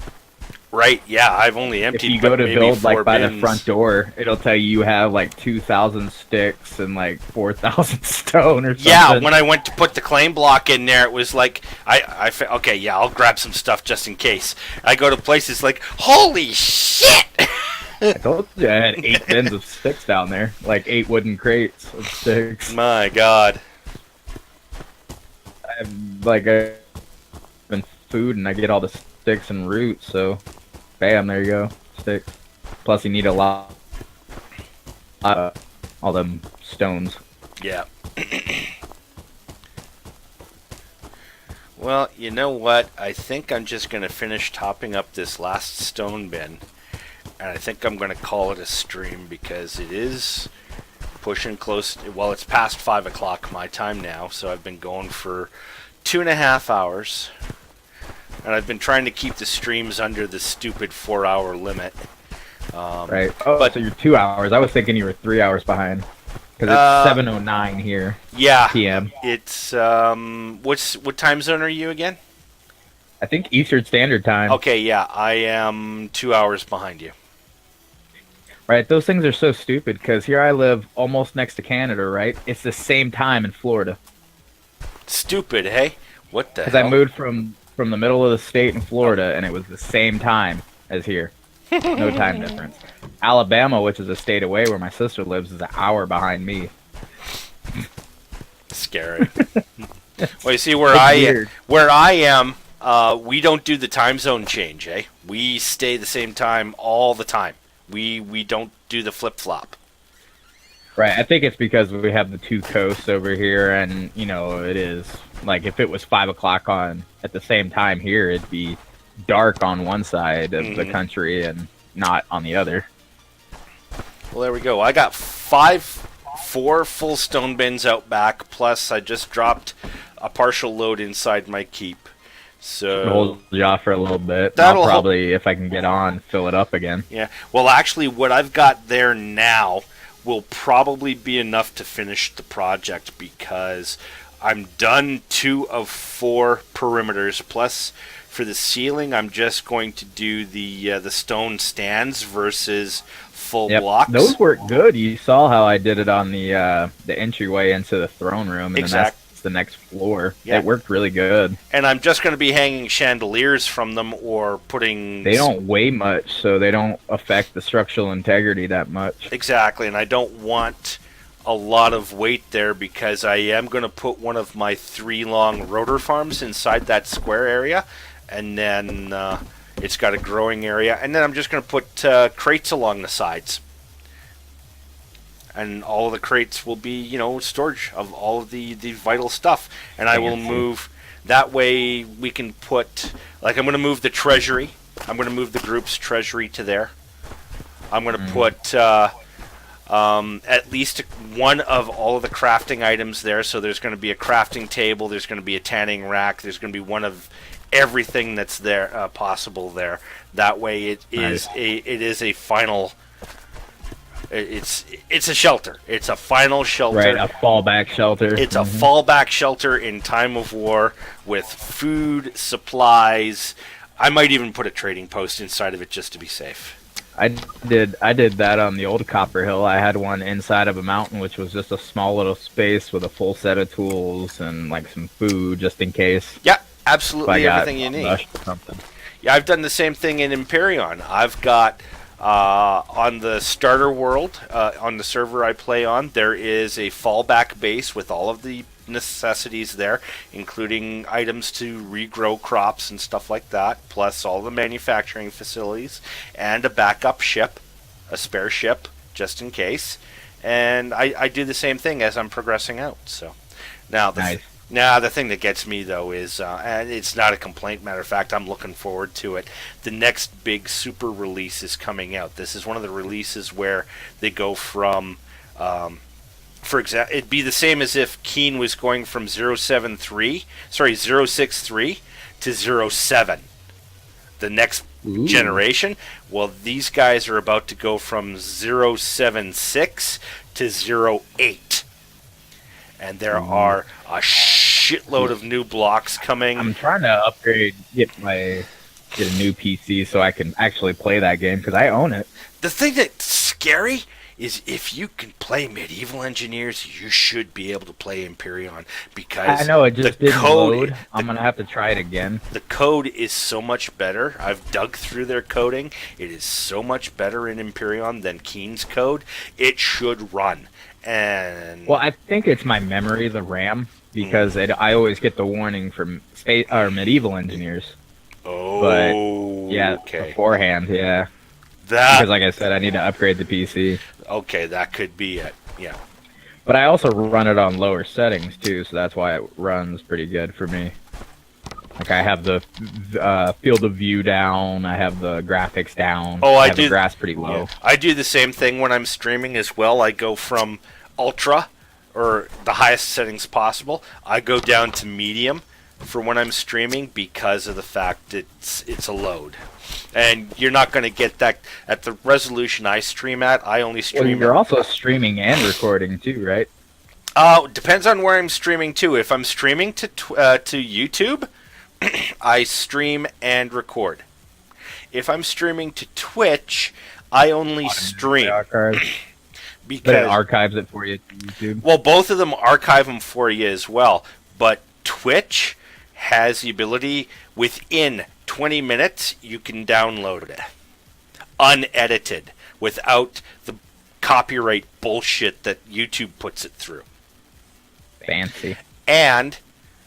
Right? Yeah, I've only If emptied. you go to maybe build 4 like by the bins. front door, it'll tell you have like 2,000 sticks and like 4,000 stone or something. Yeah, when I went to put the claim block in there, it was like okay, yeah, I'll grab some stuff just in case. I go to places like, holy shit! I told you I had 8 bins of sticks down there, like 8 wooden crates of sticks. My God. I have like food, and I get all the sticks and roots. So, bam, there you go, sticks. Plus, you need a lot all them stones. Yeah. Well, you know what? I think I'm just going to finish topping up this last stone bin. And I think I'm going to call it a stream because it is pushing close. Well, it's past 5 o'clock my time now, so I've been going for 2.5 hours. And I've been trying to keep the streams under the stupid 4-hour limit. Right. Oh, but- so you're 2 hours. I was thinking you were 3 hours behind. Because it's 7:09 here Yeah. p.m. It's, what time zone are you again? I think Eastern Standard Time. Okay, yeah, I am 2 hours behind you. Right. Those things are so stupid because here I live almost next to Canada. Right. It's the same time in Florida. Stupid, hey? What the Because hell? I moved from the middle of the state in Florida, and it was the same time as here. No time difference. Alabama, which is a state away where my sister lives, is an hour behind me. Scary. Well, you see, where It's I weird. am, we don't do the time zone change, eh? We stay the same time all the time. We don't do the flip-flop. Right. I think it's because we have the two coasts over here, and you know it is like if it was 5 o'clock on at the same time here, it'd be dark on one side of the country and not on the other. Well, there we go. I got 4 full stone bins out back, plus I just dropped a partial load inside my keep. So Hold you off for a little bit. That'll I'll help. probably, if I can get on, fill it up again. yeah. Well, actually, what I've got there now will probably be enough to finish the project because I'm done 2 of 4 perimeters. Plus, for the ceiling, I'm just going to do the stone stands versus full Yep. blocks. Those work good. You saw how I did it on the entryway into the throne room, and then that's the next floor. Yeah. It worked really good. And I'm just going to be hanging chandeliers from them or putting... They don't weigh much, so they don't affect the structural integrity that much. Exactly, and I don't want a lot of weight there because I am going to put one of my 3 long rotor farms inside that square area, and then it's got a growing area, and then I'm just going to put crates along the sides. And all of the crates will be, storage of all of the vital stuff. And I will Fancy. move, that way we can put, like I'm going to move the treasury. I'm going to move the group's treasury to there. I'm going to put at least one of all of the crafting items there. So there's going to be a crafting table, there's going to be a tanning rack, there's going to be one of everything that's there possible there. That way it is a final... It's a shelter. It's a final shelter. Right, a fallback shelter. It's a fallback shelter in time of war with food, supplies. I might even put a trading post inside of it just to be safe. I did that on the old Copper Hill. I had one inside of a mountain, which was just a small little space with a full set of tools and like some food just in case. Yeah, If I absolutely got everything you need. rushed or something. Yeah, I've done the same thing in Imperion. I've got on the starter world, on the server I play on, there is a fallback base with all of the necessities there, including items to regrow crops and stuff like that, plus all the manufacturing facilities, and a backup ship, a spare ship, just in case. And I do the same thing as I'm progressing out. So now Nice. now, the thing that gets me, though, is, and it's not a complaint, matter of fact, I'm looking forward to it. The next big super release is coming out. This is one of the releases where they go from, for example, it'd be the same as if Keen was going from 063 to 07. The next Ooh. generation. Well, these guys are about to go from 076 to 08. And there are a shitload of new blocks coming. I'm trying to upgrade, get a new PC so I can actually play that game because I own it. The thing that's scary is if you can play Medieval Engineers, you should be able to play Imperion, because I know it just the didn't code, load. I'm gonna have to try it again. the code is so much better. I've dug through their coding. It is so much better in Imperion than Keen's code. It should run. And Well, I think it's my memory, the RAM, because I always get the warning from space or medieval engineers. oh, Yeah, okay. beforehand, yeah. That Because, like I said, I need to upgrade the PC. okay, that could be it. Yeah. But I also run it on lower settings too, so that's why it runs pretty good for me. Like I have the field of view down, I have the graphics down. Oh, I have do. the grass pretty low. Yeah. I do the same thing when I'm streaming as well. I go from ultra, or the highest settings possible. I go down to medium for when I'm streaming, because of the fact it's a load. And you're not going to get that at the resolution I stream at. I only Well, stream. you're also streaming and recording too, right? Depends on where I'm streaming to. If I'm streaming to YouTube, I stream and record. If I'm streaming to Twitch, I only stream Archives. But it because archives it for you to YouTube. well, both of them archive them for you as well. But Twitch has the ability within 20 minutes you can download it unedited without the copyright bullshit that YouTube puts it through. Fancy. And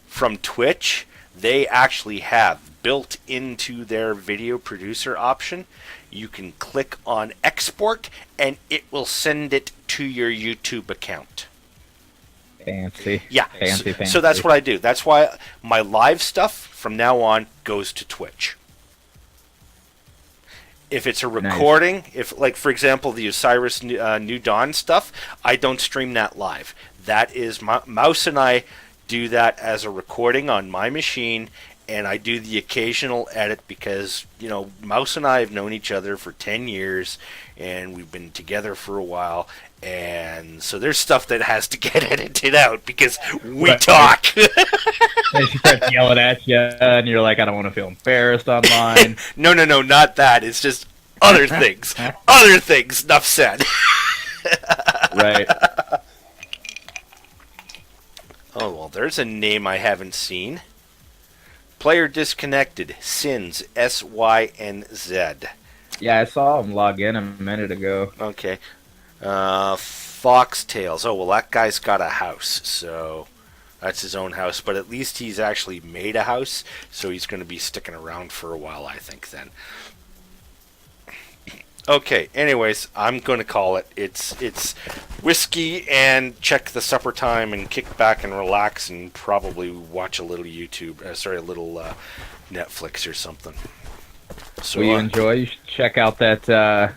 from Twitch, they actually have built into their video producer option, you can click on export and it will send it to your YouTube account. Fancy. Yeah, Fancy, fancy. so that's what I do. That's why my live stuff from now on goes to Twitch. If it's a recording, if, like, for example, the Osiris New Dawn stuff, I don't stream that live. That is, Mouse and I do that as a recording on my machine, and I do the occasional edit because, you know, Mouse and I have known each other for 10 years, and we've been together for a while, and so there's stuff that has to get edited out because we Right. talk. And she starts yelling at you, and you're like, I don't want to feel embarrassed online. No, not that. It's just other things. Other things, enough said. Right. Oh, well, there's a name I haven't seen. Player disconnected. Sins. SYNZ. Yeah, I saw him log in a minute ago. Okay. Foxtails. Oh, well, that guy's got a house, so that's his own house. But at least he's actually made a house, so he's going to be sticking around for a while, I think, then. Okay, anyways, I'm going to call it. It's whiskey and check the supper time and kick back and relax and probably watch a little YouTube, a little Netflix or something. So, Will you enjoy? You should check out that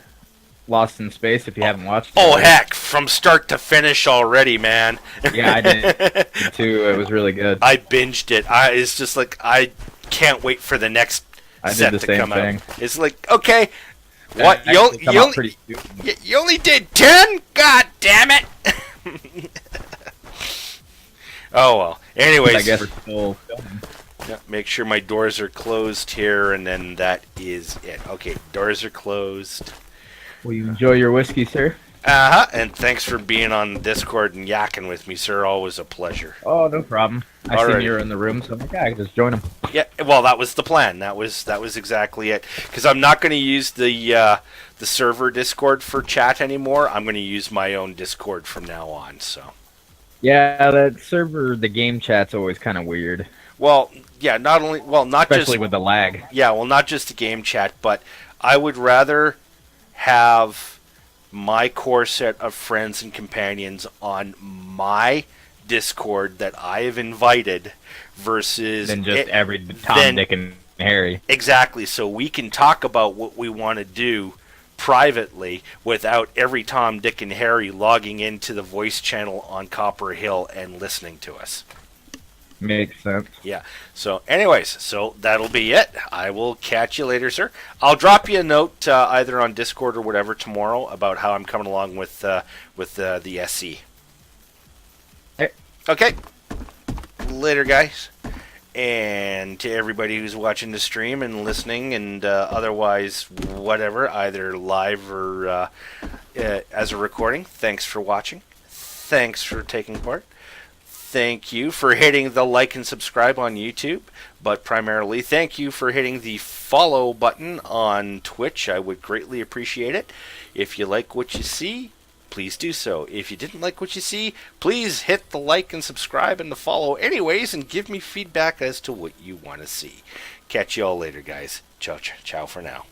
Lost in Space if you haven't watched it. oh, heck, from start to finish already, man. Yeah, I did too. It was really good. I binged it. It's just like, I can't wait for the next I set did the to same come thing. out. It's like, okay, what? It actually come out pretty soon. You only did 10? God damn it! Oh well. Anyways, I guess we're still filming. yeah, make sure my doors are closed here, and then that is it. Okay, doors are closed. Will you enjoy your whiskey, sir? And thanks for being on Discord and yakking with me, sir. Always a pleasure. Oh, no problem. I seen Alright. you were in the room, so I'm like, yeah, I can just join him. Yeah, well, that was the plan. That was exactly it. Because I'm not going to use the server Discord for chat anymore. I'm going to use my own Discord from now on. So, Yeah, that server, the game chat's always kind of weird, well, yeah, not especially just with the lag. yeah, well, not just the game chat, but I would rather have my core set of friends and companions on my Discord that I have invited versus Than just every Tom, Dick, and Harry. exactly, so we can talk about what we want to do privately without every Tom, Dick, and Harry logging into the voice channel on Copper Hill and listening to us. Makes sense. Yeah. So, anyways, so that'll be it. I will catch you later, sir. I'll drop you a note either on Discord or whatever tomorrow about how I'm coming along with the SC. Hey. Okay. Later, guys. And to everybody who's watching the stream and listening and otherwise whatever, either live or as a recording, thanks for watching. Thanks for taking part. Thank you for hitting the like and subscribe on YouTube, but primarily thank you for hitting the follow button on Twitch. I would greatly appreciate it. If you like what you see, please do so. If you didn't like what you see, please hit the like and subscribe and the follow anyways, and give me feedback as to what you want to see. Catch you all later, guys. Ciao for now.